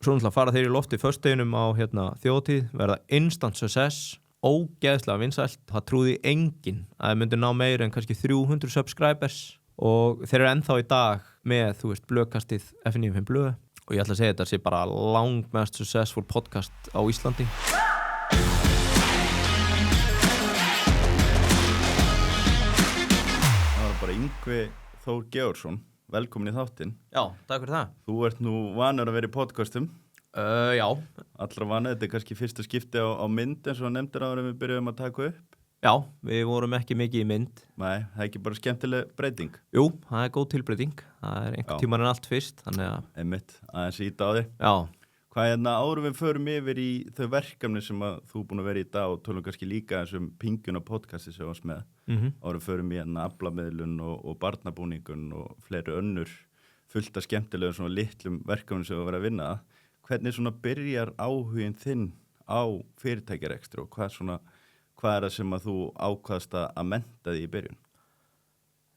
svo náttúrulega fara þeir í lofti föstudeginum á þjóðhátíð, verða instant success, ógeðslega vinsælt, það trúði enginn að þeir myndu ná meira en kannski 300 subscribers og þeir eru ennþá í dag með, þú veist, blöðkastið F95 blöð og ég ætla að segja þetta sé bara langmest successful podcast á Íslandi. Það var bara Yngvi Þór Georgsson, velkomin í þáttinn. Já, takk fyrir það. Þú ert nú vanur að vera í podcastum. Já. Allra vanur, þetta kannski fyrsta skipti á mynd eins og nefndir áður en við byrjuðum að taka upp. Já, við vorum ekki mikið í mynd. Nei, það ekki bara skemmtileg breyting. Jú, það góð tilbreyting. Það einhver tíman en allt fyrst, þannig að... Einmitt, aðeins íta á þig. Já. Hvað áður við förum yfir í þau verkefni sem að þú búin að vera í dag og tölum kannski líka eins Pingjuna podcasti sem varst með. Áður við förum í aflamiðlun og barnabúningun og fleiri önnur fullt af skemmtilegum svona litlum verkefni sem við verðum að vinna að. Hvernig svona byrjar áhugin þinn á fyrirtækjarekstri og hvað er það sem að þú ákvaðst að mennta því í byrjun?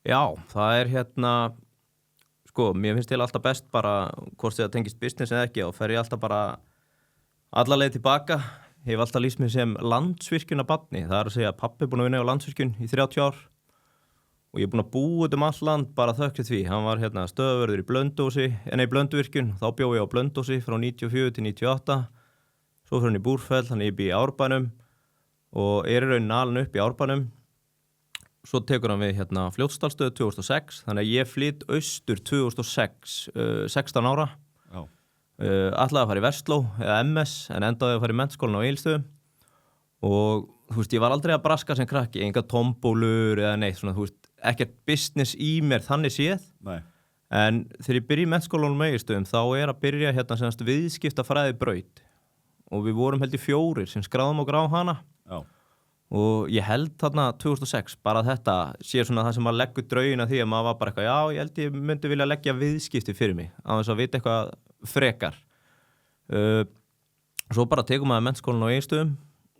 Já, það er sko, mér finnst til alltaf best bara hvort það tengist business eða ekki og fer ég alltaf bara alla leið tilbaka. Ég hef alltaf lýst mig sem Landsvirkjunarbarni. Það er að segja að pabbi er búin að vinna á Landsvirkjun í 30 ár og ég er búin að búa út allt land bara þökkrið því. Hann var stöðvörður í Blönduvirkjun, þá bjó ég á Blöndósi frá 94 til 98. Svo fyrir hann í Búrfell, hann ég bý í Árbænum og er í raunin alin upp í Árbænum. Svo tekur hann við Fljótsdalsstöð 2006, þannig að ég flytt austur 2006, 16 ára. Já. Ætlaði að fara í Versló eða MS, en endaði að fara í menntaskólann á Egilsstöðum. Og þú veist, ég var aldrei að braska sem krakki, enga tombólur eða neitt, svona, þú veist, ekkert business í mér þannig séð. Nei. En þegar ég byrja í menntaskólann á Egilsstöðum, þá er að byrja viðskiptafræði braut. Og við vorum held í 4 sem skráðum og gráðum hana. Já. Og ég held þarna 2006 bara þetta sé svona það sem maður leggur draugina því að maður var bara eitthvað, já, ég held ég myndi vilja leggja viðskipti fyrir mig á þess að vita eitthvað frekar. Svo bara tekum maður menntaskólann á Egilsstöðum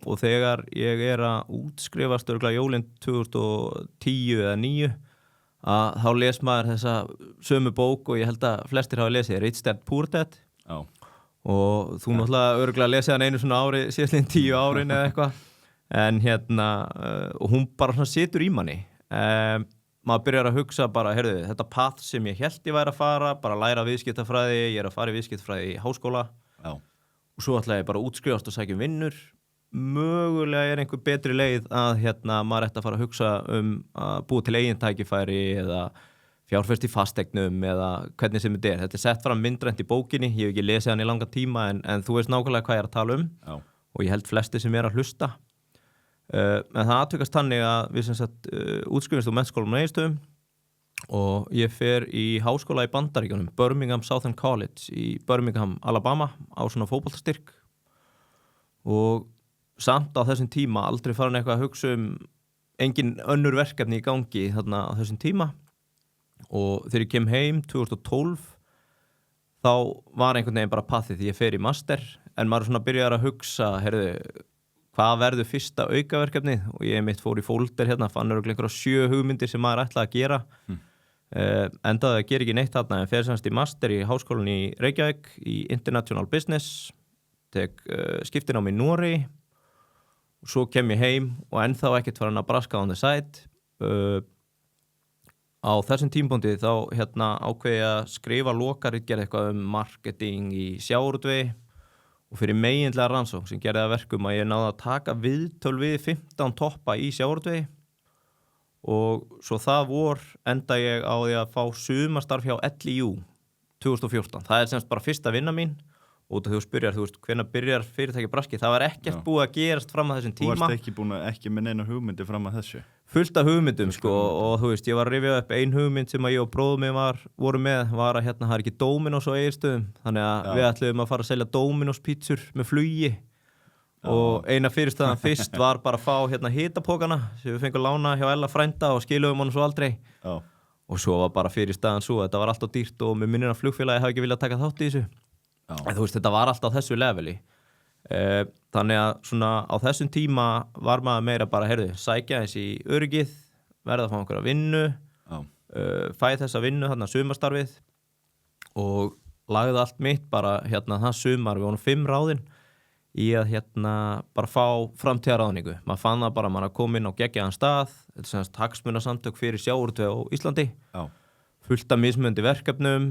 og þegar ég er að útskrifast örugglega jólin 2010 eða 9 að þá les maður þessa sömu bók og ég held að flestir hafa lesið Rich Dad Poor Dad. Já. Og þú náttúrulega örugglega lesið hann einu svona ári síðastliðin 10 árin eða eitthvað. En og hún bara svona situr í manni. Maður byrjar að hugsa bara, heyrðu, þetta path sem ég hélt ég væri að fara, bara læra viðskiptafræði, ég er að fara í viðskiptafræði í háskóla. Já. Og svo ætla ég bara að útskrifast og sækja vinnur. Mögulega er einhver betri leið að maður ætti að fara að hugsa að búa til eigin tækifæri eða fjárfest í fasteignum eða hvernig sem þetta er. Þetta er sett fram myndrænt í bókinni, ég hef ekki lesið hann í langan tíma en þú veist nákvæmlega hvað ég er að tala Já. Og ég held flesti sem er að hlusta. En það atvekast þannig að við útskrifumst úr menntaskólanum á Egilsstöðum og ég fer í háskóla í Bandaríkjunum, Birmingham Southern College í Birmingham, Alabama á svona fótboltastyrk og samt á þessum tíma aldrei farin eitthvað að hugsa engin önnur verkefni í gangi þarna á þessum tíma og þegar ég kem heim 2012 þá var einhvern veginn bara pathið því ég fer í master en maður svona byrjar að hugsa, heyrðu, hvað verður fyrsta aukaverkefni og ég mitt fór í folder fann einhverja 7 hugmyndir sem maður ætlaði að gera endaði að gera ekki neitt þarna en fer semst í master í háskólann í Reykjavík í International Business tek skiptinám í Noregi og svo kem ég heim og ennþá ekkert farin að braska on the side á þessum tímapunkti þá ákveði ég að skrifa lokaritgerð eitthvað marketing í sjávarútvegi og fyrir meginlega rannsókn sem gerði það verkum að ég náði að taka viðtöl við 15 toppa í sjávarútvegi og svo það vor enda ég á því að fá sumarstarf hjá LIU 2014. Það er semst bara fyrsta vinna mín og þú spyrjar, þú veist, hvenær byrjar fyrirtæki braski? Það var ekkert búið að gerast fram að þessum tíma. Þú varst ekki með neina hugmyndi fram að þessu? Fullt af hugmyndum, sko, og þú veist, ég var að rifja upp ein hugmynd sem að ég og bróðum mig voru með, var að það er ekki Dominos á Egilsstöðum, þannig að við ætluðum að fara að selja Dominos pítsur með flugi og eina fyrirstaðan fyrst var bara að fá hitapókana sem við fengum lána hjá Ella frænda og skiluðum honum svo aldrei. Já. Og svo var bara fyrirstaðan svo, þetta var allt of dýrt og með minnir að flugfélagi hafi ekki viljað taka þátt í þessu. Já. En þú veist, þetta var alltaf á þessu leveli. Þannig að svona á þessum tíma var maður meira bara, heyrðu, sækja eins í öryggið, verða að fá einhverja vinnu, fæ þessa vinnu, þarna sumarstarfið og lagði allt mitt bara það sumar, við vorum 5 ráðin í að bara fá framtíðaráðningu. Maður fann það bara, maður að koma inn á geggjaðan stað, þetta semst hagsmunasamtök fyrir sjávarútveg á Íslandi, fullt af mismunandi verkefnum,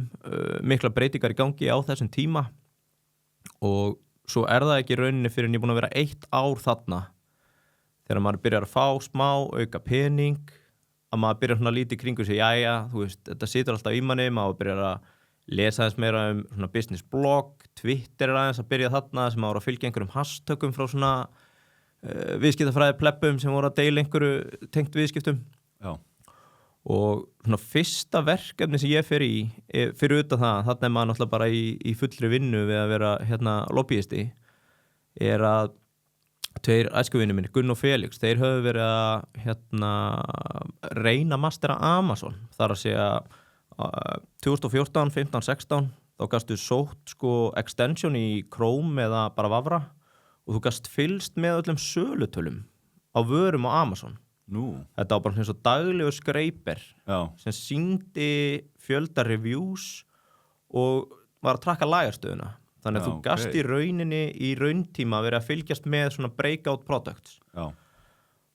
mikla breytingar í gangi á þessum tíma og svo það ekki í rauninni fyrir en ég búin að vera 1 ár þarna þegar maður byrjar að fá smá auka pening, að maður byrjar svona lítið kringu sig, jæja, þú veist, þetta situr alltaf í manni, maður byrjar að lesa aðeins meira svona business blog, Twitter aðeins að byrja þarna sem maður að fylgja einhverjum hashtökum frá svona viðskiptafræði plebbum sem voru að deila einhverju tengt viðskiptum. Já. Og svona fyrsta verkefni sem ég fer í, fyrir utan það, þarna maður náttúrulega bara í fullri vinnu við að vera lobbyisti, að 2 æskuvinir minni, Gunn og Felix, þeir höfðu verið að reyna mastera Amazon, þar að segja 2014, 15, 16 þá gastu sótt extension í Chrome eða bara Vavra og þú gast fylgst með öllum sölutölum á vörum á Amazon. Þetta var bara eins og daglegur skreiper sem sýndi fjölda reviews og var að trakka lagarstöðuna. Þannig að þú gast í rauninni í rauntíma verið að fylgjast með svona breakout products.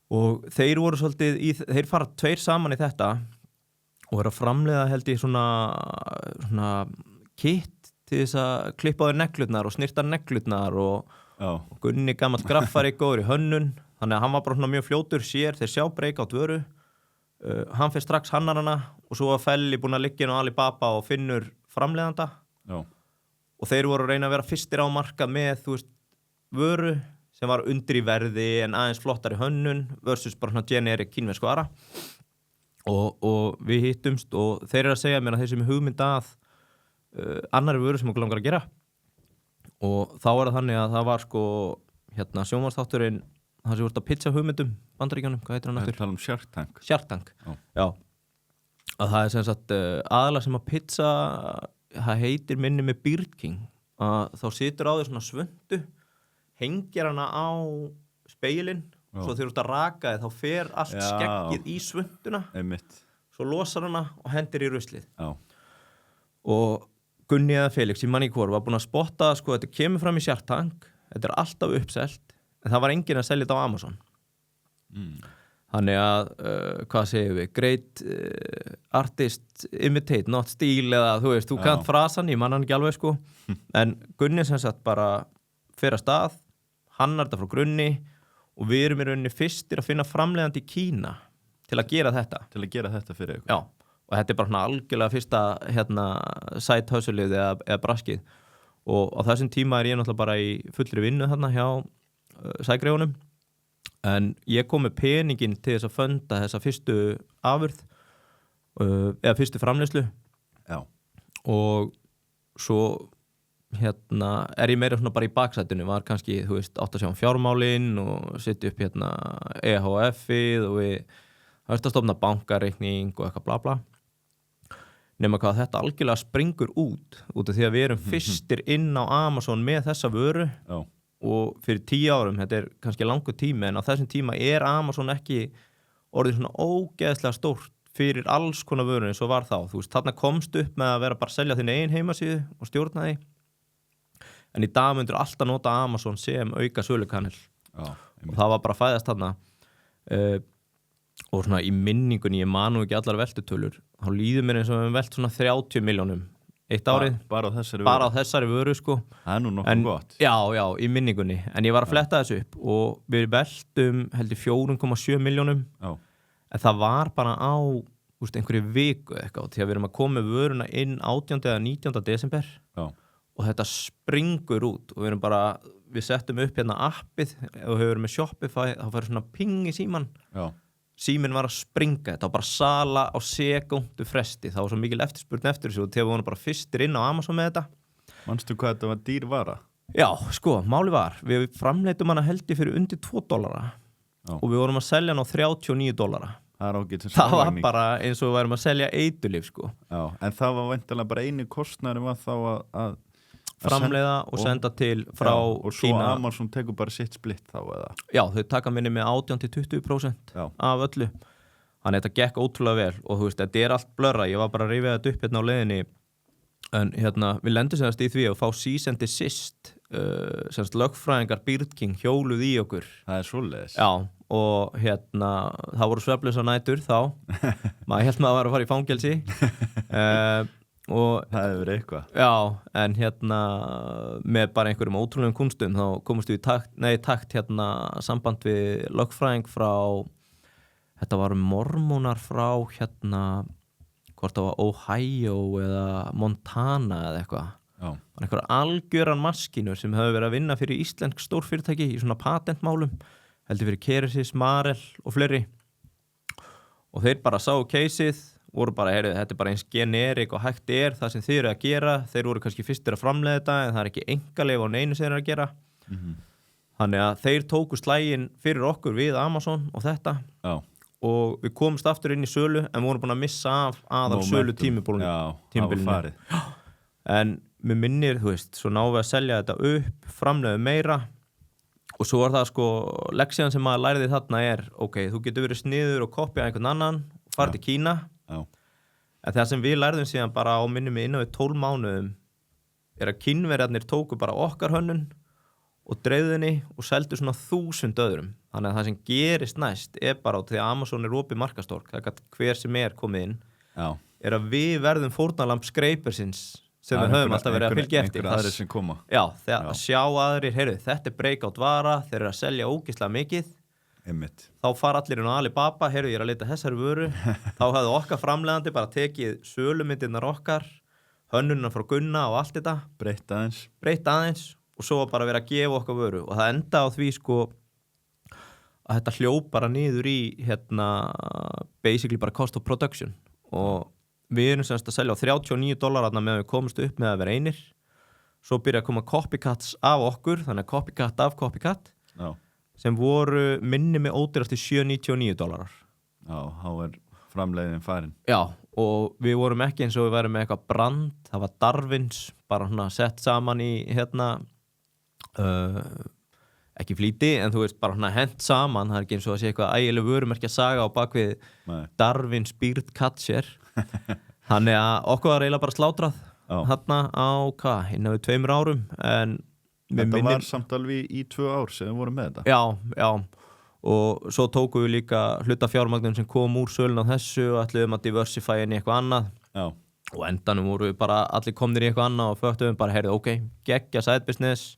Og þeir voru svolítið þeir fara 2 saman í þetta og vera að framleiða held í svona kit til þess að klippa á þér neglurnar og snirta neglurnar og Gunni gamall graffari góður í hönnun, þannig að hann var bara svona mjög fljótur sér, þeir sjá breakout vöru, hann fyrir strax hannarana og svo var Felli búin að liggja inn á Alibaba og finnur framleiðanda og þeir voru að reyna að vera fyrstir á markað með, þú veist, vöru sem var undir í verði en aðeins flottari hönnun versus bara svona generic kínversku vara. Og við hittumst og þeir að segja mér að þeir sem hugmynd að annari vöru sem okkur langar að gera og þá það þannig að það var sjónvarpsþátturinn það sem voru að pitcha hugmyndum Bandaríkjunum, hvað heitir hann aftur? Það tala Shark Tank. Shark Tank, já. Að það sem sagt aðalega sem að pitcha það heitir minni með Beard King að þá situr á þér svona svundu hengir hana á speilin svo þegar þú ert að raka þið þá fer allt skeggið í svunduna svo losar hana og hendir í ruslið og Gunni eða Felix í Manicure var búin að spotta þetta kemur fram í Shark Tank þetta alltaf uppselt en það var enginn að selja þetta á Amazon þannig að hvað segir við great artist imitate not steal eða þú veist, þú kannt frasan ég man hann ekki alveg en Gunni sem sagt bara fer að stað hannar þetta frá grunni og við erum í rauninni fyrstir að finna framleiðandi í Kína til að gera þetta fyrir ykkur. Já, og þetta bara svona algjörlega fyrsta side hustle-ið eða braskið og á þessum tíma ég náttúrulega bara í fullri vinnu þarna hjá sægreifunum en ég kom með peningin til þess að funda þessa fyrstu afurð eða fyrstu framleiðslu og svo ég meira svona bara í baksætinu var kannski, þú veist, átt að sjá fjármálin og setja upp EHF-ið og við höfum að stofna bankareikning og eitthvað bla bla nema hvað þetta algjörlega springur út af því að við erum fyrstir inn á Amazon með þessa vöru og fyrir 10 árum, þetta kannski langur tími en á þessum tíma Amazon ekki orðið svona ógeðslega stórt fyrir alls konar vöru eins og var þá, þú veist, þarna komst upp með að vera bara að selja þín eigin heimasíðu og stjórna því en í dag myndir alltaf nota Amazon sem auka sölukanal og það var bara að fæðast þarna og svona í minningunni, ég man nú ekki allar veltutölur þá líður mér eins og við velt svona 30 milljónum eitt árið, bara á þessari vöru það er nú nokkuð gott já, í minningunni, en ég var að fletta þessu upp og við veltum heldur 4,7 milljónum en það var bara á einhverju viku eitthvað, því að við erum að koma með vöruna inn 18. eða 19. desember og þetta springur út og við settum upp appið og hefur verið með Shopify þá færi svona ping í síman síminn var að springa, þetta var bara sala á sekúndu fresti, það var svo mikil eftirspurn eftir þessu og þegar við vorum bara fyrstir inn á Amazon með þetta. Manstu hvað þetta var dýr vara? Já, máli var, við framleitum hana heldur fyrir undir $2 og við vorum að selja hana á $39. Það var bara eins og við værum að selja eitulif Já, en það var væntanlega bara eini kostnaður var þá að framleiða og senda til frá og svo Kína. Amazon tekur bara sitt splitt þá eða? Já, þau taka minni með 18-20% af öllu þannig að þetta gekk ótrúlega vel og þú veist, þetta allt blörra ég var bara að rifja þetta upp á leiðinni En við lendum semast í því að fá cease and desist semast lögfræðingar Beard King hjóluð í okkur. Það svoleiðis. Já, og það voru svefnlausar nætur þá. Maður hélt maður að fara í fangelsi. Og það hefur verið eitthvað. Já, en með bara einhverjum ótrúlegum kunstum þá komumst við í takt samband við lögfræðing frá, þetta var mormónar frá hvort það var Ohio eða Montana eða eitthvað. Já. Einhver algjöran maskínur sem hefur verið að vinna fyrir íslensk stórfyrirtæki í svona patentmálum, heldur fyrir Keresis, Marel og fleiri. Og þeir bara sáu caseið, voru bara, þetta bara eins generik og hægt það sem þið eru að gera. Þeir voru kannski fyrstir að framleiða þetta en það ekki einkaleyfi á neinu sem þeir eru að gera. Þannig að þeir tóku slaginn fyrir okkur við Amazon og þetta. Já. Og við komumst aftur inn í sölu en vorum búin að missa af aðal sölu tímabilinu. Já, það var farið. En mér minnir, svo náum við að selja þetta upp, framleiðum meira og svo var það leksíðan sem maður læriði þarna ok, þú getur verið sniður og kopja einhvern annan og farið til Kína. Já. En það sem við læriðum síðan bara á minnum innan við 12 mánuðum að Kínverjarnir tóku bara okkar hönnun og dreifðinni og seldu svona 1000 öðrum. Þannig að það sem gerist næst bara á því að Amazon opið markastórk, það hver sem komið inn, Já. Að við verðum fórnarlamb skreipersins sem við höfum alltaf verið að fylgja eftir. Einhver aðrir sem koma. Já, að sjá aðrir, þetta breakout vara, þeir eru að selja ógeðslega mikið. Einmitt. Þá fara allir inn á Alibaba, ég er að leita þessari vöru. Þá hefði okkar framleiðandi bara tekið sölumyndirnar okkar, hönnunina frá Gunna og allt þetta. Breytt aðeins. Og svo bara verið að gefa okkar vöru og það enda á því að þetta hljóp bara niður í basically bara cost of production og við erum semst að selja á $39 meðan við komumst upp með að vera einir. Svo byrja að koma copycats af okkur, þannig að copycat af copycat. Já. Sem voru minni með ódýrasti $799. Já, þá framleiðin farin. Já, og við vorum ekki eins og við værum með eitthvað brand, það var Darwins bara sett saman í ekki flýti en þú veist bara hent saman, það ekki eins og að sé eitthvað ægileg vörumerkja saga á bakvið Darwins Beard Catcher. Þannig að okkur var eiginlega bara slátrað innan við 2 árum en þetta var samt alveg í 2 ár sem við vorum með þetta. Já, og svo tókum við líka hlutafjármagnum sem kom úr sölun á þessu og ætluðum að diversify inn í eitthvað annað. Já. Og endanum voru við bara allir komnir í eitthvað annað og föttuðum bara, ok, geggja side business.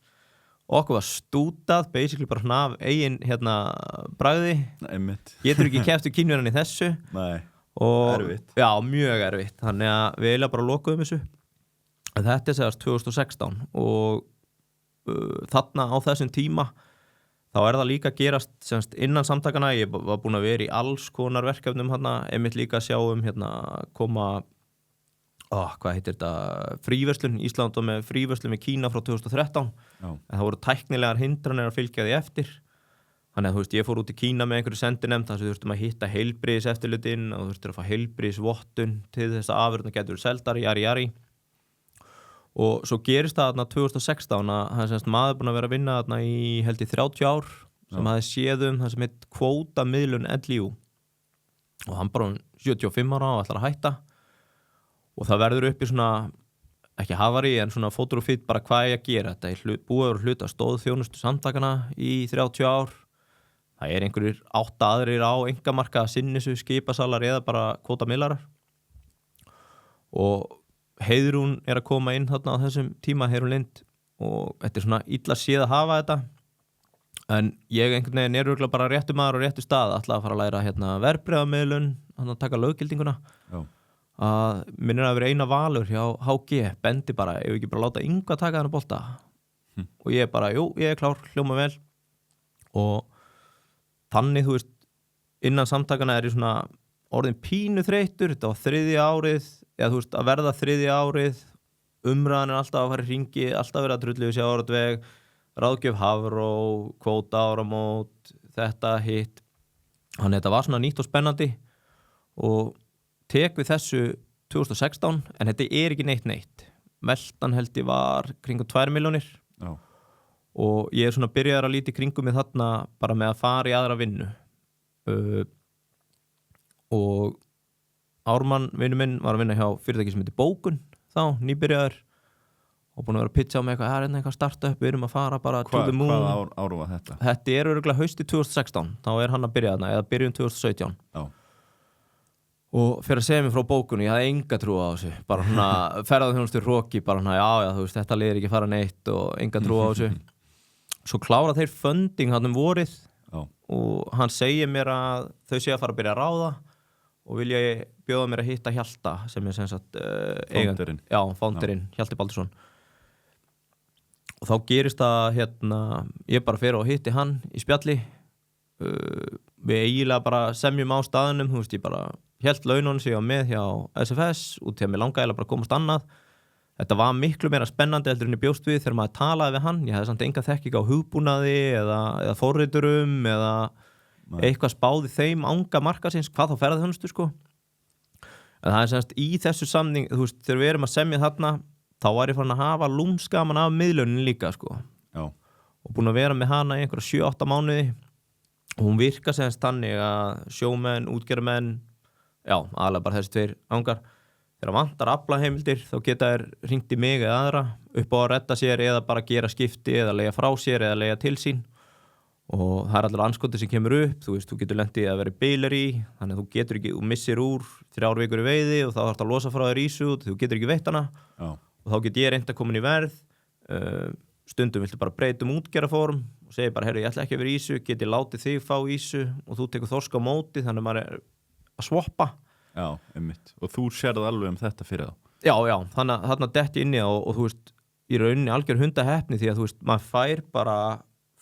Okkur var stútað, basically bara af eigin bragði. Einmitt. Getur ekki keppt við Kínverjan í þessu. Nei, erfitt. Já, mjög erfitt. Þannig að við eiginlega bara lokuðum þessu. Þetta segast 2016 og þarna á þessum tíma þá það líka að gerast innan samtakana. Ég var búin að vera í alls konar verkefnum einmitt líka að sjá koma hvað heitir þetta, fríverslun. Ísland var með fríverslun með Kína frá 2013. Já. En það voru tæknilegar hindranir að fylgja því eftir. Þannig að ég fór út í Kína með einhverju sendinefnd þar sem þurftum að hitta heilbrigðiseftirlitin og þurftum að fá heilbrigðisvottun til þess að afurðirnar getur seldar, jari. Og svo gerist það 2016 að maður búin að vera að vinna í held í 30 ár sem hafði séð það sem heit kvótamiðlun LIU og hann bara 75 ára og ætlar að hætta. Og það verður upp í svona, ekki hafari, en svona fótur og fýtt bara hvað ég að gera. Þetta búið að hluta stóðþjónustu samtakana í 30 ár. Það einhverjir 8 aðrir á einkamarka sinnisu, skipasalar eða bara kvótamiðlarar. Og Heiðrún að koma inn þarna á þessum tíma, Heiðrún Lind, og þetta svona illa séð að hafa þetta. En ég einhvern veginn örugglega bara réttu maður og réttu stað, ætla að fara að læra verðbréfamiðlun, að taka löggildinguna. Já. Að minnir að vera eina valur hjá HG, bendi bara, ef ekki bara láta Yngva taka þennan bolta. Og ég bara, ég klár, hljóma vel. Og þannig, þú veist, innan samtakana ég svona orðin pínu þreyttur, þetta var 3. árið, eða þú veist, að verða 3. árið, umræðan alltaf að fara í hringi, alltaf verið að drullu við sjávarútveg, ráðgjöf Hafró, kvóta áramót, þetta hitt. Þannig þetta var svona nýtt og spennandi og tek við þessu 2016 en þetta ekki neitt. Veltan held ég var kringum 2 milljónir. Já. Og ég svona byrjaður að líti kringum mig þarna bara með að fara í aðra vinnu. Og Ármann, vinur minn, var að vinna hjá fyrirtæki sem heitir Bókun. þá, nýbyrjaður og búin að vera að pitcha á mig eitthvað startup, við erum að fara bara to the moon. Hvað ár var þetta? Þetta örugglega hausti 2016, þá hann að byrja þarna, eða byrjun 2017. Já. Og fyrir að segja mér frá bókunni, ég hafði enga trú á þessu, bara svona ferðaþjónustur hroki, bara svona já, þú veist, þetta liðir ekki fara neitt og enga trú á þessu. Svo klára þeir funding hann vorið og hann segir mér að þau sé að fara að byrja að ráða og vilja bjóða mér að hitta Hjalta sem sem sagt Founderinn. Já, founderinn, Hjalti Baldursson. Og þá gerist það ég bara fer og hitti hann í spjalli. Við eiginlega bara semjum á staðunum, þú veist, ég bara hélt laununum sem ég var með hjá SFS út til að mér langaði bara að komast annað. Þetta var miklu meira spennandi heldur en ég bjóst við þegar maður talaði við hann. Ég hefði samt enga þekking á hugbúnaði eða forriturum eða eitthvað spáði þeim anga markaðsins, hvað þá ferðaþjónustu sko. En það semst í þessu samning, þú veist, þegar við erum að semja þarna, þá var ég farin að hafa lúmskaman af miðlunin líka sko. Já. Og búin að vera með hana í einhverja 7-8 mánuði og hún virkar semst þannig að sjómenn, útgerðarmenn, já, aðlega bara þessi tveir angar. Þegar vantar aflaheimildir þá geta þær hringt í mig eða aðra upp á að redda sér eða bara gera skipti eða leigja frá sér eða leigja til sín og það allir anskotið sem kemur upp, þú veist, þú getur lent í að vera beiler í, þannig að þú getur ekki, þú missir úr 3 vikur í veiði og þá þarfst að losa frá þér ísu og þú getur ekki veitt hana og þá get ég reynt að koma inn í verð, stundum viltu bara breyta útgerðarform og segja bara, heyrðu, ég ætla ekki að vera ísu, get ég látið þig fá ísu og þú tekur þorsk á móti, þannig að maður er að swappa. Já, einmitt. Og þú sérð alveg þetta fyrir þá. Já, þannig að detti inni og þú veist, í rauninni algjör hundaheppni því að þú veist, maður fær bara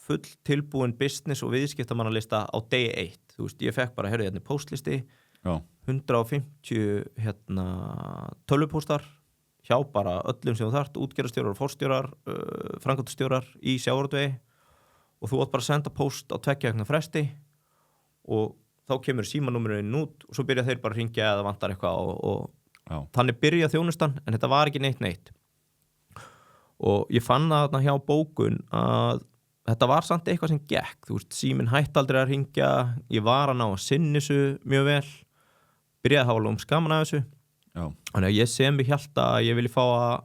full tilbúin business og viðskiptamannalista á degi 1. Þú veist, ég fekk bara, heyrðu, postlisti, 150 tölvupóstar hjá bara öllum sem þú þarft, útgerðarstjórar og forstjórar, framkvæmdastjórar í sjávarútvegi og þú átt bara að senda post á 2 vikna fresti og þá kemur símanúmerinn út og svo byrja þeir bara að hringja eða vantar eitthvað og þannig byrja þjónustan en þetta var ekki neitt og ég fann það þarna hjá bókun að þetta var samt eitthvað sem gekk, þú veist, síminn hætti aldrei að hringja, ég var að ná að sinna þessu mjög vel, byrjaði að hafa skaman af þessu þannig að ég sem við Hjalta að ég vilji fá að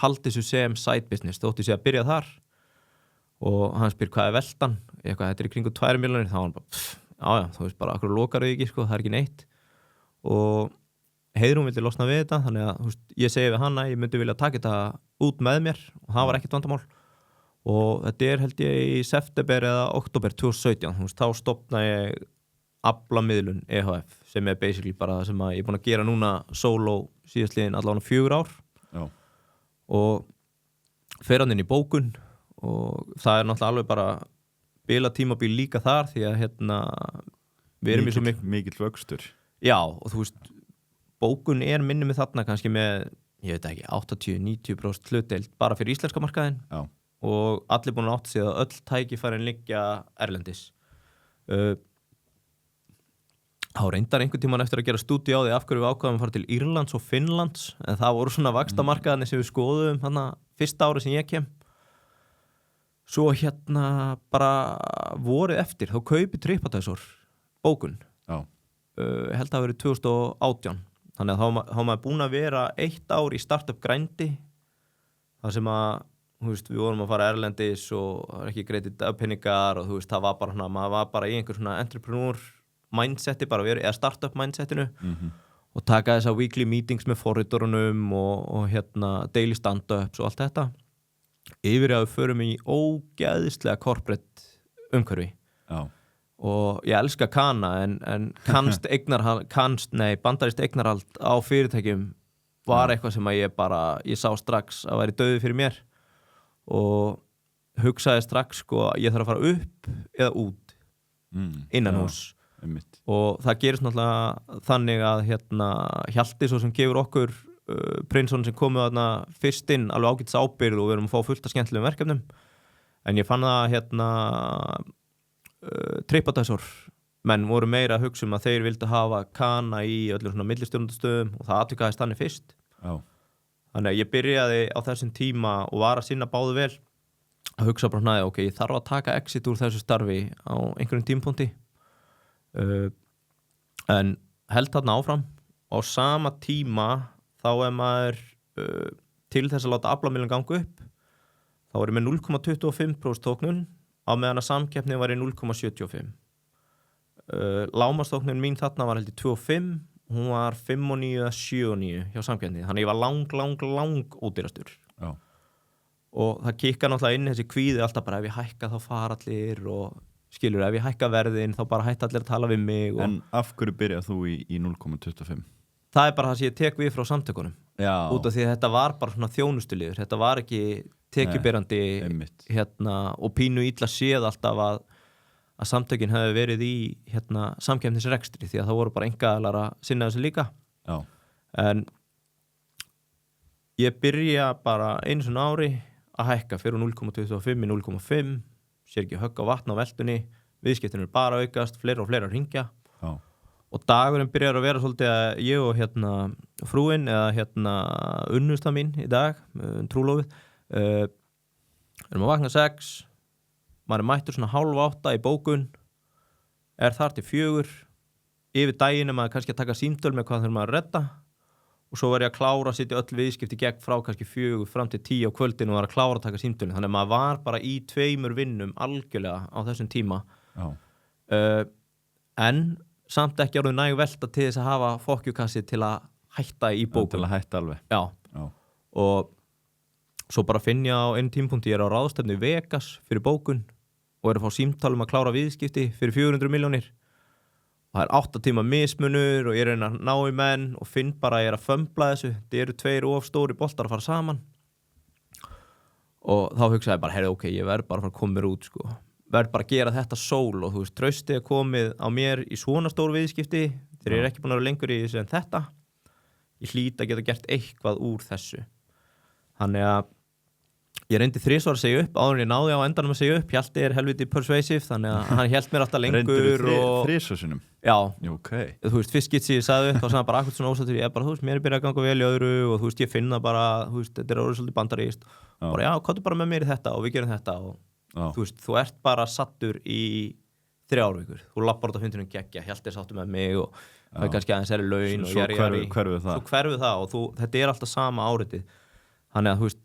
halda þessu sem side business, þótti ég að byrja þar og hann spyr hvað er veltan, eitthvað, þetta er í kringu 2 milljónir, þá var hann bara já, þú veist bara, akkur lokar þau ekki, sko, það er ekki neitt og Heiðrún vildi losna við þetta, þannig að, þú veist, ég segi við hana, ég myndi vilja taka þetta út með mér og það var ekkert vandamál og þetta er held ég í september eða oktober 2017, þú veist, þá stofna ég aflamiðlun EHF sem er basically bara það sem að ég er búin að gera núna solo síðastliðin allavega 4 ár og fer hann inn í bókun og það er náttúrulega alveg bara bila tímabil líka þar því að við erum í svo mikill vöxtur. Já, og þú veist bókun minni með þarna kannski með, ég veit ekki, 80-90% hlutdeild bara fyrir íslenska markaðinn og allir búin að átta sig að öll tækifærin liggja erlendis. Þá reyndar einhvern tímann eftir að gera stúdíu á því af hverju við ákváðum að fara til Írlands og Finnlands en það voru svona vaxtamarkaðarnir sem við skoðum þarna fyrsta ári sem ég kem. Svo bara vorið eftir, þá kaupi TripAdvisor bókun. Held að það verið 2018. Þannig að þá maður búin að vera 1 ár í startup grændi. Það sem að, þú veist, við vorum að fara erlendis og það var ekki greitt peningar og þú veist, það var bara svona, maður var bara í einhver svona entrepreneur mindseti, bara verið, eða startup mindsetinu og taka þessa weekly meetings með forritorunum og daily stand-ups og allt þetta. Yfir að við förum í ógeðislega corporate umhverfi og ég elska Kana en bandarist eignarhald á fyrirtækjum var eitthvað sem að ég sá strax að væri dauði fyrir mér og hugsaði strax sko að ég þarf að fara upp eða út innan hús og það gerist náttúrulega þannig að Hjalti svo sem gefur okkur prinsson sem komu þarna fyrst inn alveg ágætis ábyrgð og við erum að fá fullt af skemmtilegum verkefnum en ég fann það TripAdvisor menn voru meira að hugsa að þeir vildu hafa Kana í öllum svona millistjórnendastöðum og það atvikaðist þannig fyrst þannig að ég byrjaði á þessum tíma og var að sinna báðu vel að hugsa bara hnaði, ok, ég þarf að taka exit úr þessu starfi á einhverjum tímapunkti en held þarna áfram á sama tíma þá maður til þess að láta aflamilun ganga upp þá var ég með 0,25% tóknun á meðan að samkeppni var í 0,75 lágmarkstóknun mín þarna var held í 2,5 hún var 5,9 eða 7,9 hjá samkeppni þannig ég var lang ódýrastur og það kikka náttúrulega inn þessi kvíði alltaf bara ef ég hækka þá fara allir og skilur ef ég hækka verðin þá bara hætta allir að tala við mig En af hverju byrjað þú í 0,25? Það bara það sem ég tek við frá samtökunum út af því að þetta var bara svona þjónustuliður þetta var ekki tekjubyrjandi og pínu illa séð alltaf að samtökin hefði verið í samkeppnisrekstri því að það voru bara einkaaðilar að sinna þessu líka en ég byrja bara einu svona ári að hækka fyrir 0,25 í 0,5 sér ekki högg á vatn á veltunni viðskiptin bara aukast, fleira og fleira hringja og dagurinn byrjar að vera svolítið að ég og frúin eða unnusta mín í dag trúlofið erum að vakna 6 maður mættur svona 7:30 í bókun þar til 4 yfir daginn maður kannski að taka símtöl með hvað þurfum maður að redda og svo var ég að klára að setja öll viðskipti gegn frá kannski 4 fram til 10 á kvöldin og var að klára að taka símtölin þannig að maður var bara í 2 vinnum algjörlega á þessum tíma en samt ekki orðið næg velta til þess að hafa fokkjukassi til að hætta í bókun til að hætta alveg og svo bara finn ég á einn tímapunkti ég á ráðstefnu í Vegas fyrir bókun og að fá símtal að klára viðskipti fyrir 400 milljónir og það 8 tíma mismunur og ég reyna að ná í menn og finn bara að ég að fömbla þessu þetta eru 2 of stóri boltar að fara saman og þá hugsaði ég bara heyrðu ok, ég verð bara að fara að koma mér út sko. Verð bara að gera þetta sól og þú veist, traustið komið á mér í svona stóru viðskipti þegar ég ekki búin að vera lengur í þessu en þetta ég hlýt að geta gert eitthvað úr þessu þannig að ég reyndi 3 að segja upp áður en ég náði á endanum að segja upp Hjalti helviti persuasive þannig að hann hélt mér alltaf lengur Reyndir 3 sinum? Já, okay. Þú veist, fyrst get ég sagði upp og sagði bara akkur svona ósattur ég bara, þú veist, mér byrjað að ganga vel í öðru og þú veist, ég finna bara, þú veist, þetta orðið svolítið bandarískt bara já, komdu bara með mér í þetta og við gerum þetta og þú veist, þú ert bara sattur í 3 vikur þú lappar út á fundinum geggja, Hjalti sáttu með mig og það kannski aðeins laun og svo hverfið það og þetta alltaf sama áritið þannig að þú veist,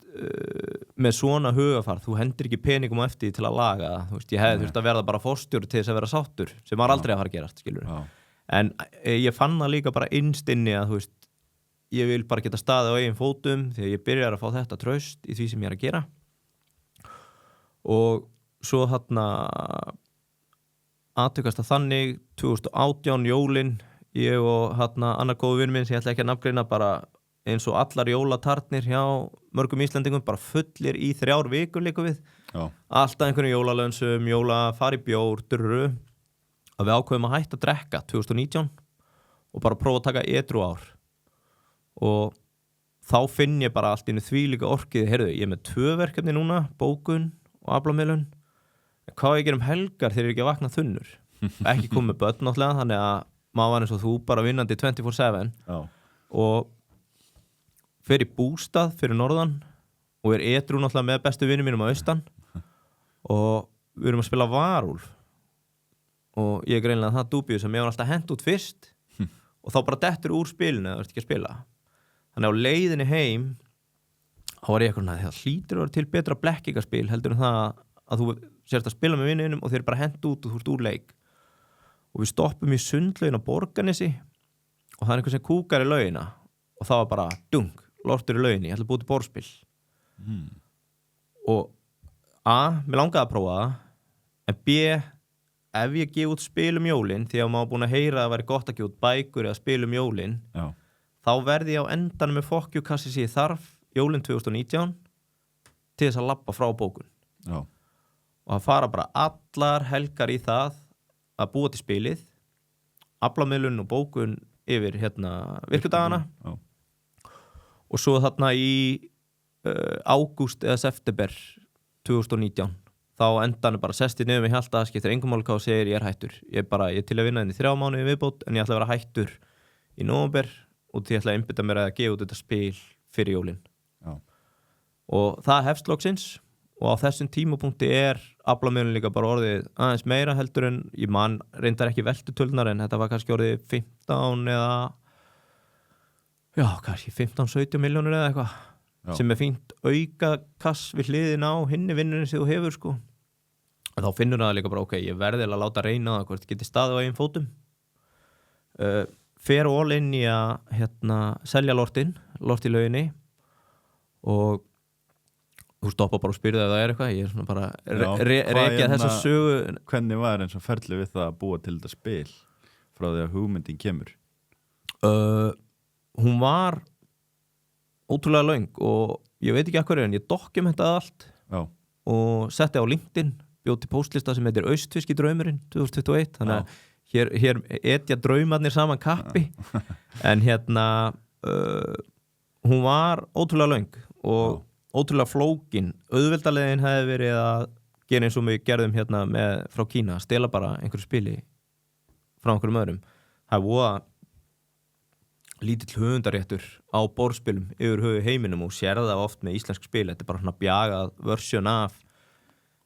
með svona hugafar þú hendir ekki peningum á eftir til að laga það, þú veist, ég hefði þurft að verða bara forstjóri til þess að vera sáttur, sem var aldrei að fara að gerast skilur, en ég fann það líka bara innst inni að, þú veist ég vil bara geta staðið á eigin fótum því að ég byrjar að fá þetta traust í því sem ég er að gera og svo þarna atvikast að þannig 2018 jólin, ég og annar góðu vinur minn sem ég ætla ekki að nafngreina bara eins og allar jólatarnir hjá mörgum Íslendingum bara fullir í 3 vikur líka við alltaf einhvern jólalönsum, fari bjór drru, að við ákveðum að hætta að drekka 2019 og bara prófa að taka edru ár og þá finn ég bara allt innu því líka orkið heyrðu, ég er með 2 verkefni núna bókun og aflamiðlun en hvað ég gerum helgar þegar ég ekki að vakna þunnur ekki komið börn náttúrulega þannig að maður var eins og þú bara vinnandi 24/7 og fer í bústað fyrir norðan og edru náttúrulega með bestu vinum mínum á austan og við erum að spila varúlf og ég greinlega það dúbíu sem ég var alltaf hent út fyrst og þá bara dettur úr spilinu eða þú ert ekki að spila þannig á leiðinni heim þá var ég eitthvað það hlýtur að vera til betra blekkingaspil heldur en það að þú sérst að spila með vininum og þeir bara hent út og þú ert úr leik og við stoppum í sundlaugin á Borgarnesi og það einhver sem kúkar í laugina og það var bara dung lortur í lauginni, ég ætla að búið til borðspil og mér langaði að prófa það en B, ef ég gef út spil jólin því að maður búin að heyra að það væri gott að gefa út bækur eða spil jólin þá verði ég á endanum með fokkjukassi sem ég þarf jólin 2019 til þess að labba frá bókun og það fara bara allar helgar í það að búa til spilið aflamiðlun og bókun yfir virkudagana og svo þarna í ágúst eða september 2019 þá endanum bara sest ég niður með Hjalta skiptir engum máli hvað og segir ég er hættur ég er til að vinna inn í 3 mánuði viðbót en ég ætla að vera hættur í nóvember og því ég ætla að einbytta mér að gefa út þetta spil fyrir jólin og það hefst loksins og á þessum tímapunkti aflamiðlun líka bara orðið aðeins meira heldur en ég reyndar ekki veltutölnar en þetta var kannski orðið 15 eða já, kannski 15-17 milljónir eða eitthvað Já. sem fínt auka kass við hliðin á hinni vinnunni sem þú hefur sko. Þá finnur það líka bara ok, ég verði að láta reyna það hvort geti staðið á eigin fótum. Fer all inn í að selja lort í lauginni og þú stoppa bara og spyrðu ef það eitthvað. Ég svona bara rekja þessa sögu. Hvernig var eins og ferli við það að búa til þetta spil frá því að hugmyndin kemur? Hún var ótrúlega löng og ég veit ekki af hverju en ég dokumentaði allt. Já. Og setti á LinkedIn, bjóð til póstlista sem heitir Austfiski draumurinn 2021. Þannig að hér etja draumarnir saman kappi. En hún var ótrúlega löng og ótrúlega flókin. Auðveldaleiðin hefði verið að gera eins og við gerðum með frá Kína, stela bara einhverju spili frá einhverjum öðrum. Það voða lítill höfundaréttur á borðspilum yfir höfu heiminum og sér það oft með íslensk spil. Þetta bara svona bjagað versjón af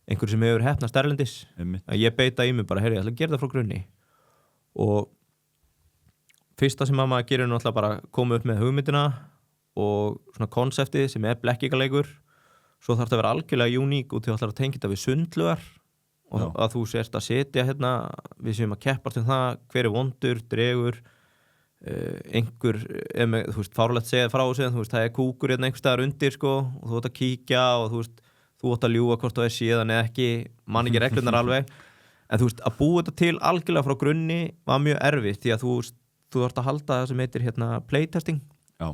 einhverju sem hefur heppnast erlendis. Að ég beita í mig bara, ég ætla að gera það frá grunni. Og fyrsta sem maður gerir náttúrulega bara koma upp með hugmyndina og svona konseptið sem blekkingaleikur. Svo þarf það að vera algjörlega uník og þú ætlar að tengja þetta við sundlugar og að þú sérst að setja við séum að keppast það, hver vondur, dregur einhver, þú veist, fárlegt segja frá sig, þú veist, það kúkur einhvers staðar undir sko og þú átt að kíkja og þú átt að ljúga hvort þú síðan eða ekki, man ekki reglurnar alveg. En þú veist, að búa þetta til algjörlega frá grunni var mjög erfitt því að þú þarft að halda það sem heitir playtesting. Já.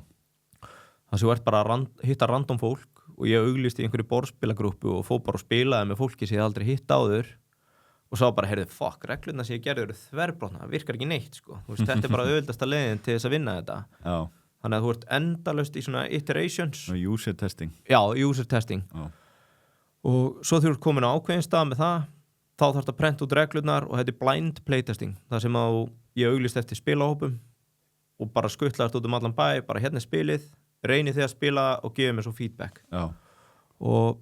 Það sem þú ert bara að hitta random fólk og ég auglýsti í einhverju borðspilagrúppu og fór bara og spilaði með fólki sem ég aldrei hitt áður og sá bara, reglurnar sem ég gerði eru þverbrotna, það virkar ekki neitt sko. Þú veist, þetta bara auðveldasta leiðin til þess að vinna þetta. Já. Þannig að þú ert endalaust í svona iterations. Og user testing. Já, user testing. Já. Og svo þú ert komin á ákveðin stað með það, þá þarfst að prenta út reglurnar og þetta blind playtesting. Það sem ég auglýsti eftir spilahópum og bara skuttlaðist út allan bæ, bara spilið, reyni þið að spila og gefa mér svo feedback. Já. Og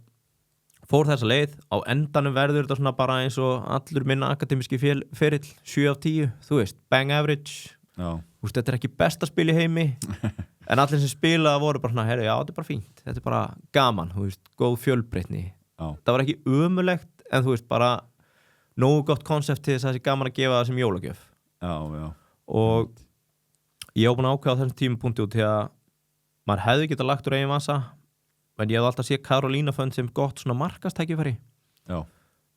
fór þessa leið, á endanum verður þetta svona bara eins og allur minna akademíski ferill, 7 af 10, þú veist, bang average. Já. Þú veist, þetta ekki besta spil í heimi, en allir sem spilaði voru bara svona, já, þetta bara fínt, þetta bara gaman, þú veist, góð fjölbreytni. Já. Það var ekki ömurlegt, en þú veist, bara nógu gott konsept til þess að það sé gaman að gefa það sem jólagjöf. Já. Og ég á búin að ákveða á þessum tímapunkti út til að maður hefði getað lagt úr eigin vasa, en ég hef alltaf séð Carolina Fund sem gott svona markastækifæri. Já.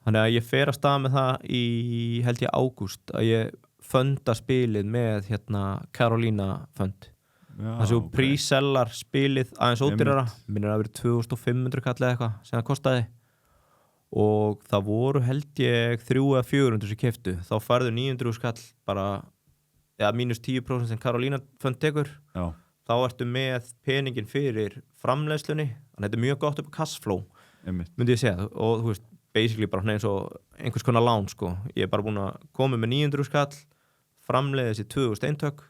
Þannig að ég fer að stað með það í, held ég, ágúst, að ég funda spilið með Carolina Fund. Það sem pre-sellar spilið aðeins ódýrara, minnir að vera 2500 kall eða eitthvað sem það kostaði. Og það voru held ég 300-400 sem keyptu. Þá færðu 900 skall bara, mínus 10% sem Carolina Fund tekur. Já. Þá ertu með peningin fyrir framleiðslunni, þannig að þetta mjög gott upp á cashflow, myndi ég segja, og þú veist, basically bara eins og einhvers konar lán, sko. Ég bara búin að koma með 900 skall, framleiði þessi 2000 eintök,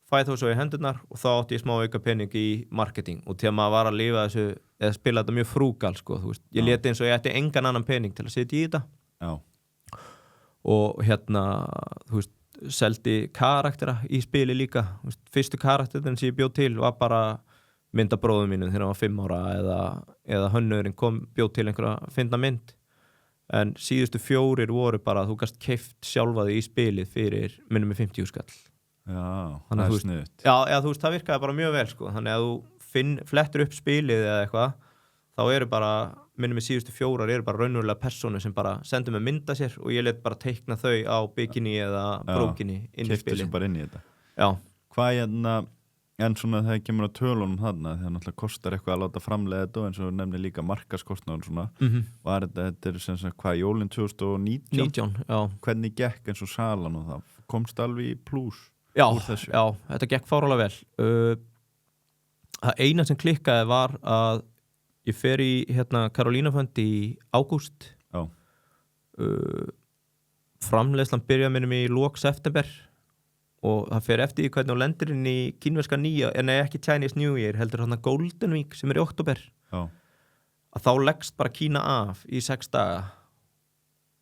fæði þó svo í hendurnar og þá átti ég smá auka pening í marketing og til að maður var að lifa þessu, eða spila þetta mjög frúgal, sko, þú veist. Ég leti eins og ég ætti engan annan pening til að setja í þetta. Já. Og þú veist, seldi karaktera í spili líka. Fyrstu karakterin sem ég bjóð til var bara myndabróðum mínum þegar hann var 5 ára eða hönnurinn bjóð til einhverja fyndna mynd. En síðustu 4 voru bara að þú gast keypt sjálfa þig í spilið fyrir minnum með 50 skall. Já, það er sniðugt. Já, þú veist, það virkaði bara mjög vel, sko. Þannig að þú flettur upp spilið eða eitthvað, þá eru bara minnum með síðustu 4 eru bara raunverulega persónu sem bara sendur mig mynda sér og ég let bara teikna þau á bikini eða brókini inn í spili. Keyptu sem bara inn í þetta. Já. Hvað en svona þegar kemur á tölunum þarna, þegar náttúrulega kostar eitthvað að láta framleiða þetta og eins og nefnir líka markaskostnaður svona. Var þetta sem sagt hvað, jólin 2019? 19, já. Hvernig gekk eins og salan og það? Komst alveg í plús úr þessu? Já, þetta gekk fárulega vel. Það eina sem klikkaði var að ég fer í Carolina Fund í ágúst. Já. Framleiðslan byrjaði minnum í lok september og það fer eftir hvernig hún lendir inn í kínverska ekki Chinese New Year, heldur Golden Week sem í október. Já. Að þá leggst bara Kína af í 6 daga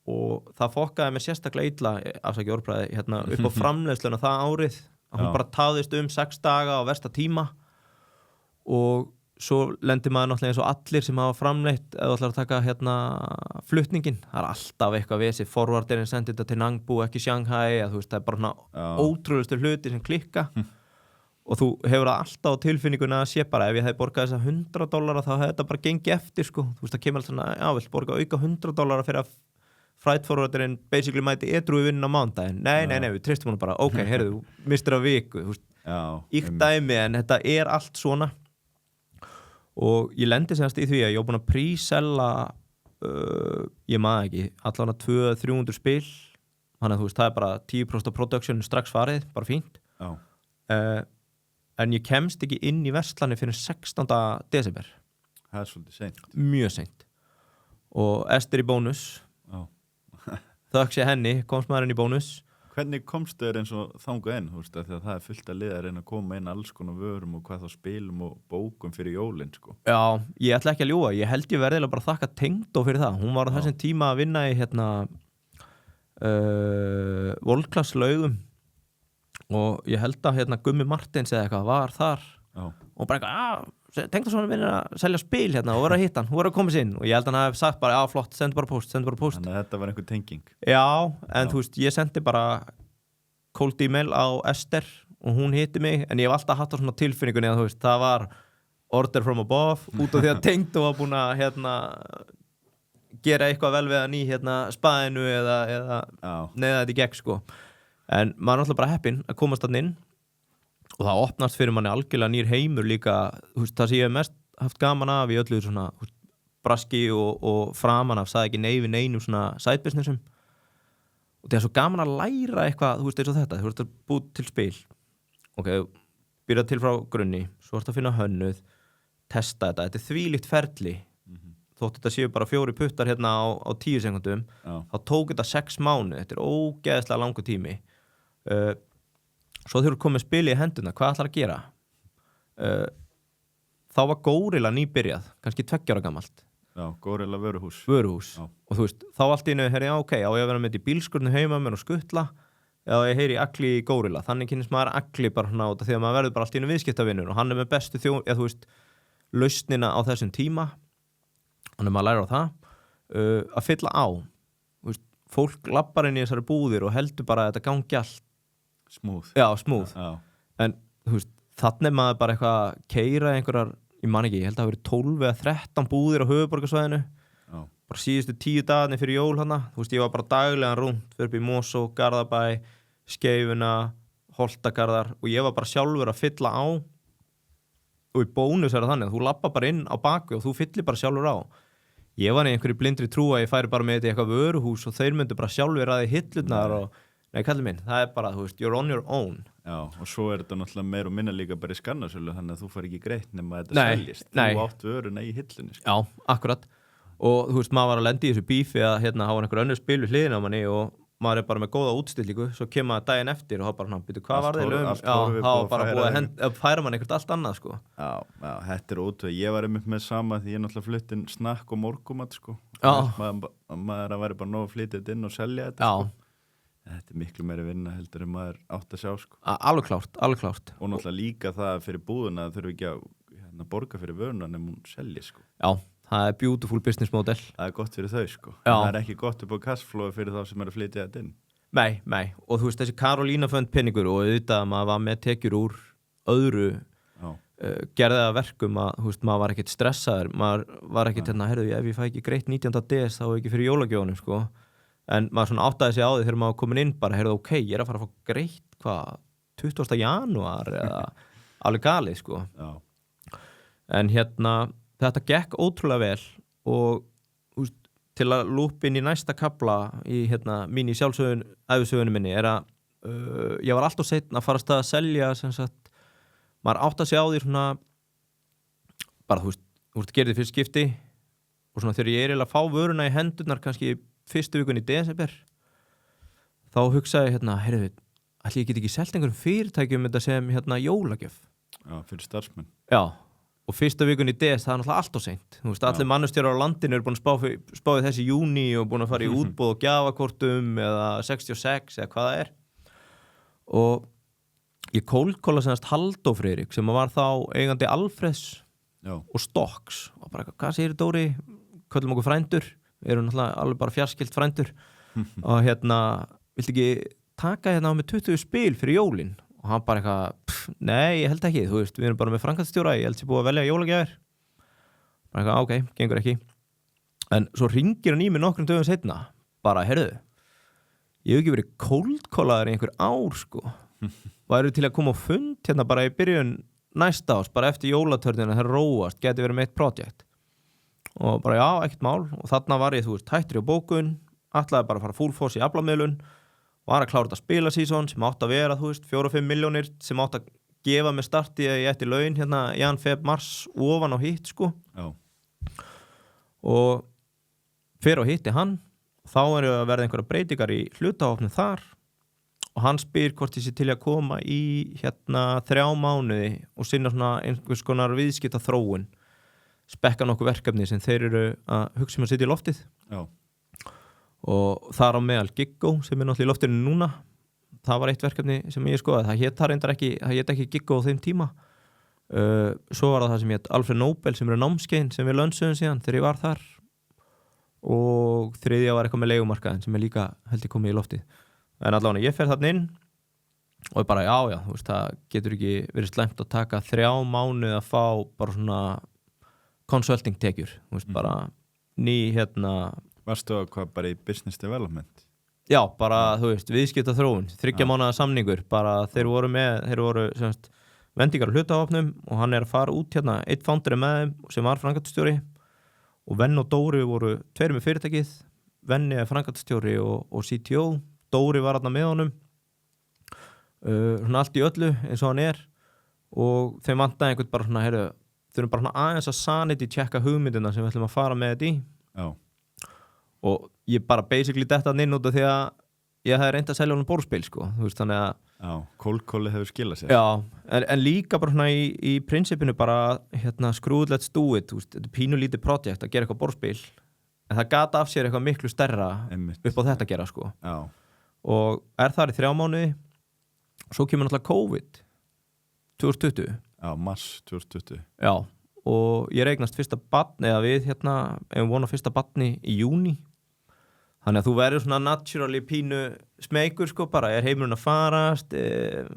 og það fokkaði mér sérstaklega illa, afsakið orðbræði, upp á framleiðsluna það árið. hún bara táðist 6 daga á versta tíma og svo lendir maður náttúrulega eins og allir sem hafa framleitt eða ætlar að taka flutningin, það alltaf eitthvað við þessi forwarderinn sendir þetta til Nangbu, ekki Shanghai eða þú veist, það bara ótrúlegustu hluti sem klikka og þú hefur það alltaf á tilfinninguna að sé bara ef ég hefði borgað þessa $100 þá hefði þetta bara gengið eftir sko, þú veist það kemur alltaf svona, já, vill borga auka $100 fyrir að freight forwarderinn basically mæti edrú í vinnun á mánudaginn, nei, við tristum hún bara, ok, heyrðu, þú mistir af viku, þú veist, íkt dæmi en þetta allt svona og ég lendi semast í því að ég var búin að prísella ég maður ekki, allan að 200-300 spil, þannig að þú veist, það bara 10% af production strax farið, bara fínt en ég kemst ekki inn í verslanir fyrir 16. desember. Það svolítið seint. Mjög seint. Og Ester í bónus. Þökk sé henni, komst maður inn í bónus. Hvernig komstu þér eins og þangað inn, þú veist, þegar það fullt að liða að reyna að koma inn alls konar vörum og hvað þá spilum og bókum fyrir jólin, sko. Já, ég ætla ekki að ljúga. Ég held ég verðilega bara þakka Tengdó fyrir það. Hún var á þessum tíma að vinna í World-class laugum og ég held að Gummi Martins eða eitthvað var þar og bara eitthvað, Tengdó svona vinnir að selja spil og vera að hitta hann, hún var að koma sér inn og ég held að hann hafi sagt bara, flott, sendu bara post Þannig að þetta var einhver tenging Já, en þú veist, ég sendi bara cold email á Ester og hún hitti mig, en ég hef alltaf hatt á svona tilfinningunni að þú veist, það var order from above, út af því að Tengdó var búin að gera eitthvað vel við hann í spaðinu eða neða þetta í gegn sko en maður er náttúrulega bara heppinn að komast þarna inn og það opnast fyrir manni algjörlega nýr heimur líka, þú veist, það sem ég hef mest haft gaman af í öllu svona braski og framan af, sagði ekki nei við neinum svona side businessum og það er svo gaman að læra eitthvað, þú veist, eins og þetta, þú veist að búið til spil ok, byrjað til frá grunni, svo ertu að finna hönnuð testa þetta er þvílíkt ferli þótt þetta séu bara 4 puttar á 10 sekundum þá tók þetta 6 mánuð, þetta er ógeðslega langur tími svo þegar þú komið spili í henduna, hvað ætlar að gera þá var Górilla nýbyrjað, kannski 2 ára gamalt Górilla vöruhús og þú veist, þá allt í einu heyri ok, á ég að vera með í bílskurnu heima mér og skuttla eða ég heyri Agli í Górilla, þannig kynist maður Agli bara svona út af því að maður verður bara allt í einu viðskiptavinnur og hann er með bestu þú veist, lausnina á þessum tíma þannig að maður læra á það að fylla á veist, fólk lappar inn í þessari búðir og heldur bara að þetta gangi allt smooth en þú veist, þannig maður bara eitthvað keira einhverjar, ég man ekki, ég held að það hafi verið 12 eða 13 búðir á höfuðborgarsvæðinu bara síðustu 10 dagarnir fyrir jól hana, þú veist, ég var bara daglegan rúnt fyrir upp í Mosó, Garðabæ, Skeifuna Holtagarðar og ég var bara sjálfur að fylla á og í bónus er það þannig að þú lappa bara inn á baku og þú fyllir bara sjálfur á ég var í einhverju blindri trú að ég færi bara með þetta í eitthvað vöruhús og þeir myndu bara sjálfur ræði hillurnar og nei, kallið minn, það er bara, þú veist, you're on your own Já, og svo er þetta náttúrulega meir og minna líka bara í skannasölu þannig að þú fær ekki greitt nema að þetta seljist þú átt vöruna í hillunni Já, akkurat og þú veist, maður var að lenda í þessu bífi að hafa einhver önnur spil við hliðina á manni og maður er bara með góða útstillingu svo kemur maður daginn eftir og þá bara, byrju, hvað var þeir þá bara búið að færa mann eitthvað allt annað sko Já, þetta er ótrúið, ég var einmitt með sama því ég náttúrulega flutt inn snakk og morgumat sko maður væri bara nóg að flytja þetta inn og selja þetta sko Þetta er miklu meiri vinna heldur en maður átt að sjá sko Alveg klárt og náttúrulega líka það fyrir búðuna að þurfi ekki að borga fyrir vöruna nema hún selji sko Já, það er beautiful business model Það er gott fyrir þau sko Það er ekki gott upp á cashflow fyrir þá sem er að flytja þetta inn Nei, og þú veist þessi Karolína Fund penningur og auðvitað að maður var með tekjur úr öðru gerði það verkum að þú veist, maður var ekkert stressaður maður var ekkert heyrðu, ef ég fæ ekki greitt 19. des þá ekki fyrir jólagjónum sko en maður svona áttaði sig á því þegar maður komin inn bara, heyrðu, ok, ég er að fara að fá greitt 20. janúar eða alveg galið, sko en þetta gekk ótrúlega vel og úst, til að lúpa inn í næsta kafla í mín í ævisögunum minni er að ég var alltaf seinn að fara að selja sem sagt, maður áttaði sig á því svona bara, þú veist, gerði fyrst skipti og svona þegar ég er að fá vöruna í hendurnar kannski fyrstu vikun í desember þá hugsaði heyrðu, ætli ég get ekki selt einhverjum fyrirtækjum þetta sem jólagjöf fyrir starfsmenn og fyrsta vikun í það er náttúrulega allt og seint þú veist, allir mannustjórar á landinu eru búin að spáði þessi júní og búin að fara í útboð og gjafakortum eða 66 eða hvað það er og ég cold-calla semast Halldór Friðrik sem var þá eigandi Alfreds og Stokks og bara, hvað segir Dóri, köllum okkur frændur, við erum náttúrulega alveg bara fjarskilt frændur og viltu ekki taka hérna á með 20 spil fyrir jólin og hann bara eitthvað, nei, ég held ekki, þú veist, við erum bara með framkvæmdastjóra, ég held sér búið að velja jólagjafir bara eitthvað, ok, gengur ekki en svo ringir hann í mig nokkrum dögum seinna bara, heyrðu ég hef ekki verið cold-callaður í einhver ár sko, væru til að koma á fund hérna bara í byrjun næsta ás, bara eftir jólatörnina þegar róast, geti verið með eitt projekt og bara já, ekkert mál og þarna var ég, þú veist, hættur í bókun ætlaði bara að fara full force í aflamiðlun var að klára þetta spilasíson sem átt að vera, þú veist, 4-5 milljónir sem átt að gefa mig starti að ég ætti laun hérna jan, feb, mars ofan á hitt sko og fyrir á hitti hann þá er að verða einhverja breytingar í hlutahópnum þar og hann spyr hvort ég sé til að koma í hérna 3 mánuði og sinna svona einhvers konar viðskipta þróun spekka nokkuð verkefni sem þeir eru að hugsa um að sitja í loftið og þar á meðal Giggo sem er náttúrulega í loftinu núna það var eitt verkefni sem ég skoðaði það hét reyndar ekki, það hét ekki Giggo á þeim tíma svo var það sem hét Alfred Nobel sem eru námskeiðin sem við lönsuðum síðan þegar ég var þar og þriðja var eitthvað með leigumarkaðin sem er líka held ég komið í loftið en allavega ég fer þarna inn og ég bara já, þú veist, það getur ekki verið slæmt að taka 3 mánuði að fá bara svona consulting tekjur, þú veist, bara ný hérna Varstu að hvað bara í business development? Já, bara, þú veist, viðskipta þróun 3 mánaða samningur, bara þeir voru semst vendingar á hlutahópnum og hann er að fara út hérna eitt founder með þeim sem var framkvæmdastjóri og Venn og Dóri voru 2 með fyrirtækið Venni er framkvæmdastjóri og CTO Dóri var þarna með honum svona allt í öllu eins og hann er og þeim vantaði einhvern bara svona heyrðu, þurfum bara svona aðeins að sanity checka hugmyndina sem við ætlum að fara með þetta í og ég bara basically detta inn út af því að ég hafði reynt að selja honum borðspil sko, þú veist, þannig að cold-calli hefur skilað sér en líka bara svona í prinsipinu bara hérna screw it, let's do it, þú veist, þetta er pínulítið projekt að gera eitthvað borðspil en það gata af sér eitthvað miklu stærra upp á þetta að gera sko og er þar í 3 mánuði svo kemur náttúrulega COVID 2020 mars 2020 og ég eignast fyrsta barn eða við hérna, ef vona fyrsta barni í júni þannig að þú verður svona naturally pínu smeykur sko bara, er heimurinn að farast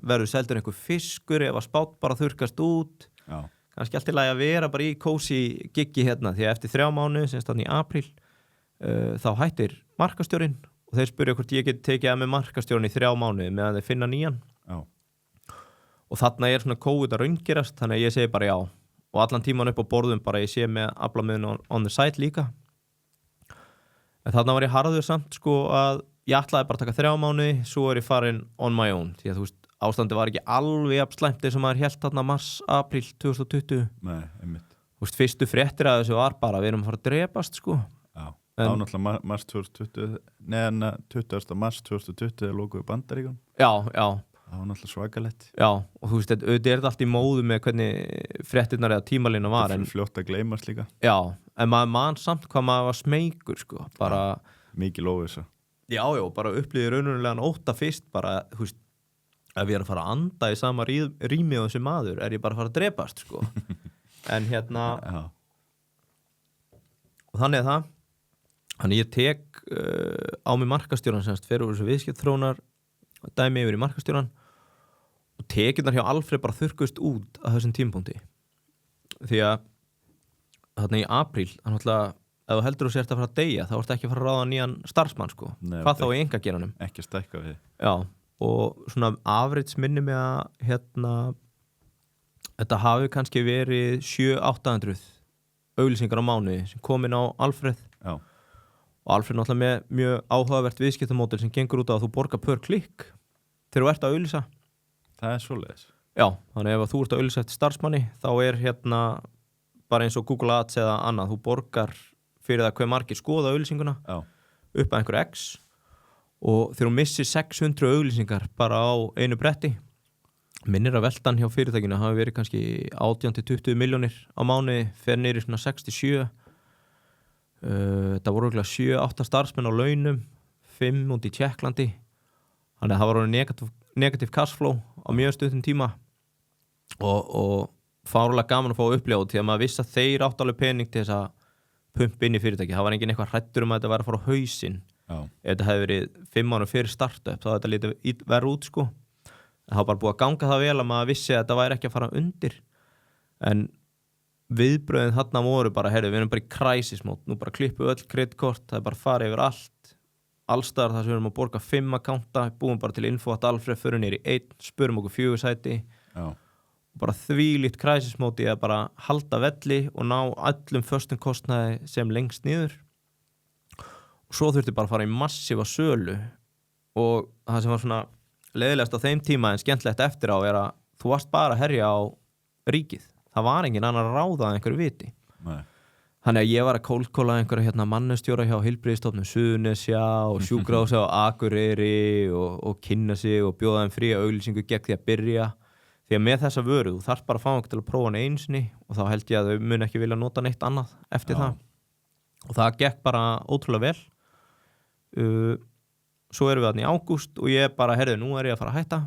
verður seldur einhver fiskur ef að spátt bara þurrkast út kannski allt í lagi að vera bara í cozy giggi hérna, því að eftir 3 mánuði sem stann í apríl þá hættir markastjórinn og þeir spyrja hvort ég get tekið að með markastjórinn í 3 mánuði meðan þeir finna nýjan og þarna er svona COVID að raungerast þannig að ég segi bara já og allan tíman upp á borðum bara ég sé með aflamiðun on the side líka en þarna var ég harður samt sko að ég ætlaði bara að taka 3 mánuði svo er ég farin on my own því að þú veist, ástandi var ekki alveg jafn slæmt eins og maður hélt þarna mars, apríl 2020 Nei, einmitt Þú veist, fyrstu fréttir að þessu var bara við erum að fara að drepast sko náttúrulega mars 2020 neðan 20. mars 2020 lokuðu Bandaríkjum Já það var náttúrulega svakalegt og þú veist, auðvitað er þetta allt í móðu með hvernig fréttirnar eða tímalína var en fljótt að gleymast líka en maður man samt hvað maður var smeykur sko, bara mikið óvissa bara upplýði raunverulegan ótta fyrst bara, þú veist, ef ég er að fara að anda í sama rými og þessi maður er ég bara að fara að drepast sko en hérna og þannig er það þannig ég tek á mig markastjóran semst fyrir úr þessu viðskiptþróunar dæmi yfir í markastjóran og tekjurnar hjá Alfred bara þurrkust út að þessum tímapunkti því að þarna í apríl þannig að ef þú heldur þú sért að fara að deyja þá ertu ekki að fara að ráða nýjan starfsmann sko hvað þá í einkageranum ekki stækka við og svona afrits minni með að hérna þetta hafi kannski verið 700-800 auglýsingar á mánuði sem kom inn á Alfred og Alfred náttúrulega með mjög áhugavert viðskiptamódel sem gengur út á að þú borgar per klikk þegar þú ert að auglýsa það er svoleiðis þannig ef þú ert að auglýsa eftir starfsmanni þá er hérna bara eins og Google Ads eða annað þú borgar fyrir það hver margir skoða auglýsinguna upp að einhver X og þegar þú missir 600 auglýsingar bara á einu bretti minnir að veltan hjá fyrirtækinu hafi verið kannski 18-20 milljónir á mánuði fer niður í svona 67 þetta voru örugglega 7-8 starfsmenn á launum 5 út í Tékklandi þannig að það var negative cashflow á mjög stundum tíma og fárlega gaman að fá að upplifa því að maður vissi að þeir átt alveg pening til þess að pumpa inn í fyrirtæki. Það var enginn eitthvað hræddur að þetta væri að fara á hausinn. Ef þetta hefði verið 5 árum fyrir startup þá þetta lítið verið út sko. Það var bara búið að ganga það vel að maður vissi að þetta væri ekki að fara undir. En viðbröðin þarna voru bara, við erum bara í crisis mode, nú bara klippu öll kreditkort, það er bara farið yfir allstaðar þar sem við erum að borga 5 akkánta, búum bara til info@alfred, förum niður í 1, spurum okkur 4 sæti og bara þvílíkt crisis mode í að bara halda velli og ná öllum föstum kostnaði sem lengst niður. Og svo þurfti bara að fara í massífa sölu og það sem var svona leiðilegast á þeim tíma en skemmtilegt eftir á er að þú varst bara að herja á ríkið. Það var engin annar að ráða að einhverju viti. Nei. Þannig að ég var að kólkóla einhverja mannustjóra hjá heilbrigðisstofnun Suðurnesja og sjúkrahúsi á Akureyri og kynna sig og bjóða þeim fría auglýsingu gegn því að byrja. Því að með þessa vöru, þú þarft bara að fá einhvern til að prófa hana einu sinni og þá held ég að þau mun ekki vilja nota neitt annað eftir það. Og það gekk bara ótrúlega vel. Svo erum við þarna í ágúst og ég bara, nú er ég að fara að hætta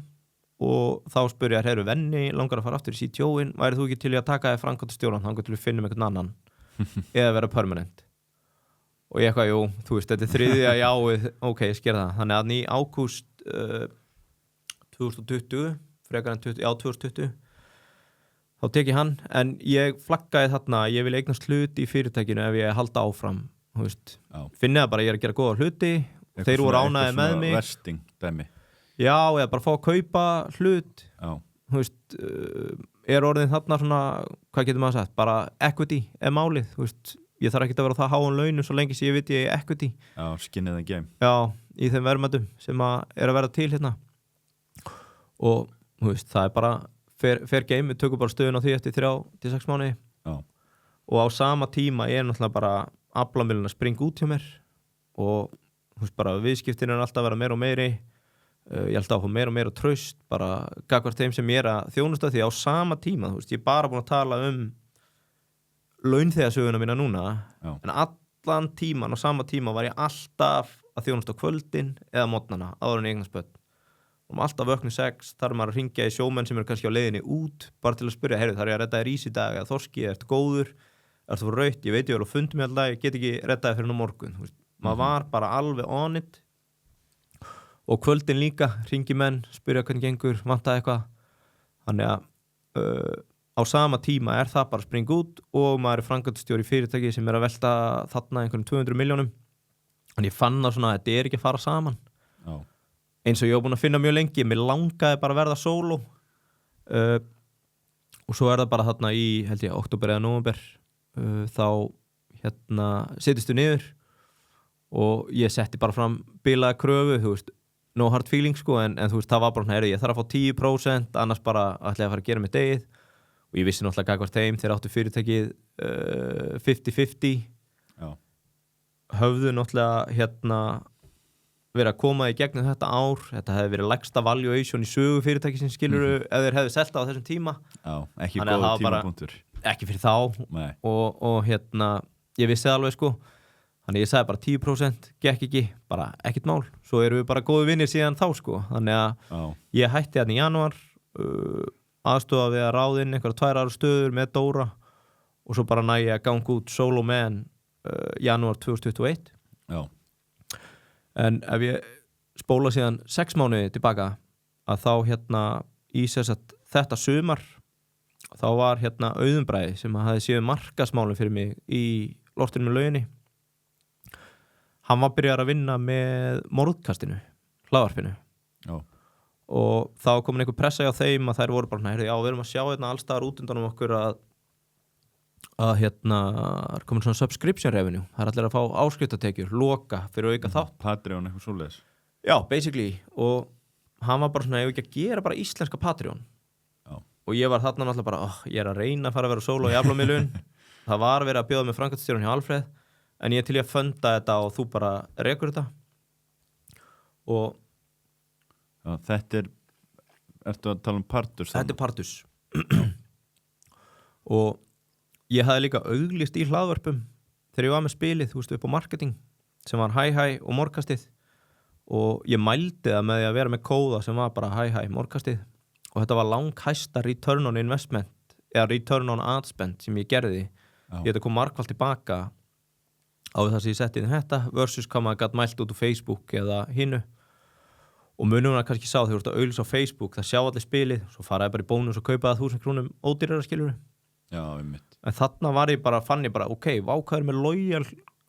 og þá spurði ég, venni, langar að fara aftur í CTO-in, væri þú ekki til í að taka þér framkvæmdastjórann, þangað til við finnum einhvern annan eða vera permanent. Og ég eitthvað, jú, þú veist, þetta er 3. jáið, ok, ég sker það. Þannig að í ágúst 2020, frekar en 2020, þá tek ég hann, en ég flaggaði þarna, ég vil eignast hluti í fyrirtækinu ef ég halda áfram, þú veist. Finnið það bara, ég er að gera góða hluti, þeir voru ánægðir með mig. Eitthvað svona vesting dæmi. Já, eða bara fá að kaupa hlut. Þú veist, er orðin þarna svona, hvað getur maður sagt, bara equity er málið, þú veist, ég þarf ekki að vera það háan launum svo lengi sem ég veit ég er equity. Já, skin in the game. Já, í þeim verðmætum sem að vera til hérna. Og, þú veist, það er bara fair game, við tökum bara stöðun á því eftir 3 til 6 mánuði. Já. Og á sama tíma er náttúrulega bara aflamilin að springa út hjá mér og, þú veist, bara viðskiptin er alltaf að vera meira og meiri. Ég held að fá meira og meira traust bara gagnvart þeim sem ég er að þjónusta því á sama tíma, þú veist, ég er bara búin að tala launþegasöguna mína núna. Já. En allan tíman á sama tíma var ég alltaf að þjónusta kvöldin eða mótnana áður en eignast börn. Og alltaf vöknu 6, þar er maður að hringja í sjómenn sem eru kannski á leiðinni út bara til að spyrja, þarf ég að redda þér ís í dag eða þorski, ertu góður, ertu fyrir raut, ég veit ég er á fundi með alltaf, ég get ekki redda þér fyrir morgun, þú veist. Maður var bara alveg on it. Og kvöldin líka, hringi menn, spyrja hvernig gengur, vantaði eitthvað. Þannig að á sama tíma er það bara að springa út og maður er framkvæmdastjóri í fyrirtæki sem er að velta þarna einhverjum 200 milljónum. Þannig ég fann það svona að þetta er ekki að fara saman. Já. Eins og ég hef búin að finna mjög lengi, mér langaði bara að verða sóló. Og svo er það bara þarna í, held ég, október eða nóvember, þá setjumstu niður og ég setti bara fram bilaða kröfu, þú veist, no hard feelings sko, en þú veist, það var bara hérna, ég þarf að fá 10%, annars bara ætla ég að fara að gera með degið og ég vissi náttúrulega gagnvart þeim, þeir áttu fyrirtækið 50-50. Já. Höfðu náttúrulega verið að koma í gegnum þetta ár, þetta hefði verið lægsta valuation í sögu fyrirtæki sem skiluru ef þeir hefðu selt á þessum tíma. Já, ekki góð tímapunktur. Ekki fyrir þá. Nei. Og ég vissi það alveg sko. Þannig ég sagði bara 10%, gekk ekki, bara ekkert mál. Svo erum við bara góðu vinnir síðan þá sko. Þannig að ég hætti hérna í janúar, aðstofa við að ráða inn einhverja 2 ára stöður með Dóra og svo bara næ ég að ganga út solo man janúar 2021. Já. En ef ég spóla síðan 6 mánuði tilbaka að þá í þetta sumar þá var Auðun Bragi sem hafði séð markaðsmálin fyrir mig í lortinu með lauginni. Hann var byrjar að vinna með morðkastinu, hlaðvarpinu. Já. Og þá komin einhver pressa á þeim að þær voru bara, já, við erum að sjá alls staðar út undan okkur að er komin svona subscription revenue. Það er allir að fá áskriftatekjur, loka fyrir auka þátt. Patreon, eitthvað svoleiðis. Já, basically. Og hann var bara svona, ef ekki að gera bara íslenska Patreon. Já. Og ég var þarna náttúrulega bara, ég er að reyna að fara að vera solo í aflamiðlun. Það var verið að bjóða með framkvæmdastjórann hjá Alfred. En ég er til í að funda þetta og þú bara rekur þetta. Og já, þetta ertu að tala um Partus? Þetta er Partus. Og ég hafði líka auglýst í hlaðvörpum þegar ég var með spilið, þú veist, upp á marketing sem var Hæ og morgkastið og ég mældi það með því að vera með kóða sem var bara hæ morgkastið og þetta var langhæsta return on investment eða return on ad spend sem ég gerði. Ég þetta kom margfald tilbaka á það sem ég setti inn þetta versus hvað maður gætt mælt út úr Facebook eða hinnu og munum það kannski sá þegar þú ert að auglýsa á Facebook það sjá allir spilið, svo faraði bara í bónus og kaupa það 1000 krónum ódýrara skilur. Já, einmitt. En þarna fann ég bara ok, hvað er með lojal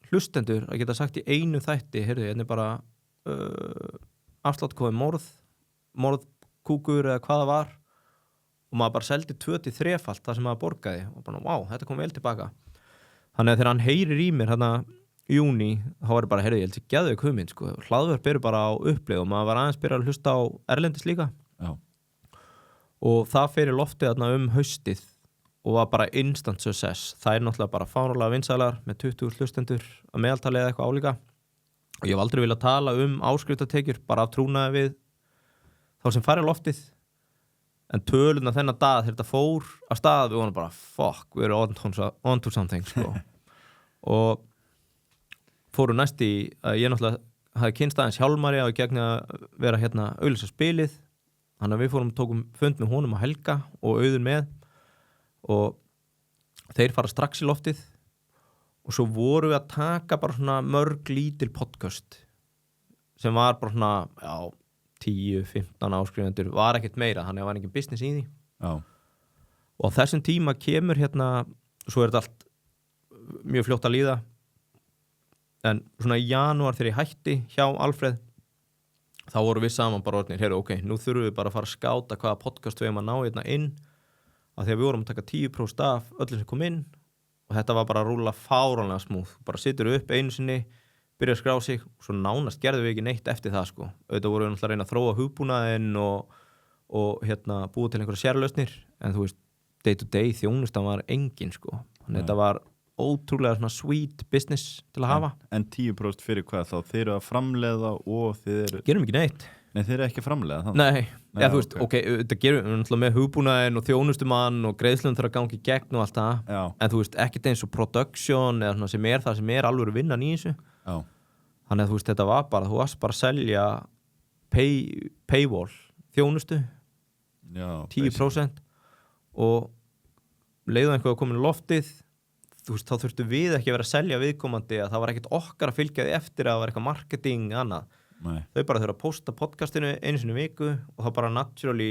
hlustendur að geta sagt í einu þætti, heyrðu, hérna bara afsláttkóði morðkúkur eða hvað það var og maður bara seldi 2-3-falt það sem maður borgaði og bara, wow, þetta kom vel tilbaka. Þannig að þegar hann heyrir í mér hérna í júní, þá var bara, heyrðu, ég held að geðveik hugmynd, sko. Hlaðvörp eru bara á uppleið og maður var aðeins byrjað að hlusta á erlendis líka. Já. Og það fer í loftið þarna haustið og var bara instant success. Það er náttúrulega bara fáránlega vinsælar með 20 hlustendur að meðaltali eða eitthvað álíka. Og ég hef aldrei viljað tala áskriftartekjur bara af trúnaði við þá sem fari loftið. En töluna þennan dag þegar þetta fór af stað við vonum bara, fuck, við erum on to something, sko. Og fóru næst í að ég náttúrulega hafði kynst aðeins Hjálmari á í gegn að vera hérna auglýsa spilið. Þannig að við tókum fund með honum á Helga og Auðun með og þeir fara strax í loftið og svo voru við að taka bara svona mörg lítil podcast sem var bara svona, já, 10-15 áskrifendur, var ekkert meira, þannig að það var engin business í því. Já. Og á þessum tíma kemur hérna, svo þetta allt mjög fljótt að líða, en svona í janúar þegar ég hætti hjá Alfreð, þá voru við saman bara orðnir, heyrðu, ok, nú þurfum við bara að fara að skáta hvaða podcast við erum að ná hérna inn, af því að við vorum að taka 10% af öllum sem kom inn, og þetta var bara að rúlla fáránlega smúð, bara situr upp einu sinni, byrja að skrá sig og svo nánast gerðum við ekki neitt eftir það, sko. Auðvitað voru við náttúrulega að reyna að þróa hugbúnaðinn og hérna búið til einhverja sérlausnir, en þú veist, day to day þjónustan var engin, sko. Þannig þetta var ótrúlega svona sweet business til að hafa. En 10% fyrir hvað þá? Þeir eru að framleiða og þeir eru... Gerum ekki neitt. Nei, þeir eru ekki að framleiða það? Nei, ja, þú veist, ok, þetta gerum við náttúrulega með hugbúnaðinn og þjónustumann og greiðslun þarf að gangi í gegn og allt það. Já. En þú veist, ekkert eins og production eða svona sem er alveg vinnan í þessu. Já. Þannig að þú veist, þetta var bara, þú varst bara að selja paywall þjónustu, já, 10% og leiðu einhverju að koma í loftið, þú veist, þá þurftu við ekki að vera að selja viðkomandi að það var ekkert okkar að fylgja því eftir að það var eitthvað marketing annað. Nei. Þau bara þurfa að posta podcastinu einu sinni í viku og þá bara naturally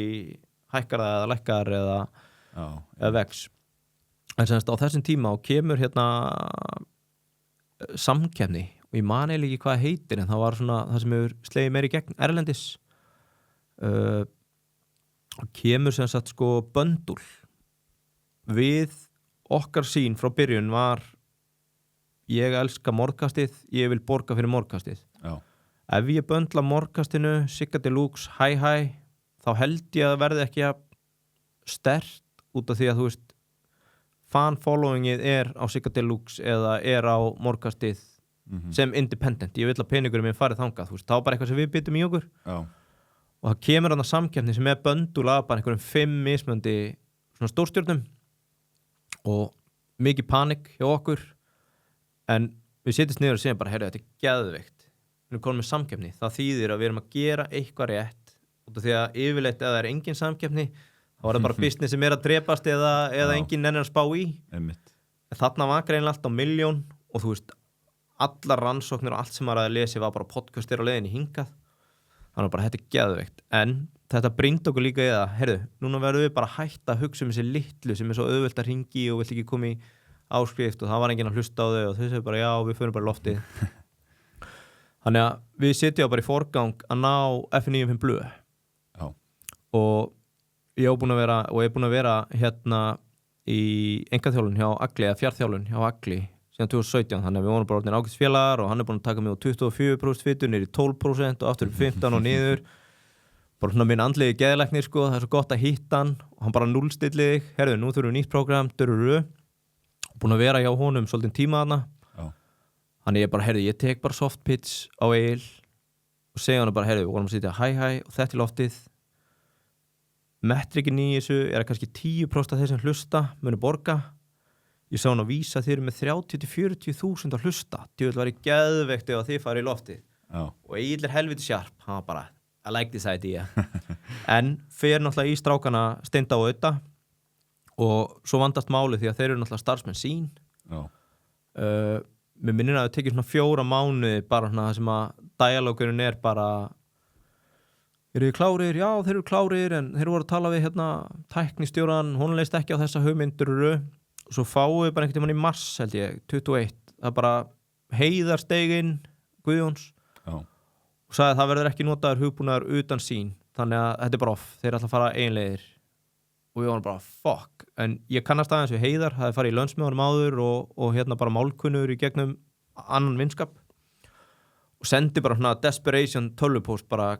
hækkar það eða lækkar eða vex. En semst á þessum tíma og kemur hérna samkeppni og ég man eiginlega ekki hvað heitir en það var svona það sem hefur slegið meir í gegn erlendis og kemur sem sagt sko böndul við okkar sín frá byrjun var ég elska morgkastið, ég vil borga fyrir morgkastið. Já. Ef ég böndla morgkastinu, Sigga Deluxe, hæ, þá held ég að verði ekki að sterkt út af því að þú veist fan-followingið er á Sigga Deluxe eða er á morgkastið sem independent. Ég vil að peningurum minn farið þangað, þú veist, þá bara eitthvað sem við byttum í okkur. Já. Og það kemur þarna samkeppni sem er böndul af bara einhverjum 5 mismöndi svona stórstjórnum og mikið panik hjá okkur en við setjumst niður og segjum bara, heyrðu, þetta er geðveikt. Við erum komin með samkeppni. Það þýðir að við erum að gera eitthvað rétt út af því að yfirleitt ef það er engin samkeppni þá er það bara business sem er að drepast eða engin nennir að spá í. Einmitt. Þarna var greinlega allt á 1 milljón og þú veist, allar rannsóknir og allt sem maður að lesi var bara podcastir á leiðinni hingað. Þannig bara, þetta er geðveikt. En þetta brýndi okkur líka í það, heyrðu, núna verðum við bara hætta að hugsa þessi litlu sem er svo auðvelt að hringi og vill ekki koma í áskrift og það var enginn að hlusta á þau og þau segir bara, já, við förum bara loftið. Þannig að við setjum bara í forgang að ná F95 Blue. Já. Og ég er búin að vera hérna í einkaþjálfun hjá Agli eða fjarþjálfun hjá Agli síðan 2017, þannig að við vorum bara orðnir ágætisfélagar og hann er búin að taka mig á 24% fitu niður í 12% og aftur 15 og niður. Bara svona minn andlegi geðlæknir, sko, það er svo gott að hitta hann og hann bara núllstilli þig, heyrðu, nú þurfum við nýtt prógram, búin að vera hjá honum svolítið tíma þarna. Þannig ég bara, heyrðu, ég tek bara soft pitch á Egil og segja hann bara, heyrðu, við vorum að sitja hæ og þetta í loftið. Metrikin í þessu er að kannski 10% af þeir sem hlusta munu borga. Ég sá hann að vísa þeir eru með 30-40 þúsund að hlusta. Djöfull væri geðveikt ef þið farið í loftið. Já. Og og Egill helviti sharp, hann var bara I like this idea en fer náttúrulega í strákana Steinda og Auta og svo vandast málið því að þeir eru náttúrulega starfsmenn sín mér minnir að það tekið svona 4 mánuði bara svona það sem að dialógurinn bara eru þið klárir? Já, þeir eru klárir en þeir voru að tala við hérna tæknistjóran, hún leist ekki á þessa hugmyndur og svo fáum við bara einhvern tímann í mars held ég, 21 það bara Heiðar steginn Guðjóns og sagði að það verður ekki notaður hugbúnaður utan sín þannig að þetta bara off, þeir ætla að fara einlegir og við varum bara fuck en ég kannast aðeins við Heiðar, það farið í lönnsmjóðanum áður og hérna bara málkunnur í gegnum annan vinskap og sendi bara svona desperation tölvupóst bara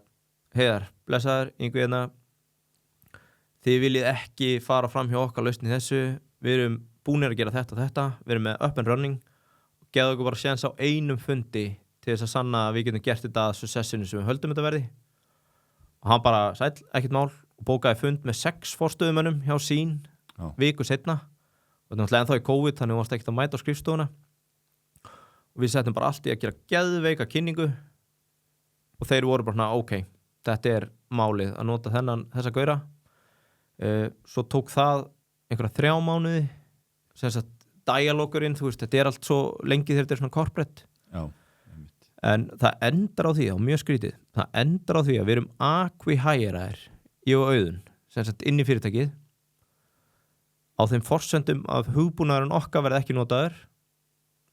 Heiðar, blessaður, einhver hérna þið viljið ekki fara fram hjá okkar lausn í þessu við erum búnir að gera þetta og þetta við erum með up and running og geða okkur bara séns á einum fundi til þess að sanna að við getum gert þetta að successinu sem við höldum þetta verði og hann bara sæll, ekkert mál og bókaði fund með 6 forstöðumönnum hjá sín viku setna og þetta er náttúrulega ennþá í COVID þannig varst ekkert að mæta á skrifstofuna og við settum bara allt í að gera geðveika kynningu og þeir voru bara ok, þetta er málið að nota þessa gaura svo tók það einhverja 3 mánuði sem sagt dialogurinn, þú veist, þetta er allt svo lengi þegar þetta er svona corporate en það endar á því og mjög skrítið, það endar á því að við erum acqui-hiraðir ég og Auðun, sem sagt inn í fyrirtækið á þeim forsendum að hugbúnaðurinn okkar verði ekki notaður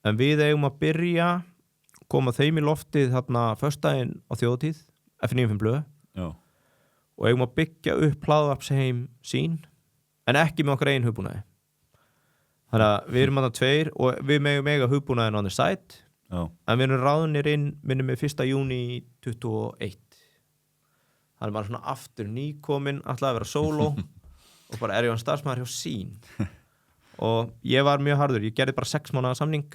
en við eigum að byrja koma þeim í loftið þarna föstudaginn á þjóðatíð F95 blöð og eigum að byggja upp hlaðvarpsheim sín en ekki með okkar eigin hugbúnaði þannig að við erum þarna 2 og við megum eiga hugbúnaðinn on the site en við erum ráðnir inn minnum með 1. júní 21 það er bara svona aftur nýkomin alltaf að vera solo og bara ég starfsmaður hjá sín og ég var mjög harður, ég gerði bara 6 mánaða samning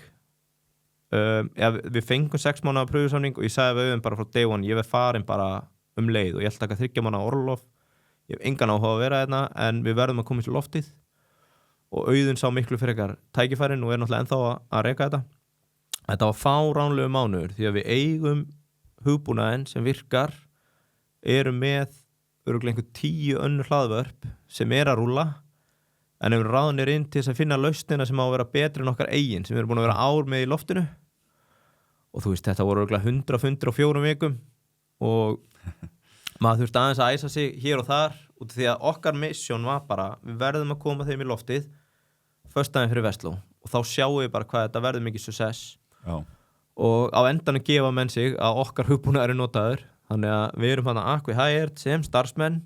við fengum 6 mánaða pröfusamning og ég sagði við bara frá day one, ég verð farin bara leið og ég ætla að taka 3 mánaða orlof ég hef engan áhuga að vera hérna en við verðum að koma í loftið og Auðun sá miklu frekar tækifærin og náttúrulega ennþá að reka þetta var fáránlegu mánuður því að við eigum hugbúnaðinn sem virkar erum með örugglega einhver 10 önnur hlaðvörp sem að rúlla en við ráðnir inn til þess að finna lausnina sem á að vera betri en okkar eigin sem við erum búin að vera ár með í loftinu og þú veist þetta voru örugglega 100 fundir á 4 vikum og maður þurfti aðeins að æsa sig hér og þar út því að okkar mission var bara við verðum að koma þeim í loftið föstudaginn fyrir Vestló og þá sjáum við bara hvað þetta verður mikið success og á endanum gefa menn sig að okkar hugbúnaður er notaður þannig að við erum hann að acqui-hired sem starfsmenn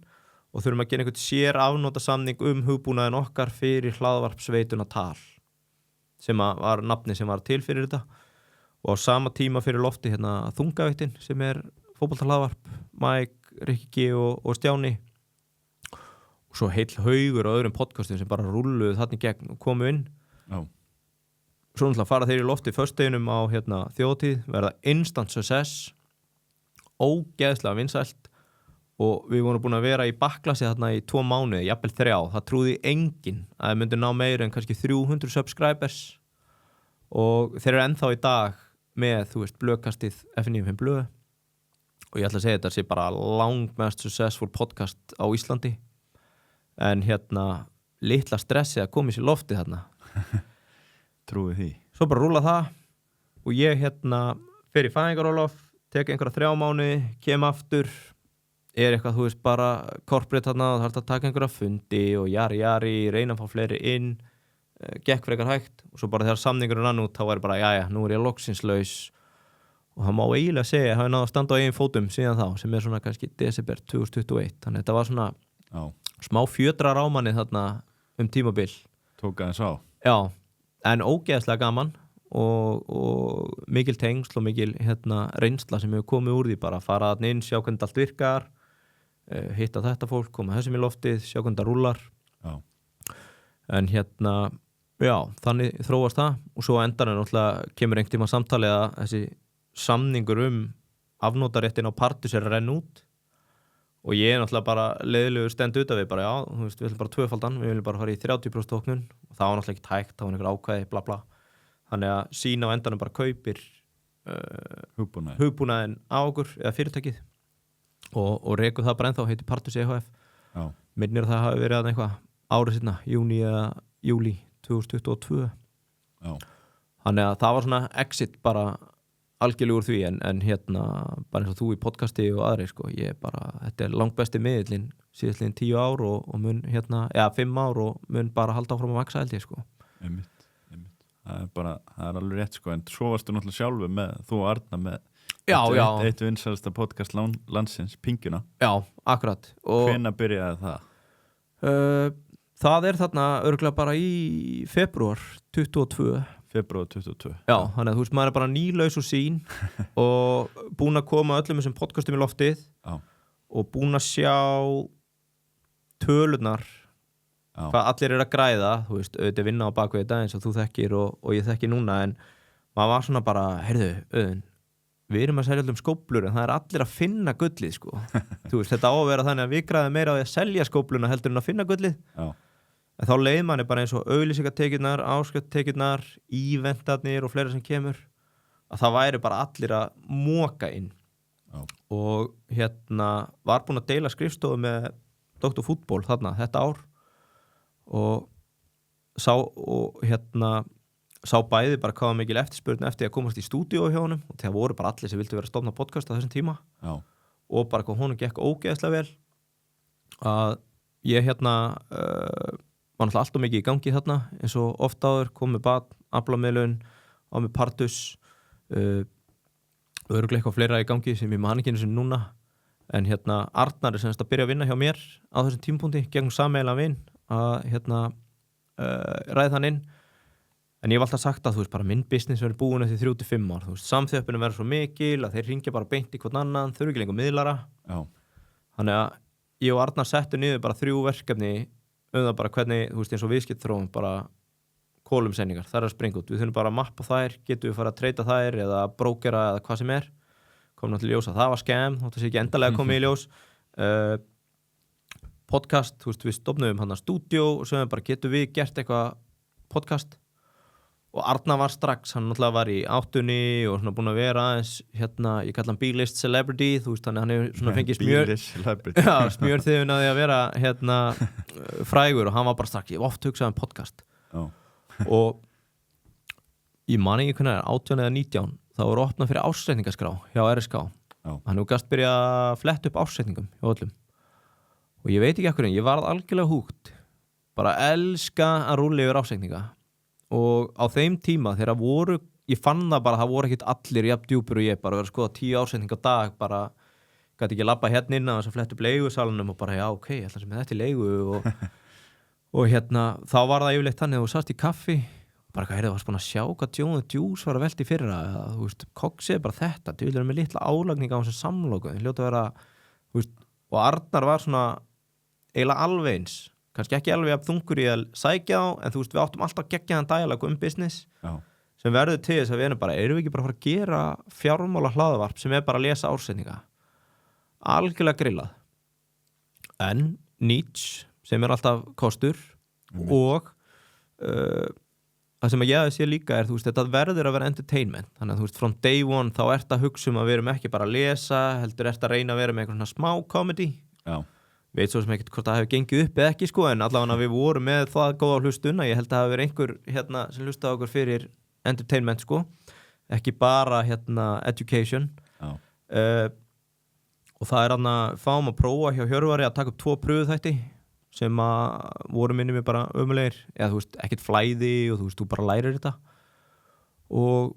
og þurfum að gera einhvern sér afnota samning hugbúnaðin okkar fyrir hlaðvarpsveituna tal sem var nafni sem var til fyrir þetta og á sama tíma fyrir lofti hérna Þungaveitin sem er fótboltahlaðvarp Mike, Rikki og Stjáni og svo heill haugur og öðrum podcastum sem bara rúlluðu þarna í gegn og komu inn svo náttúrulega fara þeir í lofti föstudeginum á hérna þjóðtíð verða instant success ógeðslega vinsælt og við vorum búin að vera í bakklasi þarna í 2 mánuði, jafnvel 3 það trúði enginn að þeir myndu ná meira en kannski 300 subscribers og þeir eru ennþá í dag með, þú veist, blöðkastið F95 blöð og ég ætla að segja þetta sé bara langmest successful podcast á Íslandi en hérna litla stressi að koma í sér lofti þarna trúi því svo bara rúla það og ég hérna fer í fæðingarólof tek einhverja 3 mánuði, kem aftur eitthvað, þú veist, bara corporate þarna og það er að taka einhverja fundi og jari, reyna að fá fleiri inn gekk frekar hægt og svo bara þegar samningurinn rann út þá var ég bara, jæja, nú er ég loksins-laus og það má eiginlega segja að hafa náð að standa á eigin fótum síðan þá sem er svona kannski desember 2021 þannig þetta var svona smá fjötrar á manni þarna tímabil tók aðeins á en ógeðslega gaman og mikil tengsl og mikil hérna, reynsla sem hefur komið úr því bara að fara þarna inn, sjá hvernig allt virkar hitta þetta fólk, koma þessum í loftið sjá hvernig það rúlar en hérna, já, þannig þróast það og svo endanum náttúrulega kemur einhvern tíma samtalið að þessi samningur afnotaréttin á partus er að renna út og ég er náttúrulega bara leiðilegur stend út af við bara, já, þú veist, við viljum bara 2-faldan við viljum bara fara í 30% tóknun og það var náttúrulega ekki tækt, það var einhver ákvæði, bla bla þannig að sína á endanum bara kaupir hugbúnaðin á okkur eða fyrirtækið og rekum það bara ennþá, heitir Partus EHF. Minnir að það hafi verið að eitthvað árið sinna, júní eða júlí 2022. Þannig að það var svona exit bara algjörlega úr því en hérna bara eins og þú í podcasti og aðri sko, þetta langbesti miðillinn síðastliðin 10 ár og mun hérna, 5 ár og mun bara halda áfram að vaksa held ég sko. Einmitt. Það er alveg rétt sko, en svo varstu náttúrulega sjálfur með, þú og Arna með eitt vinsælasta podcast landsins, Pingjuna. Já, akkurat. Hvenær byrjaði það? Það þarna örugglega bara í febrúar 22. Já, þannig að þú veist, maður bara nýlaus úr sín og búin að koma öllum þessum podcastum í loftið og búin að sjá tölurnar hvað allir að græða, þú veist, auðvitað vinna á bakvið þetta eins og þú þekkir og ég þekki núna en maður var svona bara, heyrðu, Auðun, við erum að selja allum skóflur en það allir að finna gullið sko þú veist, þetta á að vera þannig að við græðum meira á því að selja skófluna heldur en að finna gullið en þá leið manni bara eins og auglýsingatekjurnar, áskriftartekjurnar, íventarnir og fleira sem kemur að það væri bara allir að moka inn og hérna var búin að deila skrifstofu með Dr. Fútból þarna þetta ár og sá bæði bara hvað var mikil eftirspurn eftir að komast í stúdíó hjá honum og það voru bara allir sem vildu vera að stofna podcast á þessum tíma og bara hvað honum gekk ógeðslega vel að ég var náttúrulega alltaf mikið í gangi þarna eins og oft áður komið bad, aflamiðlun á með Partus örugglega eitthvað fleira í gangi sem ég man ekki einu sinni núna en Arnar semst að byrja að vinna hjá mér á þessum tímapunkti gegnum sameiginlegan vin að ræði þann inn en ég hef alltaf sagt að þú veist bara minn business verður búin eftir 3-5 ár þú veist samþjöppinu verður svo mikil að þeir hringja bara beint í hvern annan þau eru ekki lengur miðlara þannig að ég og Arnar settu niður bara 3 verkefni það bara hvernig þú veist eins og viðskiptaþróun bara kolumsendingar það að springa út við þurfum bara að mappa þær getum við fara að treyta þær eða brókera eða hvað sem kom náttúrulega ljós að það var scam þótt að sé ekki endalega komið í ljós podcast, þú veist, við stofnum hann að stúdíó og svo bara getum við gert eitthvað podcast og Arnar var strax, hann náttúrulega var í áttunni og svona búin að vera aðeins ég kalla hann B-list celebrity þú veist, hann hefur svona fengið smjörþefun að því að vera frægur og hann var bara strax, ég hef oft hugsað podcast og ég man ekki hvernig 18 eða 19 þá voru opnað fyrir ársreikningaskrá hjá RSK hann hefur gast byrjað að fletta upp ársreikningum hjá öllum og ég veit ekki ekkur en ég varð algjörlega húgt bara elska að rúlla yfir ársreikninga og á þeim tíma þegar ég fann það bara það voru ekkert allir jafn djúpur og ég bara verið að skoða 10 ársreikninga á dag bara gæti ekki labba hérna inn að fletta upp leigusalunum og bara já ok, ég ætla sem þetta í leigu og þá var það yfirleitt þannig að þú sast í kaffi bara hvað það varst búin að sjá hvað John the Juice var að velta í fyrra þú veist, koksið bara þetta þú vilja með litla álagning á þessum samloku hljóta að vera, þú veist, og Arnar var svona eiginlega alveg eins kannski ekki alveg að þungur í að sækja á en þú veist, við áttum alltaf geggjaðan dialog business sem verður til þess að við erum við ekki bara að fara að gera fjármála hlaðvarp sem bara að lesa ársendinga algjörlega grillað en niche sem alltaf kostur og það sem að ég sé líka þú veist, þetta verður að vera entertainment þannig að þú veist, from day one þá ert að hugsa að við erum ekki bara að lesa heldur ert að reyna að vera með eitthvað svona smá comedy veit svo sem ekkert hvort það hefur gengið upp eða ekki sko, en allavega við vorum með það góða hlustun að ég held að það hefur verið einhver sem hlustaði okkur fyrir entertainment sko, ekki bara education og það fáum að prófa hjá Hjörvari að taka upp 2 pröfuþætti sem að voru minni mig bara ömulegir eða þú veist, ekkert flæði og þú veist, þú bara lærir þetta og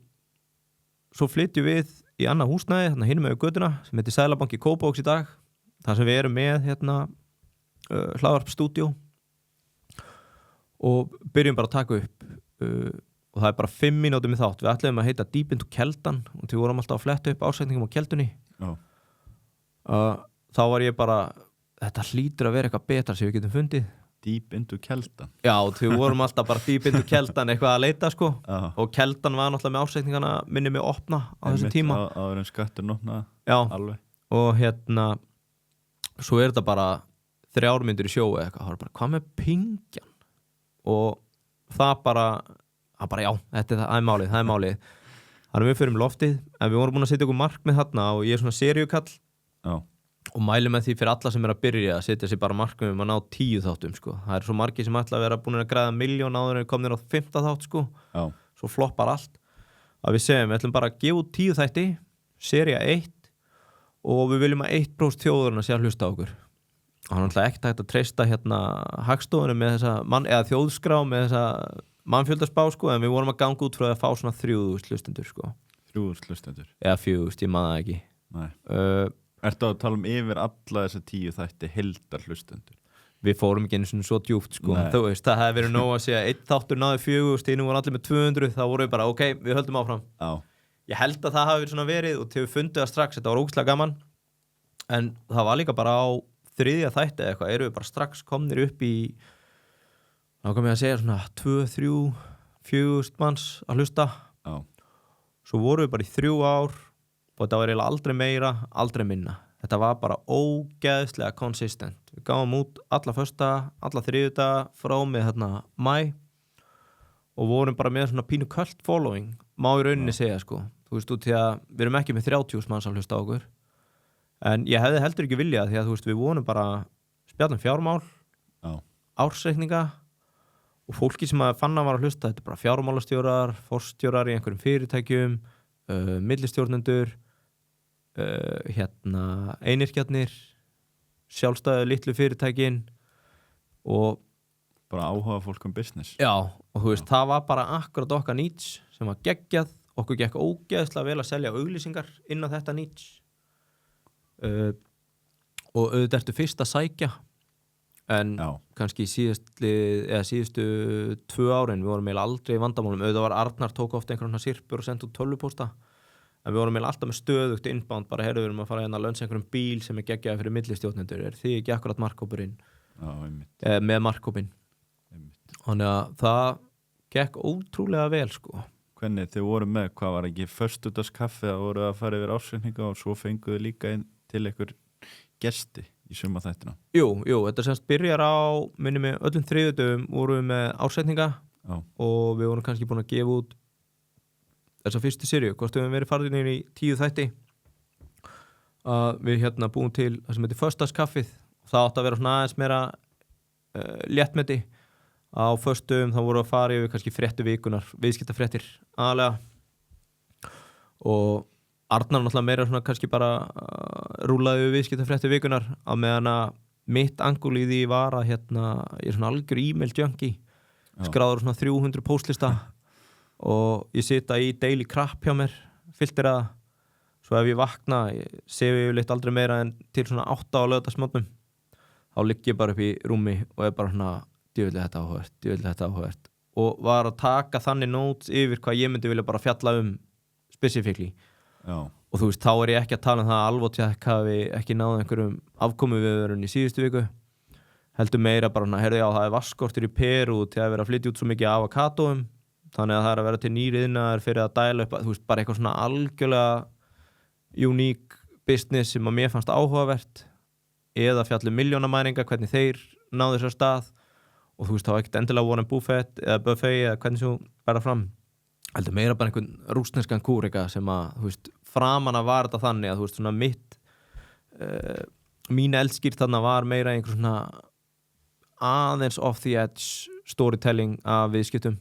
svo flytjum við í annað húsnæði hinum með götuna sem heitir Seðlabanki Kópavogs í dag þar sem við erum með hlaðvarpstúdíó og byrjum bara að taka upp og það bara 5 mínútur með þátt við ætlum að heita Deep into Keldan og við vorum alltaf að fletta upp ásetningum á Keldunni þá var ég bara þetta hlýtur að vera eitthvað betra sem við getum fundið Deep into Keldan já, við vorum alltaf bara Deep into Keldan eitthvað að leita sko og Keldan var náttúrulega með ásetningana minni mig opna á þessum tíma áður en skattur opna alveg og svo þetta bara 3 myndir í sjó eða eitthvað, það var bara, hvað með Pingjan og það bara já, það er málið Þannig við fyrir loftið, en við vorum búin að setja okkur markmið þarna og ég er svona seríukall og mæli með því fyrir alla sem er að byrja að setja sér bara markmið að ná 10 þáttum sko. Það er svo margir sem ætla að vera búin að græða 1 milljón áður en komnir á 5. þátt sko. Svo floppar allt að við segjum, við ætlum bara að gefa út 10 þætti, sería 1 og við viljum að 1% þjóðurinn að sé að hlusta á okkur. Og hann ætla ekki hægt að treysta hérna hagstofunum með þessa eða þjóðskrá með þessa mannfjöldaspá sko, en við vorum að ganga út frá að fá svona 3.000 hlustendur sko. 3.000 hlustendur? Eða 4.000, ég maður það ekki. Ertu að tala yfir alla þessa 10 þætti heldar hlustendur? Við fórum ekki einu svo djúpt sko. Þú veist, það hefði verið nóg að segja 1 þáttur náði 4.000, nú voru allir með 200, þá voru við bara, ok, við höldum áfram. Ég held að það hafi verið svona verið og til við fundið það strax, þetta var ógeðslega gaman, en það var líka bara á 3. þætti eða eitthvað, erum við bara strax komnir upp í, þá kom ég að segja svona 2, 3, 4.000 manns að hlusta. Svo voru við bara í 3 ár og þetta var eiginlega aldrei meira, aldrei minna. Þetta var bara ógeðslega consistent. Við gáum út alla fösta, alla þriðjudaga frá með þarna maí og vorum bara með svona pínu cult following, má í rauninni segja sko. Þú veist, út því að við erum ekki með 30.000 manns að hlusta á okkur. En ég hefði heldur ekki viljað því að þú veist, við vonum bara spjallum fjármál, ársreikninga og fólki sem að fann að var að hlusta, þetta er bara fjármálastjórar, forstjórar í einhverjum fyrirtækjum, millistjórnendur, einyrkjarnir, sjálfstæðu litlu fyrirtækin og bara áhuga fólk business. Já, og þú veist, það var bara akkurat okkar niche sem var geggjað, okkur gekk ógeðslega vel að selja auglýsingar inn á þetta niche og auðvitað ertu fyrst að sækja en kannski síðustu 2 árin við vorum eiginlega aldrei í vandamálum, auðvitað var Arnar tók ofta einhverjum sirpur og sendt út tölvupósta en við vorum eiginlega alltaf með stöðugt inbound, bara heyrðu við erum að fara hérna að lönsa einhverjum bíl sem er geggjaði fyrir millistjórnendur, er þið ekki akkurat markhópurinn með markhópin þannig að það gekk ótrúlega vel sko. Hvernig þið voru með, hvað var ekki föstudagskaffi að voru að fara yfir ársreikninga og svo fenguðu líka inn til einhver gesti í suma þættina? Jú, þetta semst byrjar á minni með öllum þriðjudögum vorum við með ársreikninga og við vorum kannski búin að gefa út þessa fyrstu seríu, hvort við höfum verið farið inn í 10 þætti að við hérna búum til það sem heitir föstudagskaffið og það átti að vera svona aðeins meira léttmeti á föstum þá voru að fara yfir kannski fréttu vikunar viðskiptafréttir aðalega og Arnar náttúrulega meira svona kannski bara rúlaði við viðskiptafréttu vikunar á meðan að mitt angul í því var að hérna ég er svona algjör e-mail junkie skráður svona 300 póstlista og ég sita í daily crap hjá mér filteraða svo ef ég vakna sé ég yfirleitt aldrei meira en til svona 8 á laugardagsmorgnum þá ligg ég bara upp í rúmi og er bara svona djöfull þetta áhugavert og var að taka þannig notes yfir hvað ég myndi vilja bara fjalla specifically og þú veist, þá er ég ekki að tala um það að Alvotech hafi ekki náð einhverjum afkomuviðvörun í síðustu viku heldur meira bara, heyrðu já, það er vaskortur í Perú til að vera að flytja út svo mikið avokadóum þannig að það er að vera til nýriðnaðar fyrir að dæla upp, þú veist, bara eitthvað svona algjörlega unique business sem að mér fannst áhugavert eða fjallum milljónamæringa, hvernig þeir náðu þessar stað og þú veist, þá ekkert endilega Warren Buffett eða Buffett eða hvernig svo bara fram heldur meira bara einhvern rússneskan kúrika sem að, þú veist, framan að var þetta þannig að, þú veist, svona mín eldskýrt þarna var meira einhver svona aðeins off the edge storytelling af viðskiptum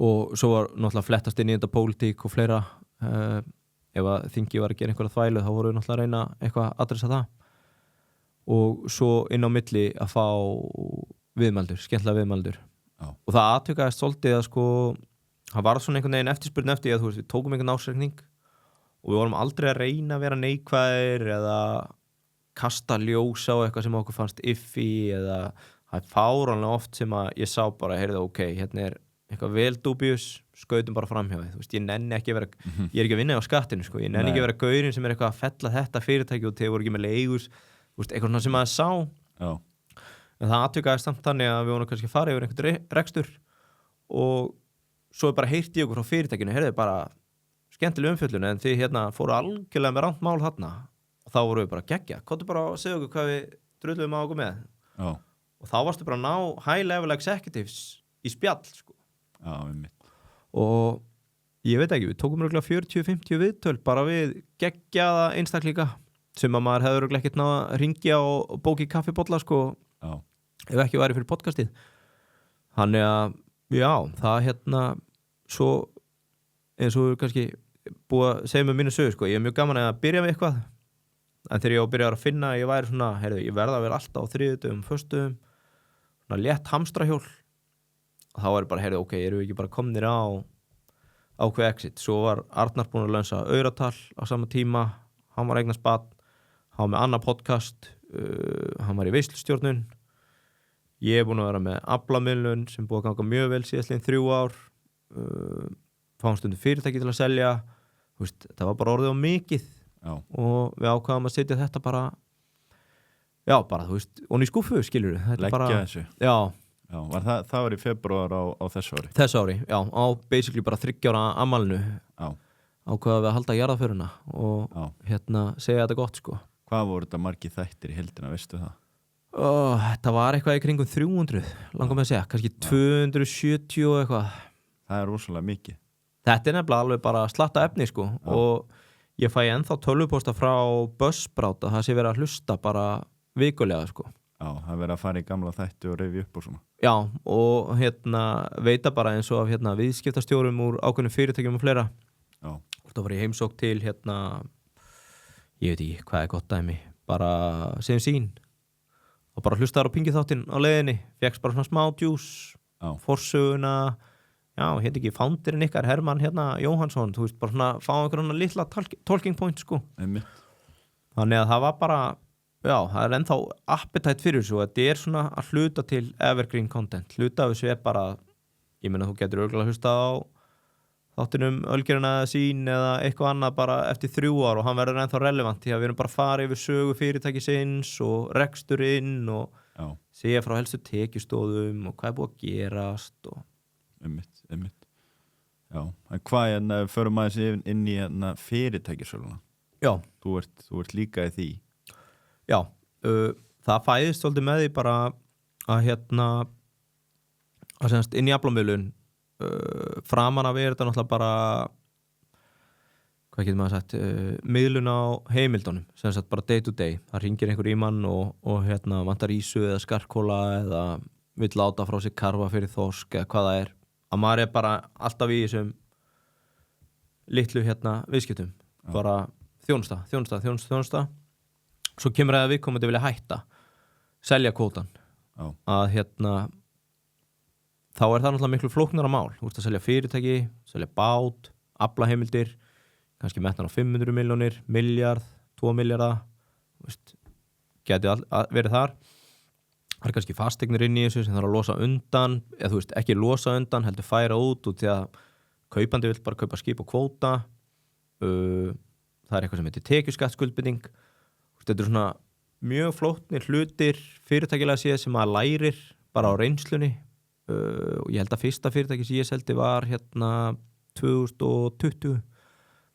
og svo var náttúrulega flettast inn í þetta pólitík og fleira ef að þingi var að gera einhverja þvælu þá voru við náttúrulega að reyna eitthvað að adressa það og svo inn á milli að fá viðmældur, skemmtilega viðmældur og það atvikaðist svolítið að sko það var svona einhvern veginn eftirspurn eftir að þú veist, við tókum einhvern ársreikning og við vorum aldrei að reyna að vera neikvæðir eða kasta ljós á eitthvað sem okkur fannst iffi eða það er fáránlega oft sem að ég sá bara, heyrðu, ok, hérna er eitthvað vel dubious, skautum bara fram hjá þig, þú veist, ég nenni ekki að vera ég er ekki að vinna á skattinu, sko, ég nenni ekki að vera gaurinn sem er eitthvað að fella þetta fyrirtæki og þeir voru ekki með leigus, þú veist, eitthvað svona sem maður sá en það atvikaðist samt þannig að við vorum kannski að fara yfir einhvern rekstur og svo bara heyrti ég okkur frá fyrirtækinu, heyrðu, bara skemmtileg umfjöllun en þið hérna fóru algjörlega með rangt mál þarna og þá voru við bara geggja, komdu bara að segja okkur hvað við drulluðum á okkur með og þá varstu bara að ná high level executives í spjall, sko og ég veit ekki, við tókum örugglega 40-50 viðtöl bara við geggjaða einstaklinga sem að maður hefur örugglega ekkert náð að ringja og bóki kaffibolla sko, Já, ef ekki væri fyrir podcastið. Þannig að, já, það svo eins og kannski búið að segja með mínu sögu, sko, ég er mjög gaman að byrja með eitthvað, en þegar ég byrjaði að finna að ég væri svona, heyrðu, ég verða að vera alltaf á þriðjudögum, föstudögum, svona létt hamstrahjól, þá er bara, heyrðu, ok, erum við ekki bara komnir á ákveð exit. Svo var Arnar búinn að launsa Auratal á sama tíma, hann var eignast barn, hann var með annað podcast, hann var í veislustjórnun, ég er búinn að vera með aflamiðlun sem búið að ganga mjög vel síðastliðin 3 ár, fáum stundum fyrirtæki til að selja, þú veist, það var bara orðið á mikið. já, Og við ákvaðum að setja þetta bara, já, bara, þú veist, og í skúfu, skilur við. leggja bara, þessu. Já, Já, það var í febrúar á þessu ári. þessu ári, já, á basically bara 3 ára ammælinu Já, ákvaðum við að halda jarðaföruna og já. Segja þetta gott, sko. Hvað voru þetta margir þættir í heildina, veistu það? Þetta var eitthvað í kringum 300, langar mig að segja, kannski 270 og eitthvað. Það er rosalega mikið. Þetta er nefnilega alveg bara slatta efni, sko, og ég fæ ennþá tölvupósta frá Buzzsprout að það sé verið að hlusta bara vikulega, sko. Já, það verið að fara í gamla þætti og reyfi upp og svona. Já, og veita bara eins og af viðskiptastjórum úr ákveðnum fyrirtækjum og fleira. Já, Það var í heimsókn til ég veit ekki hvað er gott dæmi, bara segjum sín og bara hlustaðar á pingiþáttinn á leiðinni, fékkst bara svona smá djús, já, forsöguna, já, ekki founderinn ykkar, Hermann Jóhannsson, þú veist, bara svona fá einhverjana litla talking point, sko. einmitt. Þannig að það var bara, já, það er ennþá appetite fyrir þessu og þetta er svona að hluta til evergreen content. Hluta af þessu er bara, ég meina þú getur örugglega hlustað á þáttunum Ölgerina sín eða eitthvað annað bara eftir 3 ár og hann verður ennþá relevant því að við erum bara að fara yfir sögu fyrirtækisins og reksturinn og Já, segja frá helstu tekjustóðum og hvað er búið að gerast og... einmitt. Já, en hvað förum aðeins inn í fyrirtækisöluna? Já, Þú ert líka í því. já, það fæðist svolítið með því bara að að semast inn í aflamiðlun framan af er þetta náttúrulega bara hvað getur maður sagt miðlun á heimildunum sem sagt bara day to day, það ringir einhver í mann og vantar ísu eða skarkóla eða vill láta frá sig karfa fyrir þorsk eða hvað það er, að maður er bara alltaf í þessum litlu viðskiptum, bara þjónusta svo kemur að við komum til að vilja hætta selja kvótan Já, að þá er það náttúrulega miklu flóknara mál. Þú veist að selja fyrirtæki, selja bát, aflaheimildir, kannski metnar á 500 milljónir, miljard, 2 milljarða, geti verið þar. Það er kannski fasteignir inn í þessu sem þarf að losa undan, eða þú veist ekki losa undan, heldur færa út því að kaupandi vill bara kaupa skip og kvóta. Það er eitthvað sem heitir tekjuskattskuldbinding. Þetta er svona mjög flóknir hlutir fyrirtækilega séð sem maður lærir bara á reynslunni. Og ég held að fyrsta fyrirtæki sem ég seldi var 2020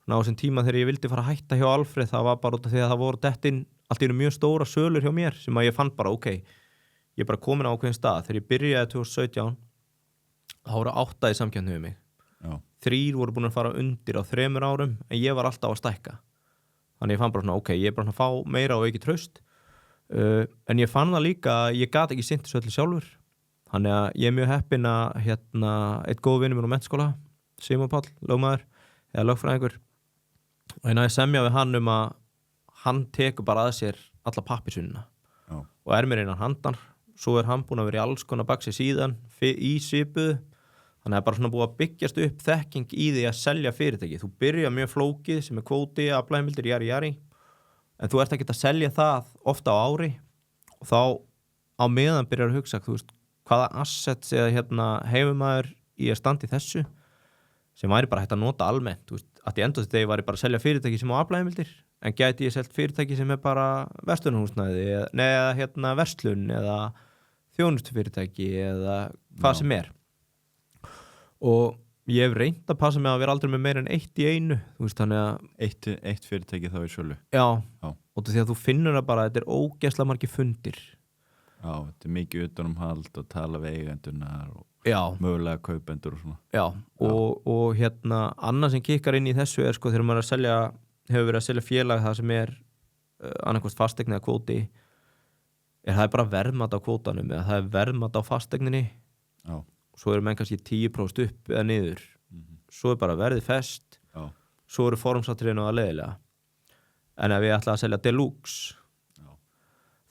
á þessum tíma þegar ég vildi fara að hætta hjá Alfreð, það var bara út af því að það voru dettin allt í einu mjög stóra sölur hjá mér sem að ég fann bara, ok, ég er bara komin á ákveðin stað. Þegar ég byrjaði 2017 þá voru 8 í samkeppni við mig. já, 3 voru búin að fara undir á 3 árum en ég var alltaf að stækka. Þannig ég fann bara svona, ok, ég er bara að fá meira og ekki traust. En ég fann það líka að ég gat ekki sinnt þessu öllu sjálfur. Þannig að ég er mjög heppinn að eitt góð vinur mér á menntaskóla, Simon Páll, lögmaður eða lögfræðingur, og ég semja við hann að hann tekur bara að sér alla pappírsunina og er mér innan handar. Svo er hann búinn að vera í alls konar baxi síðan í svipuðu, þannig að bara svona búið að byggjast upp þekking í því að selja fyrirtæki. Þú byrja mjög flókið sem er kvóti, aflaheimildir, jari, en þú ert ekki að selja það ofta á ári og þá á meðan byrjar að hugsa, þú veist, hvaða assets eða hefur maður í að standa í þessu sem væri bara hægt að nota almennt, þú veist, að í endur þetta ég væri bara að selja fyrirtæki sem á aflaheimildir en gæti ég selt fyrirtæki sem er bara verslunarhúsnæði eða verslun eða þjónustufyrirtæki eða hvað sem er. Og ég hef reynt að passa mig að vera aldrei með meira en 1 í einu, þú veist, þannig að eitt fyrirtæki þá í sölu. Já, og því að þú finnur það bara að þetta er ógeðslega margir fundir. Já, þetta mikið utanumhald og tala við eigendunar og Já, mögulega kaupendur og svona. já. Og hérna annað sem kikkar inn í þessu sko þegar maður hefur verið að selja félag það sem annarkvort fasteign eða kvóti það bara verðmat á kvótanum eða það verðmat á fasteigninni Já. Svo eru menn kannski 10% upp eða niður Svo bara verðið fest Já. Svo eru formsatriðin og að leiðilega En ef ég ætla að selja deluxe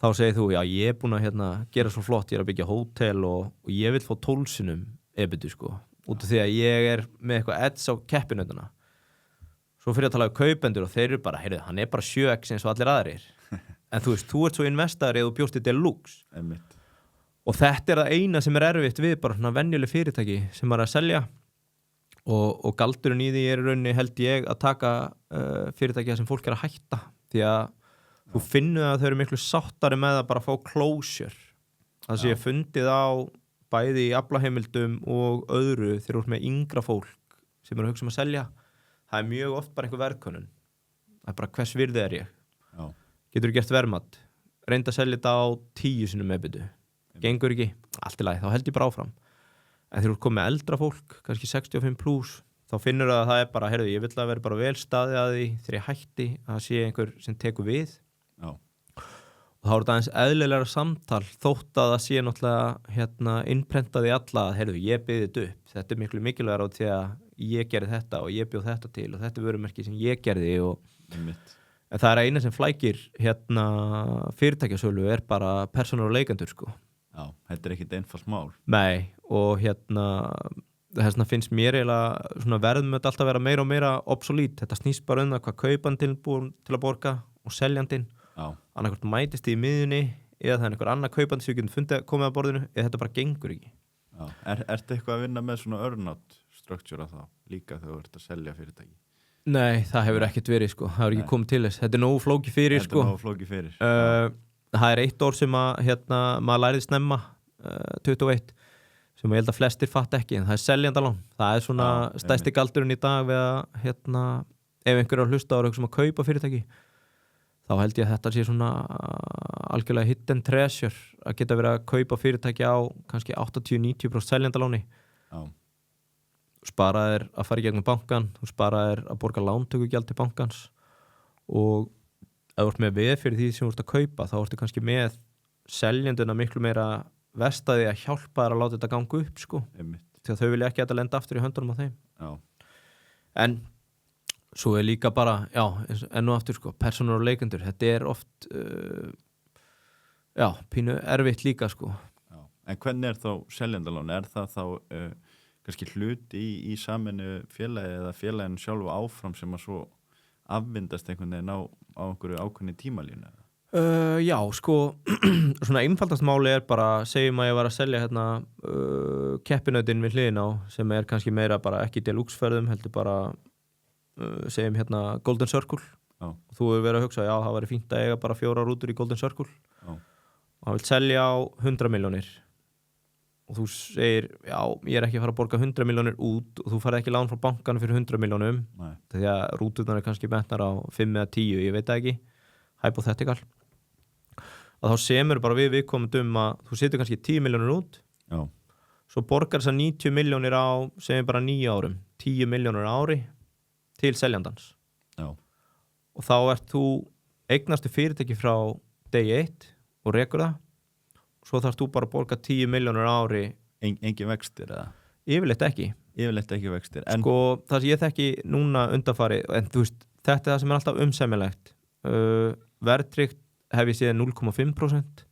þá segir þú, já ég búin að gera svo flott, ég að byggja hótel og ég vil fá 12 sinnum EBITDA sko, út af því að ég með eitthvað edds á keppinönduna svo fyrir að tala um kaupendur og þeir eru bara, heyrðu, hann bara 7x eins og allir aðrir en þú veist, þú ert svo investaður eða þú bjóst í deluxe Einmitt. og þetta það eina sem erfitt við bara svona venjuleg fyrirtæki sem maður að selja og galdurinn í því í rauninni held ég að taka fyrirtæki sem fólk að hætta því að þú finnur að þau eru miklu sáttari með að bara fá closure það sem ég fundið á bæði í aflaheimildum og öðru þegar þú ert með yngra fólk sem að hugsa að selja það mjög oft bara einhver verðkönnun það bara hvers virði ég Já. getur þú gert verðmat reynda að selja þetta á 10 sinnum EBITDA gengur ekki, allt í lagi, þá held ég bara áfram en þegar þú ert komið með eldra fólk kannski 65 plus þá finnur að það bara, heyrðu, ég vil að vera bara vel staðið að því þegar ég hætti að sé einhver sem tekur við Já. og þá er þetta aðeins eðlilegra samtal þótt að það sé náttúrulega innprentað í alla að heyrðu, ég byggði þetta upp þetta miklu mikilvægur á því að ég gerði þetta og ég bjóð þetta til og þetta vörumerki sem ég gerði en það eina sem flækir fyrirtækjasölu bara persónur og leikendur sko. Já, þetta ekkit einfalt mál Nei, og þess finnst mér eiginlega verðmöt alltaf vera meira og meira obsolít þetta snýst bara hvað kaupandinn búin til að borga og seljandinn annarkvort mætist í miðjunni eða það einhver annar kaupandi sem getur komið að borðinu eða þetta bara gengur ekki Já. Ertu eitthvað að vinna með svona earnout structure þá líka þegar þú ert að selja fyrirtæki? Nei, það hefur ekkert verið sko, það hefur ekki komið til þess þetta nógu flókið fyrir sko það 1 ár sem maður lærið snemma 21 sem ég held að flestir fatt ekki en það seljandalán, það svona stærsti galdurinn í dag við að ef einhver að hlusta á að kaupa fyrirtæki þá held ég að þetta sé svona algjörlega hidden treasure að geta verið að kaupa fyrirtæki á kannski 80-90% seljandaláni sparaðir að fara í gegnum bankan þú sparaðir að borga lántökugjald til bankans og ef þú ert með veð fyrir því sem þú ert að kaupa þá ertu kannski með seljanduna miklu meira vestaði að hjálpa þær að láta þetta ganga upp sko. Því að þau vilja ekki að þetta lenda aftur í höndunum á þeim en svo líka bara, enn og aftur sko, persónur og leikendur, þetta oft pínu erfitt líka sko. En hvernig þá seljandalán? Það þá kannski hluti í saminu félagi eða félaginu sjálfu áfram sem að svo afvindast einhvern veginn á einhverju ákveðni tímalínu? Já, sko, svona einfaldast máli bara, segjum að ég var að selja keppinautin við hliðin á sem kannski meira bara ekki deluxe-ferðum, heldur bara segjum Golden Circle og þú hefur verið að hugsa, já, það væri fínt að eiga bara 4 rútur í Golden Circle og hann vil selja á 100 milljónir og þú segir, já, ég ekki að fara að borga 100 milljónir út og þú farið ekki lán frá bankanum fyrir 100 milljónum því að rúturnar kannski metnar á 5 eða 10, ég veit ekki hypothetical að þá semur bara viðkomandi að þú setur kannski 10 milljónir út svo borgar þessar 90 milljónir á segjum bara 9 árum 10 milljónir á ári til seljandans og þá ert þú eignastu fyrirtæki frá degi 1 og rekur það svo þarfst þú bara að borga 10 milljónir á ári Engin vextir eða? Yfirleitt ekki vextir sko það sem ég þekki núna undanfari en þú veist, þetta það sem alltaf umsemilegt verðtryggt hef ég séð 0,5%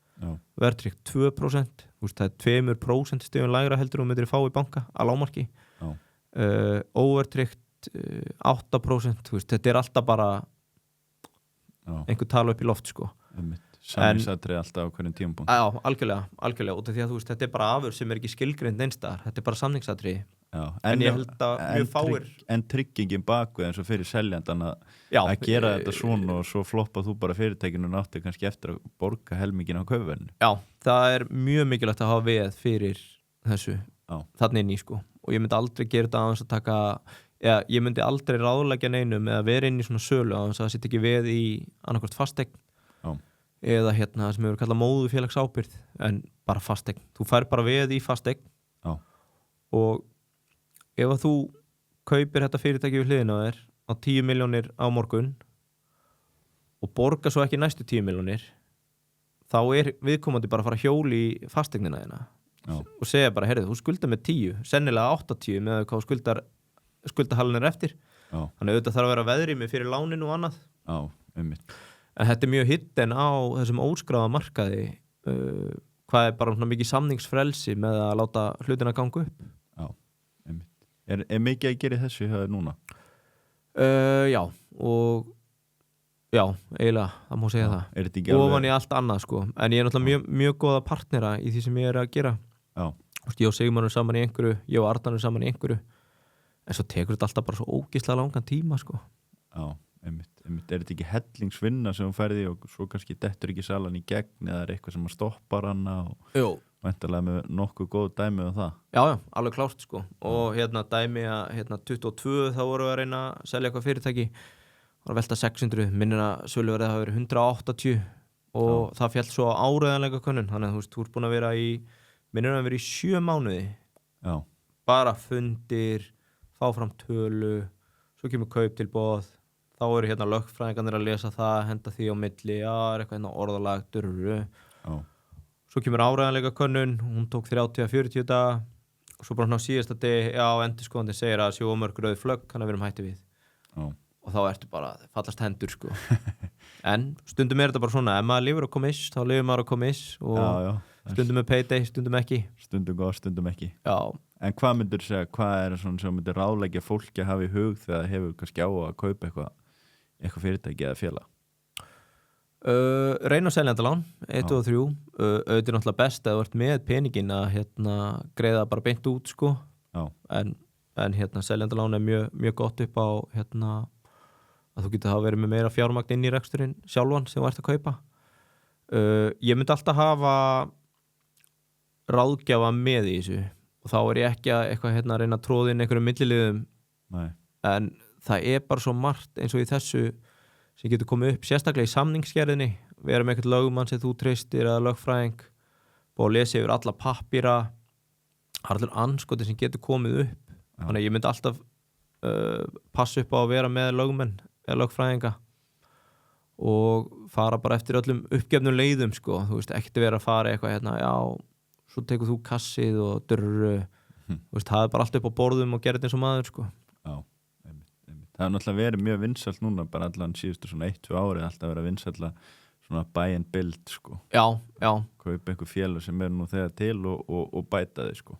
verðtryggt 2% þú veist, það 2% stigum lægra heldur og myndir fá í banka að lágmarki óverðtryggt 8%, þú veist, þetta alltaf bara einhver tala upp í loft sko Samningsatriði alltaf á hverjum tímapunkt Já, algjörlega út af því að þú veist, þetta bara afur sem ekki skilgreind einstaðar, þetta bara samningsatriði en ég held að mjög fáir En tryggingin bakvið eins og fyrir seljandan að gera þetta svona og svo floppa þú bara fyrirtækinu náttúrulega kannski eftir að borga helmingin á kaupverðinu Já, það mjög mikilvægt að hafa veð fyrir þessu þannig inn í sko og ég myndi aldrei gera þetta aðeins að taka ég myndi aldrei ráðleggja neinum eða vera inn í svona sölu aðeins að það sitt ekki veð í annarkvort fasteign eða það sem hefur kallað móðufélagsábyrgð en bara fasteign, þú fær bara veð í fasteign Já. og ef að þú kaupir þetta fyrirtæki við hliðina á þér á 10 milljónir á morgun og borgar svo ekki næstu 10 milljónir þá viðkomandi bara að fara hjóli í fasteignina þína og segja bara, heyrðu, þú skuldar með 10 sennilega 80 með hvað skuldahalinn er eftir þannig auðvitað þarf að vera veðrými fyrir lánin og annað en þetta er mjög hidden á þessum óskráða markaði hvað bara mikið samningsfrelsi með að láta hlutina ganga upp Er mikið að gera þessu hjá þér núna? Já og já, eiginlega, það má segja það ofan í allt annað sko en ég er náttúrulega mjög góða partnera í því sem ég er að gera ég og Sigmar saman í einhverju, ég og Arnar saman í einhverju en svo tekur þetta alltaf bara svo ógeðslega langan tíma sko Er þetta ekki hellingsvinna sem hún færði og svo kannski dettur ekki salan í gegn eða er eitthvað sem að stoppar hana og væntanlega með nokkuð góð dæmi um það? Já, alveg klárt sko og dæmi að 22 þá voru að reyna að selja eitthvað fyrirtæki var að velta 600, minnir að söluverðið hafa verið 180 og það féll svo á áreiðanleika könnun þannig að þú ert búin að vera minnir að vera í 7 mánuði bara fundir, fá fram tölu svo kemur kauptilboð þá eru lögfræðingarnir að lesa það henda því á milli, er eitthvað orðalag svo kemur áreiðanleika könnun hún tók 30-40 daga og svo bara síðasta degi, endurskoðandi segir að séu mörg rauð flögg þannig að við erum hætti við og þá ertu bara fallast hendur sko en stundum er þetta bara svona ef maður lifir á kommiss, þá lifir maður á kommiss og stundum er payday, stundum ekki stundum góð, stundum ekki Já. En hvað myndir segja, hvað er svona sem myndir ráðleggja fólki að hafa í hug þegar það hefur kannski á að kaupa eitthvað fyrirtæki eða félag? Reyna á seljandalán 1 og 3 auðvitað náttúrulega best að þú ert með peningin að greiða bara beint út sko en seljandalán er mjög gott upp á að þú getur hafa verið með meira fjármagn inn í reksturinn sjálfan sem þú ert að kaupa ég myndi alltaf hafa ráðgjafa með í þessu og þá er ég ekki að reyna að tróða inn einhverjum milliliðum en það er bara svo margt eins og í þessu sem getur komið upp sérstaklega í samningsgerðinni vera með eitthvað lögumann sem þú treystir eða lögfræðing og lesa yfir alla pappíra allir anskoti sem getur komið upp þannig að ég myndi alltaf passa upp á að vera með lögumenn eða lögfræðinga og fara bara eftir öllum uppgefnum leiðum sko, þú veist, ekkert að vera að fara eitthvað svo tekur þú kassið og þú veist, það er bara allt upp á borðum og gerði eins og maður sko Það er náttúrulega verið mjög vinsælt núna bara allan síðustu svona 1-2 árið alltaf verið að vinsætla svona buy and build sko kaupa einhver félag sem er nú þegar til og bæta þið sko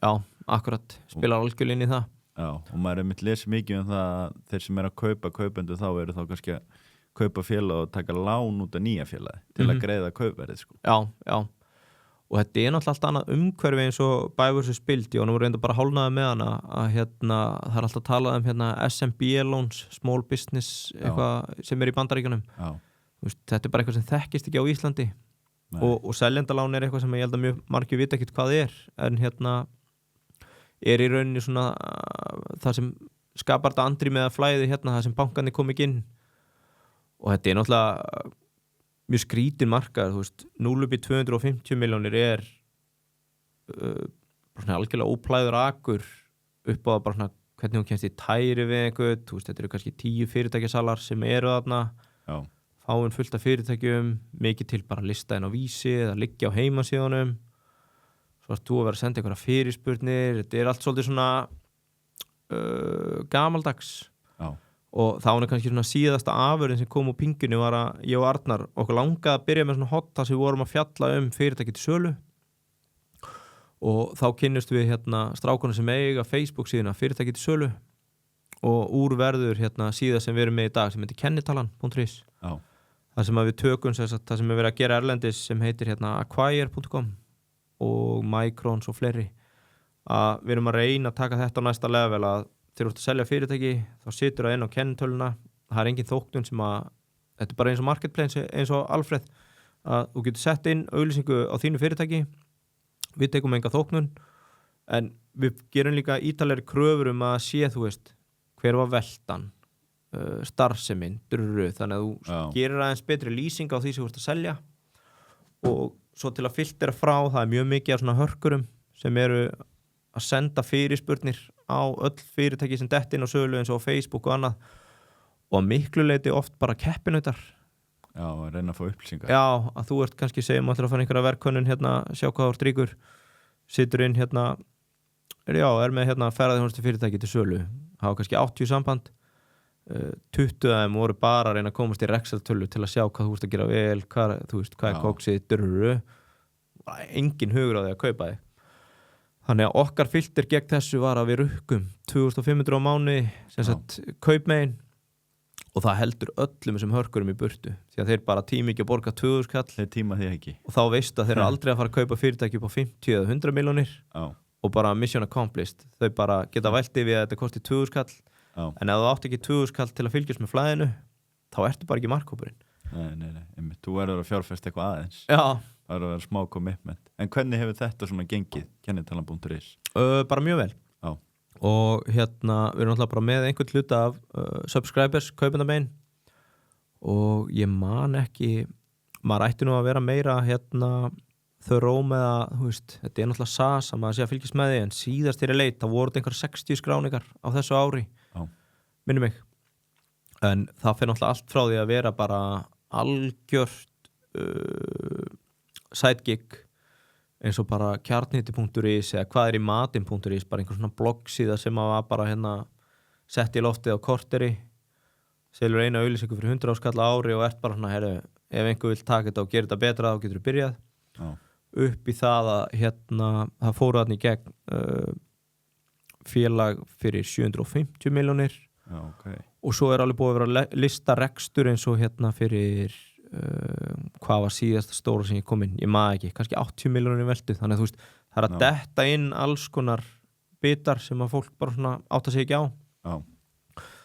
akkurat, spilar algjörlega inn í það og maður er lesið mikið um það að þeir sem er að kaupa kaupendur þá eru þá kannski að kaupa félag og taka lán út af nýja félagi til að greiða kaupverðið sko og þetta er náttúrulega allt annað umhverfi eins og Buy vs. Build og nú reynda bara hálnaði með hana að það er alltaf talað um SMB loans, small business eitthvað sem er í Bandaríkjunum þetta er bara eitthvað sem þekkist ekki á Íslandi og seljendalán er eitthvað sem ég held að mjög margir vita ekkert hvað er en er í rauninni svona það sem skapar þetta andri með að flæði það sem bankarnir kom ekki inn og þetta er náttúrulega mjög skrítin markað, þú veist 0 upp í 250 milljónir er bara algjörlega óplæður akur upp á bara hvernig hún kemst í tæri við einhvern, þú veist, þetta eru kannski 10 fyrirtækjasalar sem eru þarna fáinn fullt af fyrirtækjum mikið til bara lista inn á Vísi eða liggja á heimasíðunum svo ert þú að vera að senda einhverja fyrirspurnir þetta er allt svolítið svona gamaldags og þá er kannski svona síðasta afurðin sem kom úr pingunni var að ég og Arnar okkur langaði að byrja með svona hotta sem við vorum að fjalla fyrirtæki til sölu og þá kynnust við strákunum sem eiga Facebook síðuna fyrirtæki til sölu og úr verður síða sem við erum með í dag sem heitir kennitalan.is það sem að við tökum það sem við verðum að gera erlendis sem heitir acquire.com og Microns og fleiri að við erum að reyna að taka þetta á næsta level að þegar þú ert að selja fyrirtæki þá situr það inn á kennitöluna það er engin þóktun sem að þetta er bara eins og marketplace eins og Alfred að þú getur sett inn auglýsingu á þínu fyrirtæki við tekum enga þóknun en við gerum líka ítalegri kröfur að sé þú veist hver var veltan starfsemin þannig að þú gerir aðeins betri lýsing á því sem þú ert að selja og svo til að filtera frá það er mjög mikið af svona hörkurum sem eru að senda fyrirspurnir á öll fyrirtæki sem dett inn á sölu eins og á Facebook og annað og að miklu leyti oft bara keppinautar. Já, að reyna að fá upplýsingar. Já, að þú ert kannski segjum allir að fara einhverja verkkönnun hérna, sjá hvað þú ert ríkur, situr inn hérna, er með hérna ferðaþjónustu fyrirtæki til sölu, hafa kannski 80 samband, 20 af þeim voru bara að reyna að komast í Excel-tölu til að sjá hvað þú ert að gera vel, hvað er kóksið, engin hugur á því að kaupa þig. Þannig að okkar filter gegn þessu var að við rukkum 2500 á mánuði, sem sagt kaupmegin og það heldur öllum þessum hörkurum í burtu því að þeir bara tími ekki að borga 2000 kall þeir tíma því ekki og þá veistu að þeir eru aldrei að fara að kaupa fyrirtæki upp á 50 eða 100 milljónir og bara mission accomplished þau bara geta vælt yfir að þetta kosti 2000 kall en ef þú átt ekki 2000 kall til að fylgjast með flæðinu þá ertu bara ekki markhópurinn. Nei, þú verður að fjárfesta eitthvað aðeins Já. Það verður að vera smá commitment en hvernig hefur þetta svona gengið kennitalan.is? Bara mjög vel og hérna við erum náttúrulega bara með einhvern hluta af subscribers, kaupendamegin og ég man ekki maður ætti nú að vera meira hérna þörró með að, þú veist, þetta er náttúrulega SAS að maður sé að fylgjast með því en síðast þegar ég leit, það voru einhver 60 skráningar á þessu ári minni mig en það fyrir náttúrulega allt frá því að vera bara algjört sidegig eins og bara kjarnhiti.is eða hvað er í matin.is bara einhver svona bloggsíða sem að var bara hérna sett í loftið á korteri selur eina auglýsingu fyrir 100 áskall ári og ert bara svona, ef einhver vil taka þetta og gera þetta betra þá getur þú byrjað upp í það að hérna það fóru þarna í gegn félag fyrir 750 milljónir og svo er alveg búið að vera lista rekstur eins og hérna fyrir hvað var síðasta stóra sem ég kom inn ég maður ekki, kannski 80 milljónir veldu þannig að þú veist, það er að detta inn alls konar bitar sem að fólk bara svona átta sig ekki á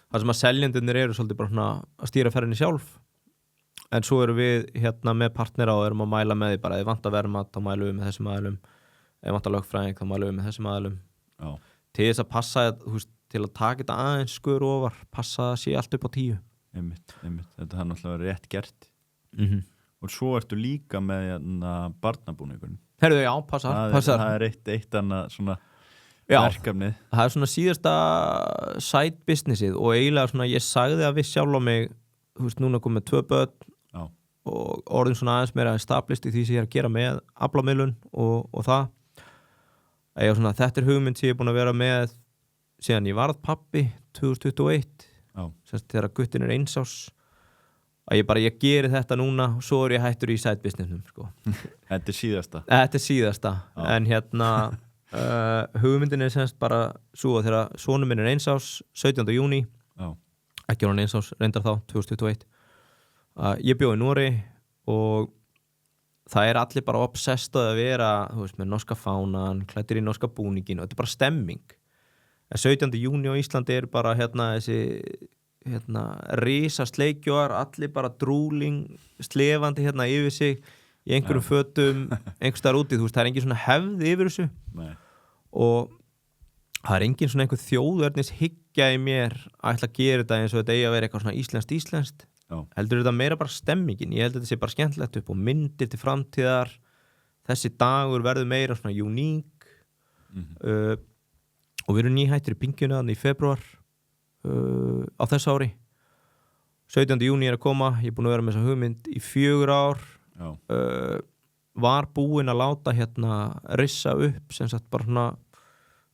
það sem að seljendunir eru svolítið bara svona að stýra ferðinni sjálf en svo eru við hérna með partnera og erum að mæla með því bara ef vantar verðmat þá mælum við með þessum aðilum ef vantar lögfræðing þá mælum við með þessum aðilum til þess að passa þú veist, til að taka þetta aðeins skur ofar passa að sé allt upp á 10 einmitt. Þetta er náttúrulega rétt gert og svo ertu líka með barnabúningurinn. Herðu, já, passar. Það er eitt annað svona verkefnið. Það er svona síðasta side businessið og eiginlega svona ég sagði að við sjálf á mig, þú veist, núna komið 2 börn og orðin svona aðeins meira stablist í því sem ég er að gera með aflamiðlun og það. Svona, þetta er hugmynd sem ég er búin að vera með síðan ég varð pappi 2021 þegar guttin er 1 árs að ég geri þetta núna og svo er ég hættur í side businessnum sko. Þetta er síðasta en hérna hugmyndin er semst bara svo að þegar sonur minn er 1 árs 17. júní ekki hann 1 árs, reyndar þá 2021 ég bjó í Nóri og það er allir bara obsessed að vera þú veist, með norska fánan, klæddir í norska búningin og þetta er bara stemming en 17. júní á Íslandi er bara hérna þessi risa sleikjóar, allir bara drúling, slefandi hérna yfir sig í einhverjum fötum einhvers staðar úti, þú veist, það er engin svona hefð yfir þessu og það er engin svona einhver þjóðverðnis hyggja í mér að ætla að gera þetta eins og þetta eigi að vera eitthvað svona íslenskt heldur þetta meira bara stemmingin ég held að þetta sé bara skemmtilegt upp og myndir til framtíðar þessi dagur verður meira svona uník og við erum nýhættir í Pingjuna í febrúar á þessu ári 17. júní er að koma ég er búin að vera með þessa hugmynd í 4 ár var búinn að láta hérna rissa upp sem sagt bara svona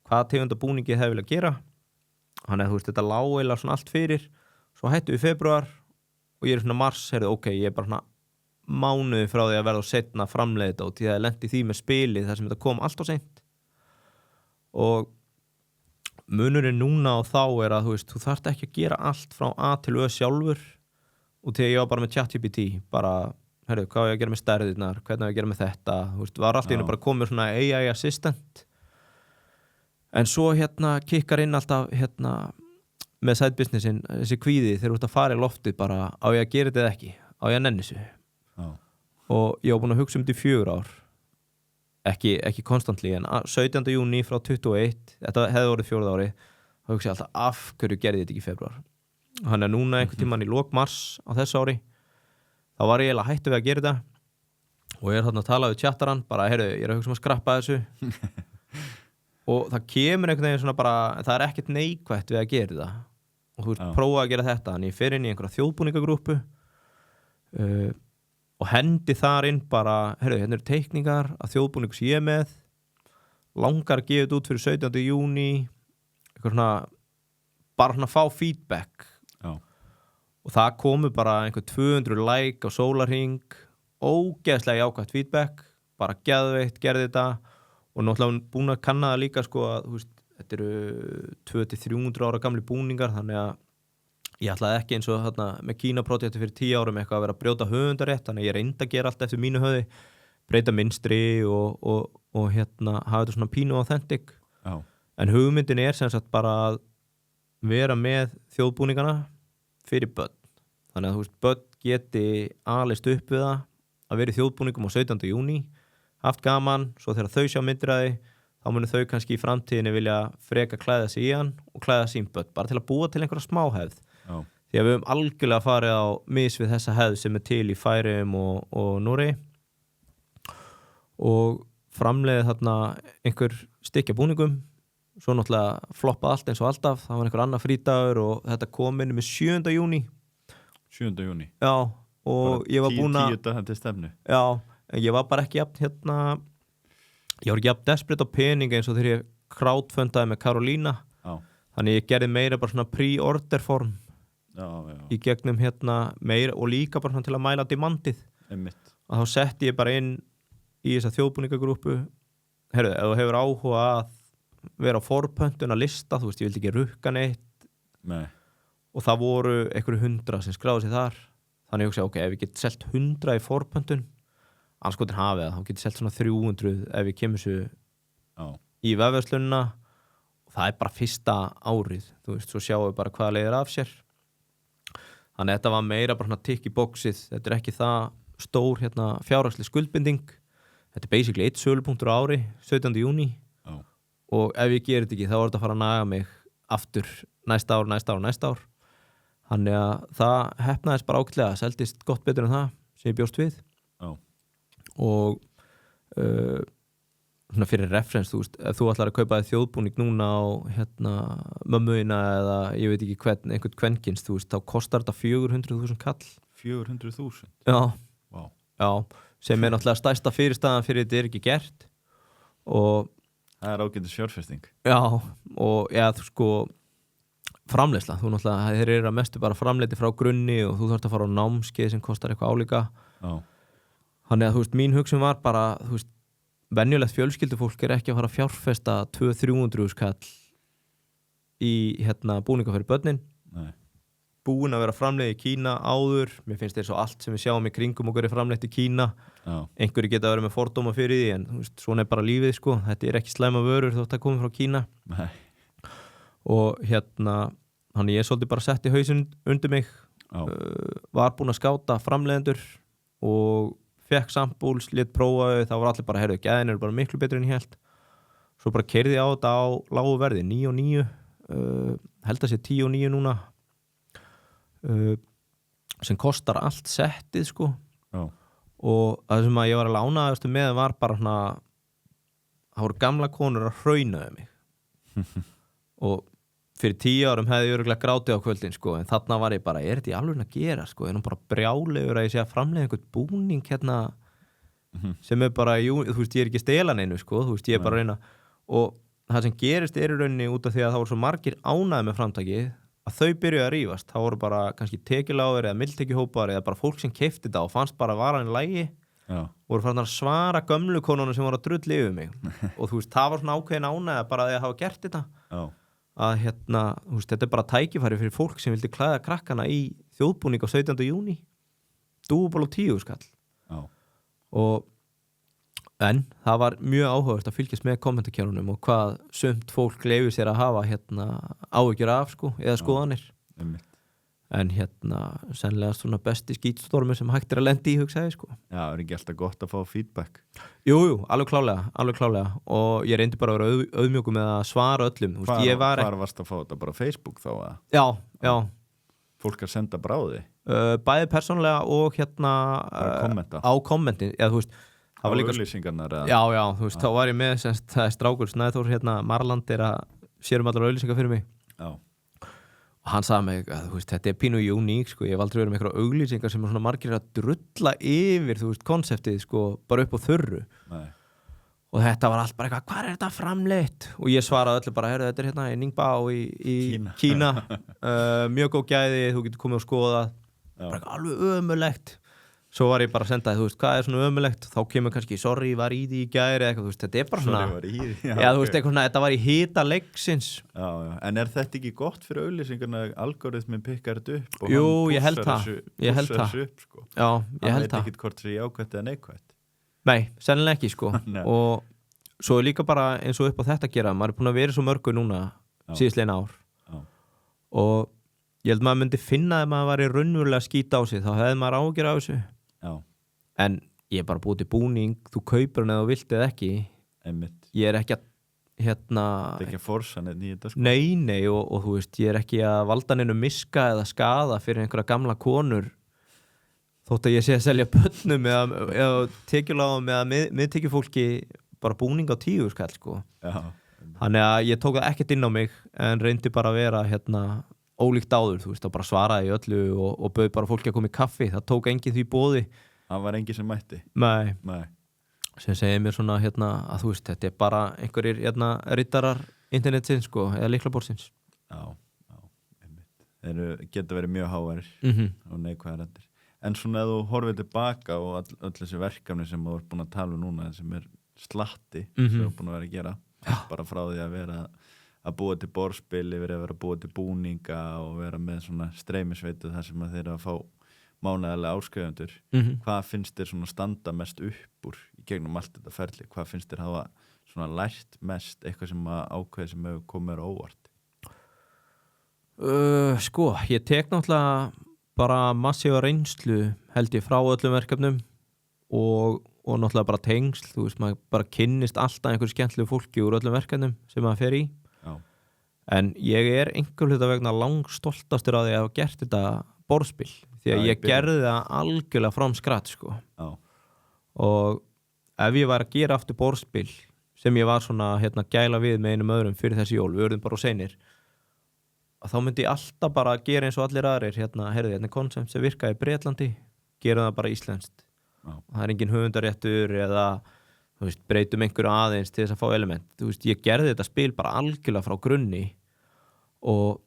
hvaða tegunda búningi ég hefði viljað gera þannig að þú veist þetta lá eða svona allt fyrir svo hættu við febrúar og ég er svona mars ég er bara svona mánuði frá því að verða setna framleiða þetta og því að ég lendi því með spilið þar sem þetta kom allt á seint og munurinn núna og þá er að þú veist, þú þarft ekki að gera allt frá A til Ö sjálfur og þegar ég var bara með ChatGPT bara, hvað á ég að gera með stærðirnar hvernig á ég að gera með þetta, þú veist, var allt í einu bara komið svona AI assistant en svo hérna kikkar inn alltaf hérna með side businessin, þessi kvíði þegar þú ert að fara í loftið bara, á ég að gera þetta eða ekki á ég að nenni þessu og ég var búin að hugsa þetta í 4 ár ekki konstantli en 17. júní frá 21 þetta hefði orðið 4. ári þá hugsa ég alltaf af hverju gerði þetta ekki í februar hann er núna einhvern tímann í lok mars á þessu ári þá var ég eiginlega hættu við að gera þetta og ég þarna að tala við tjattarann bara, heyrðu, ég að hugsa að skrappa þessu og það kemur einhvern veginn svona bara, það ekkert neikvætt við að gera það og þú prófa að gera þetta, en ég fer inn í einhverja þjóðbúningagrúppu og hendi þar inn bara, heyrðu, hérna eru teikningar að þjóðbúningu sem ég er með langar að gefa þetta út fyrir 17. júní eitthvað svona bara svona fá feedback og það komu bara einhver 200 like á sólarhring ógeðslega jákvætt feedback bara geðveikt, gerði þetta og náttúrulega búin að kanna það líka sko að þú veist, þetta eru 200-300 ára gamli búningar þannig að ég ætlaði ekki eins og þarna með Kína-projekti fyrir 10 árum eitthvað að vera að brjóta höfundarétt þannig að ég reyndi að gera allt eftir mínu höfði breyta mynstri og hérna hafa þetta svona pínu authentic en hugmyndin sem sagt bara að vera með þjóðbúningana fyrir börn þannig að þú veist, börn geti alist upp við það að vera í þjóðbúningum á 17. júní haft gaman, svo þegar þau sjá myndir að því þá munu þau kannski í framtíðinni vilja freka klæða sig í hann og klæða sín börn bara til að búa til einhverja smáhefð því að við höfum algjörlega farið á mis við þessa hefð sem er til í Færeyjum og Noregi og framleiði þarna einhver stykja búningum svo náttúrulega floppaði allt eins og alltaf það var einhver annar frídagur og þetta kom inn með 7. júní 7. júní já og ég var búin að 10 dagar til stefnu já, ég var bara ekki jafn ég var ekki jafn desperate á pening eins og þegar ég crowdfundaði með Karolína þannig ég gerði meira bara svona pre-order form í gegnum meira og líka bara svona til að mæla demandið og þá setti ég bara inn í þessa þjóðbúningagrúppu heyrðu, ef þú hefur áhuga að vera á forpöntun að lista, þú veist, ég vildi ekki rukka neitt og það voru einhverju 100 sem skráði sig þar þannig ég hugsa, ok, ef ég get selt 100 í forpöntun anskotin hafið það, þá get ég selt svona 300 ef ég kemur svo í vefverslunina og það er bara fyrsta árið, þú veist, svo sjáum við bara hvaða leiðir af sér þannig þetta var meira bara svona tikk í boxið þetta ekki það stór fjárhagsleg skuldbinding þetta basically 1 sölupunktur á ári 17. júní og ef ég gerir þetta ekki þá er þetta að fara að naga mig aftur næsta ár þannig að það heppnaðist bara ágætlega seldist gott betur en það sem ég bjóst við og svona fyrir reference þú veist, ef þú ætlar að kaupa þjóðbúning núna á mömmuina eða ég veit ekki hvern, einhvern kvenkins þú veist, þá kostar þetta 400.000 kall 400.000? Já, sem er náttúrulega stærsta fyrirstaðan fyrir þetta ekki gert og það ágætis fjárfesting já, og þú sko framleiðsla, þú náttúrulega, þeir eru að mestu bara framleiti frá grunni og þú þarft að fara á námskeið sem kostar eitthvað álíka þannig að þú veist, mín hugsun var bara þú veist, venjulegt fjölskyldufólk er ekki að fara að fjárfesta 200-300 kall í búninga fyrir börnin búin að vera framleitt í Kína áður mér finnst þetta svo allt sem við sjáum í kringum okkur er framleitt í Kína einhverju geta að vera með fordóma fyrir því en veist, svona er bara lífið sko, þetta er ekki slæma vörur þótt að koma frá Kína og þannig ég svolítið bara setti hausinn undir mig var búin að skáta framleiðendur og fekk sampúls, lit prófaði þá var allir bara, heyrðu, gæðin eru bara miklu betri en ég held svo bara keyrði ég á þetta á lágu verði 9.9 held að sé 10.9 núna sem kostar allt settið sko og það sem að ég var að lánaðast með var bara svona það voru gamla konur að hraunaði mig og fyrir 10 árum hefði ég örugglega grátið á kvöldin sko en þarna var ég bara, er þetta í alveg að gera sko, er hún bara brjálegur að ég sé að framleiða einhvern búning sem er bara, þú veist, ég er ekki að stela neinu sko, þú veist, ég er bara að reyna og það sem gerist er í rauninni út af því að það voru svo margir ánægði með framtakið að þau byrjuðu að rífast, það voru bara kannski tekiláður eða mildtekihópar eða bara fólk sem keypti þetta og fannst bara varan í lagi voru farin að svara gömlu konunum sem voru að drulli yfir mig og þú veist, það var svona ákveðin ánægða bara að hafa gert þetta að þú veist, þetta er bara tækifæri fyrir fólk sem vildi klæða krakkana í þjóðbúning á 17. júní dúból og 10 skall en það var mjög áhugavert að fylgjast með kommentarkerunum og hvað sumt fólk leyfir sér að hafa áhyggjur af sko, eða skoðanir en sennilega svona besti skítstormur sem hægt er að lenda í hugsaði sko. Já, er ekki alltaf gott að fá feedback? Jú, alveg klálega og ég reyndi bara að vera auðmjókur með að svara öllum Hvar varst að fá þetta? Bara Facebook þá? Já Fólk að senda bráði? Bæði persónulega og á kommentin, eða þú veist á auglýsingarnar Já, þú veist, þá var ég með það strákur Snæþór, Marland að sérum allar auglýsingar fyrir mig Já. og hann sagði mig að þú veist, þetta pínu uník sko, ég hef aldrei verið með eitthvað auglýsingar sem svona margir að drulla yfir, þú veist, konseptið sko, bara upp á þurru. Nei. Og þetta var allt bara eitthvað, hvað þetta framleitt? Og ég svaraði öllu bara, þetta í Ningbao í Kína. Mjög góð gæði, þú getur komið og skoðað. Bara alveg ömurlegt. Svo var ég bara að senda þú veist, hvað svona ömurlegt? Þá kemur kannski, sorry, var í því í gæri eitthvað, þú veist, þetta bara svona. Sorry, var í því. Já, þú veist, eitthvað svona, þetta var í hita leiksins. Já. En þetta ekki gott fyrir auglýsingarna, algoritmin pikkar þetta upp? Jú, ég held það. Upp, sko. Já, ég held það. Hann veit ekki hvort það er jákvætt eða neikvætt. Nei, sennilega ekki, sko. Og svo er líka bara eins og upp á þetta að gera, maður er búin að vera svo mörgu núna síðastliðin ár. Og ég held maður myndi finna að maður væri raunverulega skýta á sig, þá hefði maður ágjör á þessu. Já. En ég er bara búið til búning, þú kaupir hann eða þú vilt eða ekki. Einmitt. Ég er ekki að þetta er ekki að forsa neitt nýja þetta sko. Nei, og þú veist, ég er ekki að valda neinu miska eða skaða fyrir einhverja gamla konur þótt að ég sé að selja börnum eða tekjulágum eða miðtekjufólki bara búning á 10 skall sko. Já. Þannig að ég tók það ekkert inn á mig en reyndi bara að vera ólíkt áður, þú veist, og bara svaraði í öllu og bauð bara fólki að koma í kaffi, það tók enginn því boði. Það var enginn sem mætti? Nei. Sem segir mér svona að þú veist, þetta er bara einhverjir rittarar internetsins sko, eða lyklaborðsins. Já, einmitt. Þeir geta verið mjög háværir og neikvæðar endur. En svona ef þú horfið tilbaka og öll þessi verkefni sem þú ert búin að tala um núna, sem er slatti sem þú ert búin að vera að gera, bara frá því að vera að búa til borðspil, yfir að vera að búa til búninga og vera með svona streymisveitu þar sem að þeir að fá mánaðarlega áskrifundur. Hvað finnst þér svona standa mest upp úr í gegnum allt þetta ferli? Hvað finnst þér hafa svona lært mest, eitthvað sem að ákveði sem hefur komið á óvart? Sko, ég tek náttúrulega bara massífa reynslu held ég frá öllum verkefnum og náttúrulega bara tengsl, þú veist, maður bara kynnist alltaf einhverju skemmtilegu fólki úr öllum verkefnum sem maður fer í. Já. En ég er einhver hluta vegna langstoltastur að ég hafa gert þetta borðspil því að ég gerði það algjörlega from scratch sko. Já. Og ef ég var að gera aftur borðspil sem ég var svona gæla við með einum öðrum fyrir þessi jól, við verðum bara og seinir, þá myndi ég alltaf bara gera eins og allir aðrir, heyrðu, er konsept sem virkaði í Bretlandi, gera það bara íslenskt. Það er engin höfundaréttur eða þú veist, breytum einhverju aðeins til þess að fá element. Þú veist, ég gerði þetta spil bara algjörlega frá grunni og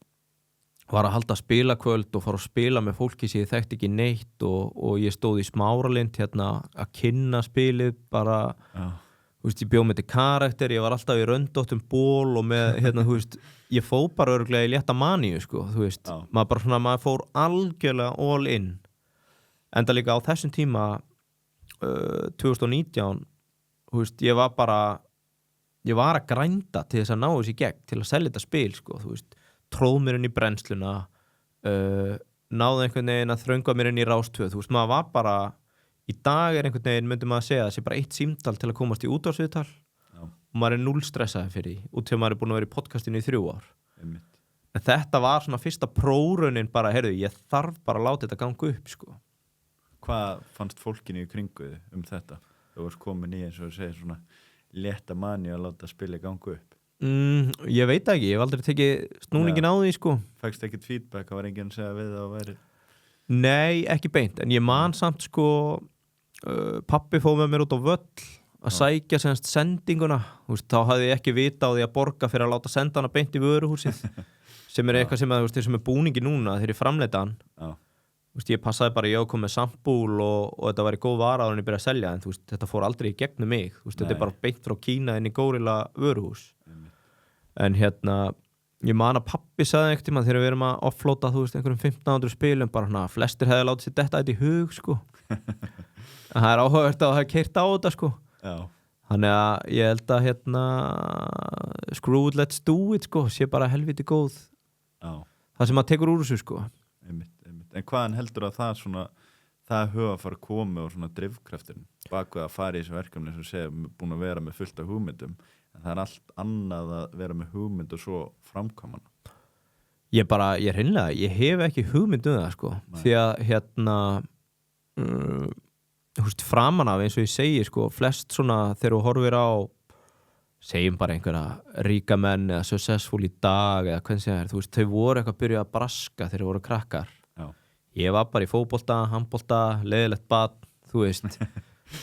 var að halda spilakvöld og fara að spila með fólki sem ég þekkti ekki neitt og ég stóð í Smáralind að kynna spilið bara, þú veist, ég bjó með þetta karakter, ég var alltaf í röndóttum ból og með, þú veist, ég fór bara örugglega í létta maníu, sko, þú veist, maður fór algjörlega all in. Enda líka á þessum tíma 2019 þú veist, ég var að grænda til þess að ná þessi gegn til að selja þetta spil sko, þú veist, tróð mér inn í brennsluna náði einhvern veginn að þröngva mér inn í Rástvö, þú veist, maður var bara í dag er einhvern veginn, myndi maður að segja þessi bara 1 símtal til að komast í útvarpsviðtal og maður er 0 stressaði fyrir því út til maður er búin að vera í podcastinu í 3 ár. En þetta var svona fyrsta prórunin bara, heyrðu, ég þarf bara að láta þetta ganga upp sko. Hvað fannst fólkinu í kringu þetta? Þú varst komin í eins og segir svona létta mani að láta spila ganga upp. Ég veit ekki, ég hef aldrei tekið snúningin á því sko. Fækst ekkert feedback, það var enginn að segja við það að væri? Nei, ekki beint, en ég man samt sko pabbi fóð með mér út á völl að sækja semst sendinguna, þú veist, þá hafði ég ekki vita á því að borga fyrir að láta senda hana beint í vöruhúsið sem er eitthvað sem að, þú veist, sem er búningi núna þegar ég framleita hann. Þú veist, ég passaði bara, ég kom með sambúl og þetta var í góð vara áður en ég byrjaði að selja, en þú veist, þetta fór aldrei í gegnum mig, þú veist, þetta er bara beint frá Kína inn í Górilla vöruhús. En ég man að pabbi sagði einhvern tímann þegar við erum að offloada, þú veist, einhverjum 1500 spilum, bara flestir hefði látið sér detta þetta í hug, sko. Það er áhugavert að það hefði keyrt á þetta, sko. Já. Þannig að ég held að screw it, let's do it, sko, sé bara helviti góð. Já. Það sem maður tekur úr þessu, sko. En hvaðan heldur að það höfa að fara að koma og svona drifkraftin baku að fara í þessu verkefni sem segja búin að vera með fullt af hugmyndum en það er allt annað að vera með hugmynd og svo framkvæma hana. Ég hef ekki hugmynd um það sko. Því að framan af eins og ég segi sko, flest svona þegar þú horfir á segjum bara einhverja ríka menn eða successful í dag eða hvernig sem þau voru eitthvað að byrja að braska þegar þau voru krakkar. Já. Ég var bara í fótbolta, handbolta, leiðilegt bad,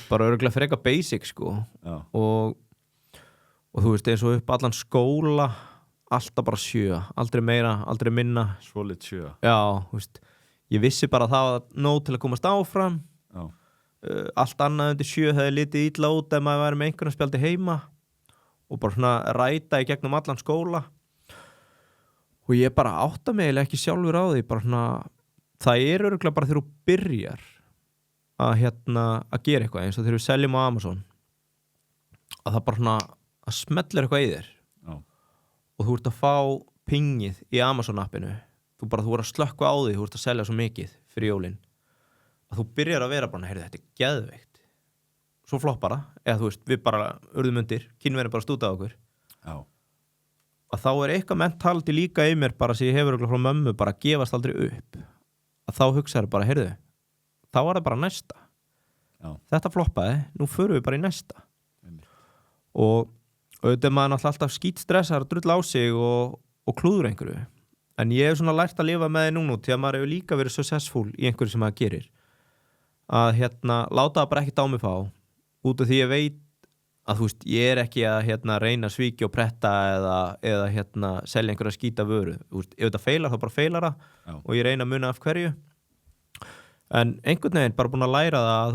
bara örugglega fyrir eitthvað basic sko. Já. Og eins og upp allan skóla alltaf bara 7, aldrei meira, aldrei minna. Svolít 7. Já, ég vissi bara að það var nóg til að komast áfram. Já. Allt annað undir 7 hefði litið illa út ef maður væri með einhvern spjaldi heima og bara svona ræta í gegnum allan skóla. Og ég bara átta mig eiginlega ekki sjálfur á því, bara svona, það örugglega bara þegar þú byrjar að gera eitthvað eins og þegar við seljum á Amazon að það bara svona að smellir eitthvað í þér. Já. Og þú ert að fá pingið í Amazon appinu þú voru að slökkva á því, þú ert að selja svo mikið fyrir jólin að þú byrjar að vera bara, heyrðu, þetta er geðveikt svo floppara, eða við bara urðum undir, kynverið bara stúta á okkur. Já. Að þá eitthvað mentality líka í mér bara sem ég hefur frá mömmu, bara gefast aldrei upp að þá hugsaður bara, heyrðu þá var það bara næsta. Já. Þetta floppaði, nú förum við bara í næsta. Og auðvitað maður náttúrulega alltaf skítstressar, drull á sig og klúður einhverju. En ég hef svona lært að lifa með því núna til að maður hefur líka verið successful í einhverju sem maður gerir. Að láta það bara ekkert á mig fá. Út af því ég veit að ég ekki að reyna að svíkja og pretta eða selja einhverja skýta vöru. Ef þetta feilar þá bara feilar það. Já. Og ég reyna að muna af hverju. En einhvern veginn bara búin að læra það að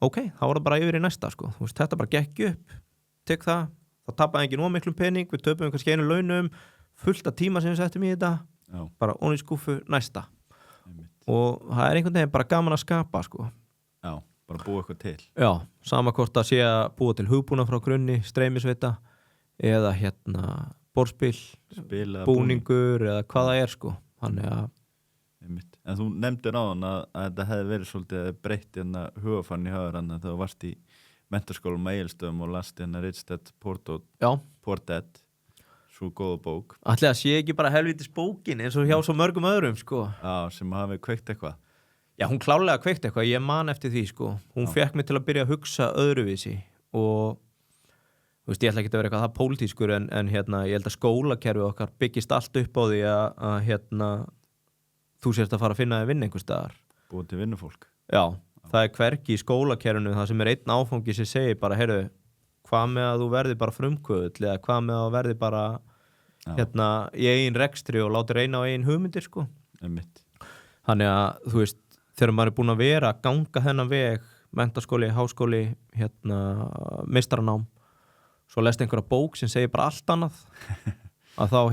ok, þá var það bara yfir í næsta sko. Þetta bara gekk upp, tek það tapaði ekki nóg miklum pening, við töpum kannski einu launum, fullt af tíma sem við settum í þetta. Já. Bara onni í skúfu, næsta. Og það einhvern veginn bara gaman að skapa sko. Já, bara búa eitthvað til. Já, sama hvort að sé að búa til hugbúna frá grunni, streymisveita eða borðspil, búningur eða hvað það sko. Þannig að En þú nefndir áðan að þetta hefði verið svolítið breytt hugafann í haður þegar þú varst í menntaskólum á Egilsstöðum og last Rich Dad Poor Dad, svo góða bók. Ætli að sé ekki bara helvítis bókin eins og hjá svo mörgum öðrum sko. Já, sem hafi kveikt eitthvað. Já, hún klárlega kveikt eitthvað, ég man eftir því sko. Hún fekk mig til að byrja að hugsa öðruvísi og ég ætla ekki að vera eitthvað það pólitískur en ég held að skólakerfið okkar byggist allt upp á því að þú sérst að fara að finna þig vinna einhvers staðar. Búið til vinnufólk. Já, það hvergi í skólakerfinu það sem einn áfangi sem segir bara, heyrðu, hvað með að þú verði bara frumkvöðl eða hvað með að þú verði bara í eigin rekstri og láti reyna á eigin hugmyndir sko. Þannig að þegar maður búin að vera að ganga þennan veg, menntaskóli, háskóli, meistaranám, svo lest einhverja bók sem segir bara allt annað að þá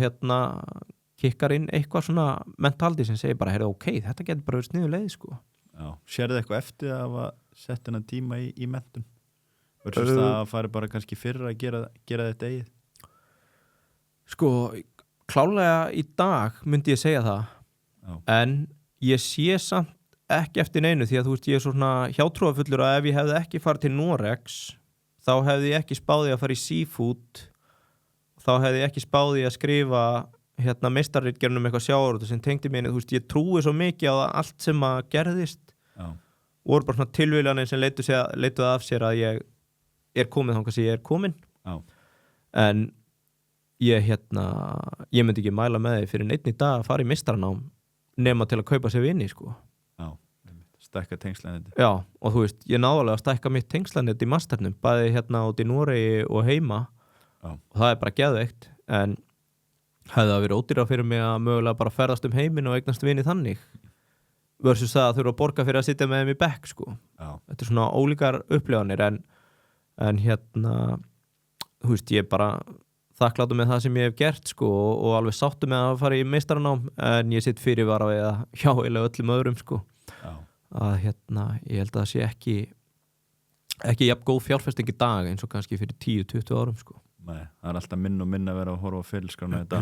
kikkar inn eitthvað svona mentaldi sem segir bara, heyrðu, ok, þetta getur bara verið sniður leið sko. Já, sérðu eitthvað eftir að hafa sett hennar tíma í menntun? Verður það að fara bara kannski fyrir að gera þetta eigið? Sko, klálega í dag myndi ég segja það. Já. En ég sé samt ekki eftir neinu því að ég svona hjátrúafullur að ef ég hefði ekki farið til Noregs þá hefði ég ekki spáði að fara í seafood, þá hefði ég ekki spáði að skrifa meistarritgerðum eitthvað sjávarútveg sem tengdi mig inn, ég trúi svo mikið á allt sem að gerðist. Já. Voru bara svona tilviljanir sem leituð af sér að ég er komin þangað sem ég er komin. Já. En ég myndi ekki mæla með því fyrir einn í dag að fara í meistaranám nema til að kaupa sér vini sko. Já, stækka tengslaneti. Já, og ég náðulega að stækka mitt tengslaneti í masternum, bæði út í Noregi og heima. Já. Og það bara geðveikt, en hefði það verið ódýrara fyrir mig að mögulega bara ferðast heiminn og eignast vini þannig versus það að þurfa að borga fyrir að sitja með þeim í bekk sko. Já. Þetta svona ólíkar upplifanir en ég bara þakkláttur með það sem ég hef gert sko og alveg sáttur með að fara í meistaranám en ég sitt fyrirvara við að hjá eiginlega öllum öðrum sko. Já. Að ég held að það sé ekki jafn góð fjárfesting í dag eins og kannski fyrir 10-20 árum sko. Nei, það er alltaf minna og minna að vera að horfa á fyrirskrána þetta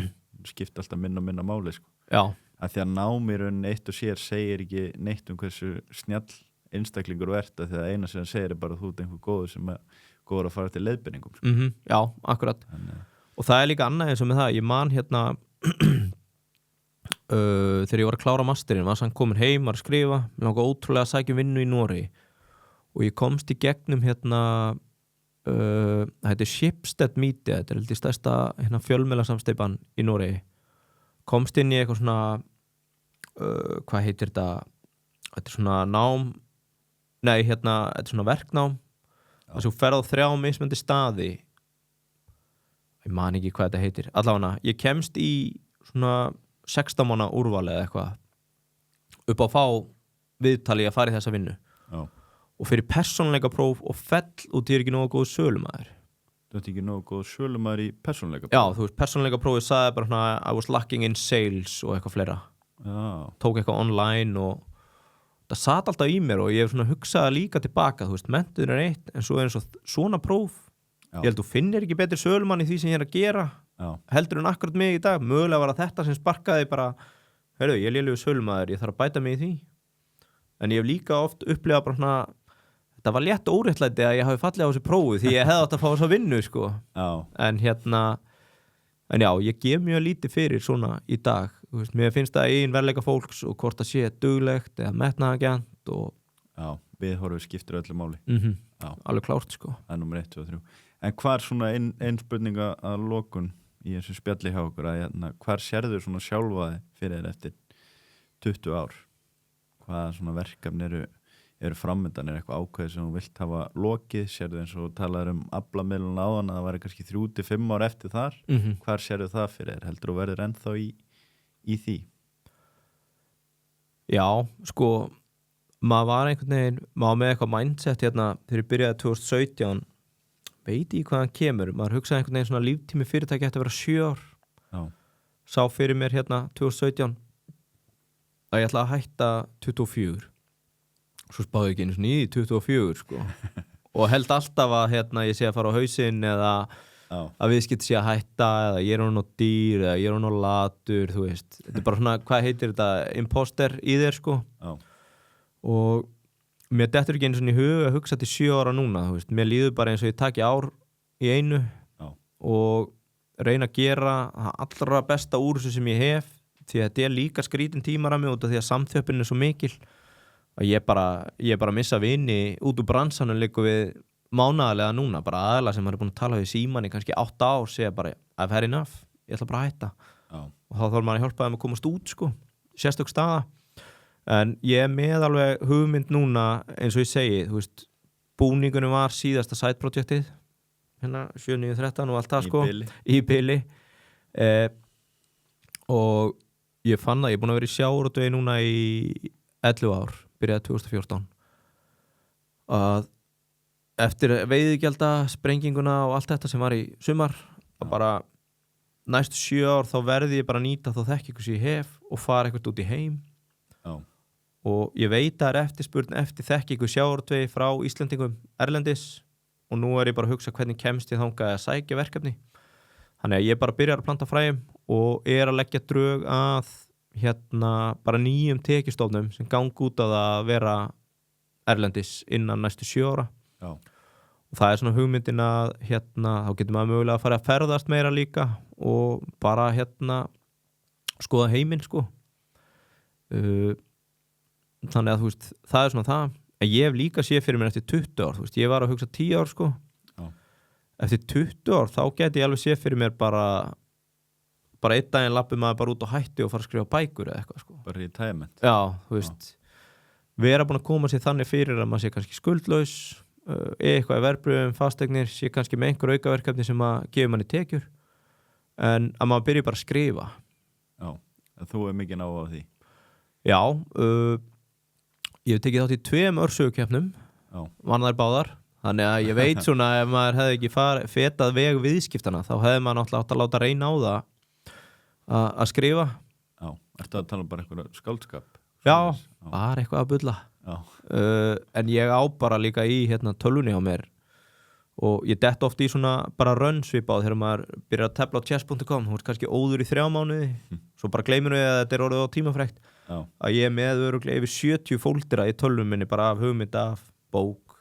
skipta alltaf minna og minna máli sko. Já. Að því að námýrun eitt og sér segir ekki neitt hversu snjall einstaklingur verða því að eina sem það segir er bara þú ert einhver góður sem er góður að fara til leiðbeiningum sko. Já, akkurat. Og það er líka annað eins og með það, ég man þegar ég var að klára masterinn var sann komin heim, var að skrifa, mér langaði ótrúlega að sækja vinnu í Noregi og ég komst í gegnum hérna þetta er Schibsted Media, þetta er heldur stærsta hérna, fjölmiðlasamsteypan í Noregi. Komst inn í eitthvað svona hvað heitir þetta er svona nám þetta er svona verknám þess að þú ferð á 3 mismunandi staði, ég man ekki hvað þetta heitir, allavega ég kemst í svona 16 mánaða úrval eða eitthvað upp á fá viðtali að fara í þessa vinnu. Já. Og fyrir persónuleika próf og fell út í ekki nógu góð sölumæður. Þú ert ekki nógu góð sölumæður í persónuleika próf? Já, þú veist, persónuleika prófið sagði bara svona I was lacking in sales og eitthvað fleira. Já. Tók eitthvað online og það sat alltaf í mér og ég hef svona hugsaði líka tilbaka, þú veist, menntun er eitt en svo eins og svona próf. Já. Ég held þú finnir ekki betri sölumann í því sem ég er að gera. Já. Heldur en akkurat mig í dag. Mögulega var það þetta sem sparkaði bara, heyrðu, ég er lélegur sölumæður, ég þarf að bæta mig í því. En ég hef líka oft upplifað bara svona það var létt óréttlæti að ég hafi fallið á þessu prófi því ég hefði átt að fá þessa vinnu sko. Já. En já, ég gef mjög lítið fyrir svona í dag. Þú veist, mér finnst það eigin verðleika fólks og hvort það sé duglegt eða metnaðargjarnt og Já, viðhorfið skiptir öllu máli. Já. Alveg klárt sko. Það er númer 1, 2 og 3. En hvar svona ein spurninga að lokun í þessu spjalli hjá okkur að hvar sérðu svona sjálfaði fyrir þér eftir 20 ár? Hvaða svona verkefni eru framöndan, eitthvað ákveðið sem þú vilt hafa lokið, sérðu eins og talaður aflamiðlun áðan að það væri kannski 3-5 ár eftir þar, hvar sérðu það fyrir þér? Heldur þú verður ennþá í því? Já, sko maður var einhvern veginn, maður með eitthvað mindset hérna, þegar ég byrjaði 2017 veit ég hvaðan kemur, maður hugsaði einhvern veginn svona líftími fyrirtæki ætti að vera 7 ár. Já. Sá fyrir mér hérna 2017 að ég ætla að hætta 24. Svo spáði ég ekki einu svona í 24 sko. Og held alltaf að hérna, ég sé að fara á hausinn eða að viðskipti sé að hætta eða ég er hún á dýr eða ég er hún á latur, þú veist. Þetta er bara svona, hvað heitir þetta, imposter í þér sko. Já. Og mér dettur ekki einu svona í hug að hugsa til 7 ára núna, þú veist. Mér líður bara eins og ég taki ár í einu. Já. Og reyna að gera það allra besta úr þessu sem ég hef, því að þetta er líka skrítin tímar að mig út af því að samþjöppin er svo mikil að ég bara missa vini út úr bransanum líka við mánaðarlega núna, bara aðla sem maður er búin að tala við síman í kannski 8 ár, segja bara I've had enough, ég ætla bara að hætta. Já. Og þá þarf maður að hjálpa þeim að komast út sko, sérstök staða. En ég er með alveg hugmynd núna, eins og ég segi, þú veist, búningunum var síðasta side-projektið hérna 7.9.13 og allt það sko í bili og ég fann að ég er búin að vera í sjávarútvegi núna í 11 ár, byrjaði 2014 að eftir veiðigjalda, sprenginguna og allt þetta sem var í sumar að bara næstu 7 ár þá verði ég bara að nýta þá þekkingu sem ég hef og fara eitthvað út í heim. Já. Og ég veit að það er eftirspurn eftir þekkingu sjávarútvegi frá Íslendingum erlendis og nú er ég bara að hugsa hvernig kemst ég þangað að sækja verkefni. Þannig að ég bara byrjar að planta fræjum og er að leggja drög að hérna bara nýjum tekjustofnum sem gang út á það að vera erlendis innan næstu 7 ára. Já. Og það er svona hugmyndin að hérna þá getur maður mögulega að fara að ferðast meira líka og bara hérna skoða heiminn sko. Þannig að þú veist, það er svona það. En ég hef líka séð fyrir mér eftir 20 ár, þú veist, ég var að hugsa 10 ár sko. Já. Eftir 20 ár þá geti ég alveg séð fyrir mér bara einn daginn lappi maður bara út og hætti og fara að skrifa bækur eða eitthvað sko. Bara retirement. Já, þú veist, vera búin að koma sér þannig fyrir að maður sé kannski skuldlaus, eitthvað í verðbréfum, fasteignir, sé kannski með einhver aukaverkefni sem að gefa manni tekjur, en að maður byrja bara að skrifa. Já, þú er mikið náða á því. Já, ég hef tekið þátt í 2 örsögukeppnum, vann þær báðar, þannig að ég veit svona ef maður hefði ekki fetað veg viðskiptana, þá hefði maður náttúrulega átt að láta reyna á það að skrifa. Já, ertu að tala um bara eitthvað skáldskap? Já, bara eitthvað að bulla. En ég á bara líka í hérna, tölvunni á mér og ég dett oft í svona bara rönnsvipað þegar maður byrjar að tefla á chess.com, þú ert kannski óður í 3 mánuði, svo bara gleymir við að þetta er orðið á tímafrækt. Já. Að ég er með örugglega yfir 70 fóldera í tölvum minni bara af hugmynd af bók,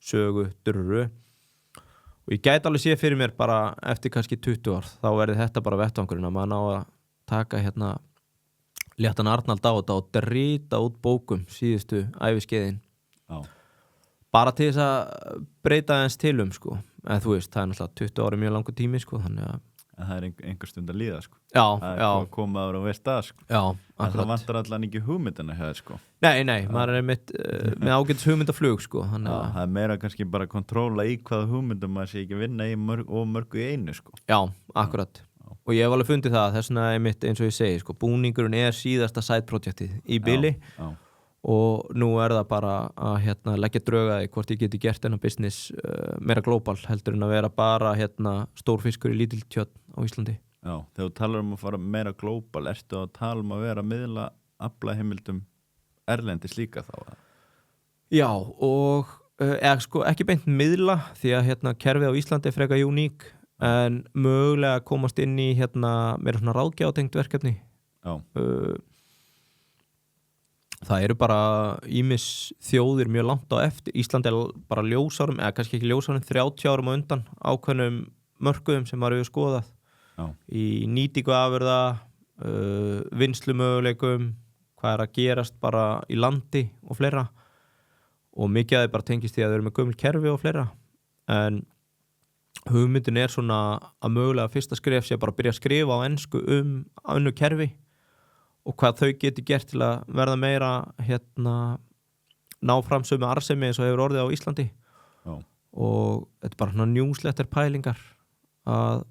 sögu, durru og ég gæti alveg séð fyrir mér bara eftir kannski 20 ár þá verði þetta bara vettvangurinn að maður ná að taka hérna léttan Arnald á þetta og drita út bókum síðustu æviskeiðin. Já. bara til þess að breyta þess til sko. En þú veist, það er náttúrulega 20 ári mjög langur tími sko, þannig að En það er einhver stund að líða sko. Já, Það já, er komið ára og veist það sko. já, En það akkurat. vantar allan ekki hugmyndina hér sko. Nei, maður er með ágætis hugmyndaflug sko, þannig Já, að það er meira kannski bara kontróla í hvaða hugmyndum maður sé ekki vinna í mörgu í einu sko. Já, akkurat. Og ég hef alveg fundið það, þess vegna einmitt eins og ég segi, sko, búningurinn er síðasta side projektið í bili Já, og nú er það bara að leggja draugaði hvort ég geti gert þennan business meira global heldur en að vera bara stór fiskur í lítil tjörn á Íslandi. já, þegar þú talar að fara meira global, ertu að tala að vera að miðla aflaheimildum erlendis líka þá? Já, og sko, ekki beint miðla því að kerfið á Íslandi er freka uník en mögulega komast inn í meira svona ráðgjátengt verkefni. Já, Það eru bara ýmis þjóðir mjög langt á eftir. Ísland er bara ljósárum, eða kannski ekki ljósárum, 30 árum á undan ákveðnum mörkuðum sem maður hefur skoðað. já, Í nýtingu afurða, vinnslumöguleikum, hvað er að gerast bara í landi og fleira. Og mikið að þið bara tengist því að þau eru með gömul kerfi og fleira. En hugmyndin er svona að mögulega fyrsta skref sé bara að byrja að skrifa á ensku önnur kerfi og hvað þau geti gert til að verða meira ná fram sömu arðsemi eins og hefur orðið á Íslandi. já, Og þetta er bara svona newsletter pælingar að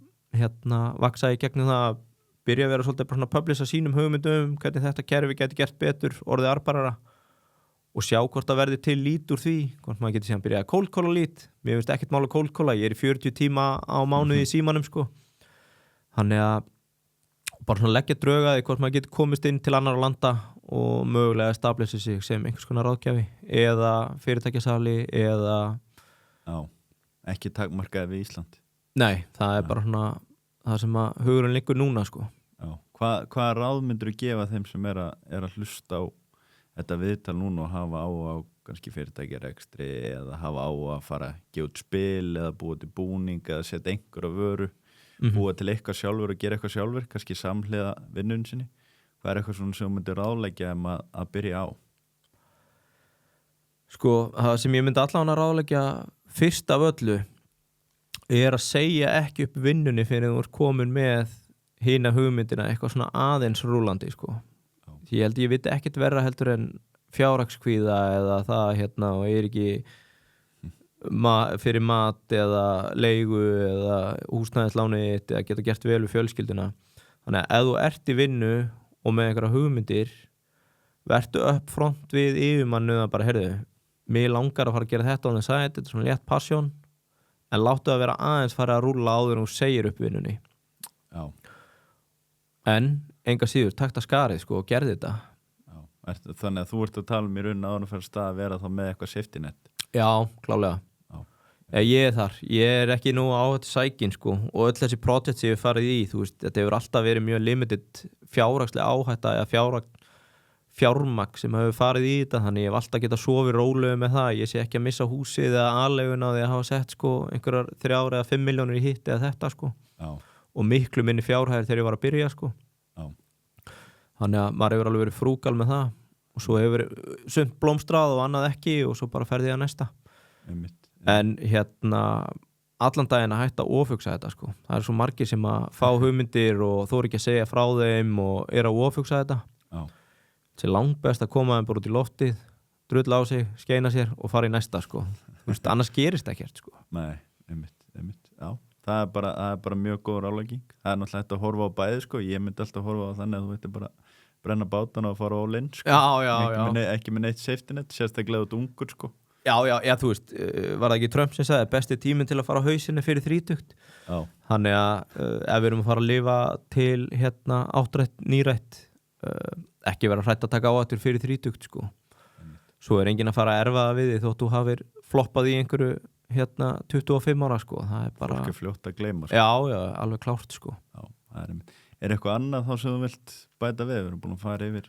vaksa í gegnum það að byrja að vera svolítið bara svona að publisa sínum hugmyndum hvernig þetta kerfi geti gert betur, orðið arðbærara og sjá hvort það verði til lít úr því, hvort maður geti síðan byrjað að cold calla lít. Mér finnst ekkert mál að cold calla, ég er í 40 tíma á mánuði í símanum sko. Þannig að bara svona leggja draugaði hvort maður getur komist inn til annar landa og mögulega stablisa sig sem einhvers konar ráðgjafi eða fyrirtækjasali eða já, ekki takmarkaði við Ísland. nei, það er bara svona það sem að hugurinn liggur núna sko. Já, hvað ráð myndir þú gefa þeim sem er að hlusta á þetta viðtal núna og hafa á kannski fyrirtækjarekstri eða hafa á að fara að gefa út spil eða búa til búning eða setja einhverja vöru, búa til eitthvað sjálfur og gera eitthvað sjálfur, kannski samhliða vinnun sinni? Hvað er eitthvað svona sem þú myndir ráðleggja að byrja á? Sko, það sem ég myndi allan að ráðleggja fyrst af öllu er að segja ekki upp vinnunni fyrir þú ert komin með hina hugmyndina eitthvað svona aðeins rúlandi sko. Því ég veit ekkert verra heldur en fjárhagskvíða eða það og er ekki fyrir mat eða leigu eða húsnæðisláni eða geta gert vel við fjölskylduna. Þannig að ef þú ert í vinnu og með einhverja hugmyndir vertu upp front við yfirmannu að bara, heyrðu, mig langar að fara að gera þetta á þess að þetta er svona létt passion en láttu að vera aðeins fara að rúlla áður en þú segir upp vinnunni. Já. En enga síður, takta skarið sko og gerði þetta. Já. Þannig að þú ert að tala um í raun áður að fara stað að vera þá með eitthvað safety net. Já, klálega. Ég er þar, ég er ekki nú á þetta sækin sko og öll þessi project sem ég hef farið í, þú veist, þetta hefur alltaf verið mjög limited fjárhagslega áhætta eða fjármagn sem hefur farið í þetta, þannig ég hef alltaf getað sofið rólega með það, ég sé ekki að missa húsið eða aðleguna því að hafa sett sko einhverjar 3 eða 5 milljónir í hitt eða þetta sko. Já. Og miklu minni fjárhæðir þegar ég var að byrja sko. Já. Þannig að maður hefur alveg verið frúgal með það og svo hefur sumt blómstrað og annað ekki og svo bara ferði ég að næsta. En allan daginn að hætta að ofhugsa þetta sko. Það er svo margir sem að fá hugmyndir og þóra ekki að segja frá þeim og er að ofhugsa þetta. Já. Það er langt best að koma þeim bara út í loftið, drulla á sig, skeina sér og fara í næsta sko. Þú veist, annars gerist ekkert sko. Nei, einmitt, já. Það er bara mjög góð ráðlegging. Það er náttúrulega hægt að horfa á bæði sko. Ég myndi alltaf horfa á þannig að þú veitir bara brenna bátana og fara all in sko. Já. Ekki með neitt safety net, sérstaklega út ungur sko. Já, þú veist, var það ekki Trump sem sagði besti tíminn til að fara á hausinni fyrir 30? Já. Þannig að ef við erum að fara að lifa til áttrætt, nýrætt, ekki vera hrætt að taka áhættur fyrir 30 sko. Svo er enginn að fara að erfa það við því þótt þú hafir floppað í einhverju 25 ára sko. Það er bara... Fólk er fljótt að gleyma sko. Já, alveg klárt sko. Já, það er eitthvað annað þá sem þú vilt bæta við? Við erum búin að fara yfir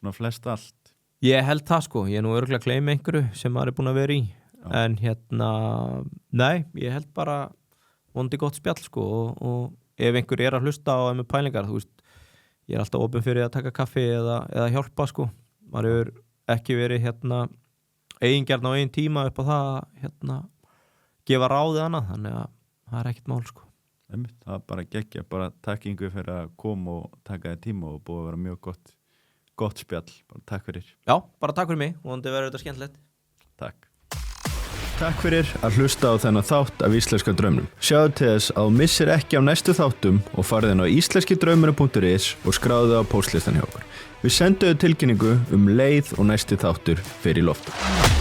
svona flest allt. Ég held það sko, ég er nú örugglega að gleyma einhverju sem maður er búin að vera í. Já. En nei, ég held bara vondi gott spjall sko og ef einhver er að hlusta á með pælingar, þú veist, ég er alltaf opinn fyrir að taka kaffi eða hjálpa sko. Maður hefur ekki verið eigingjarn á eigin tíma upp á það að gefa ráðið annað, þannig að það er ekkert mál sko. Það bara geggja, bara takk Yngvi fyrir að koma og taka þér tíma og búið að vera mjög gott spjall, bara takk fyrir. Já, bara takk fyrir mig, vonandi verður þetta skemmtilegt. Takk. Takk fyrir að hlusta á þennan þátt af Íslenska draumnum. Sjáðu til þess að þú missir ekki af næstu þáttum og farið inn á íslenskidraumurinn.is og skráðu á póstlistan hjá okkur. Við sendum tilkynningu leið og næsti þáttur fer í loftið.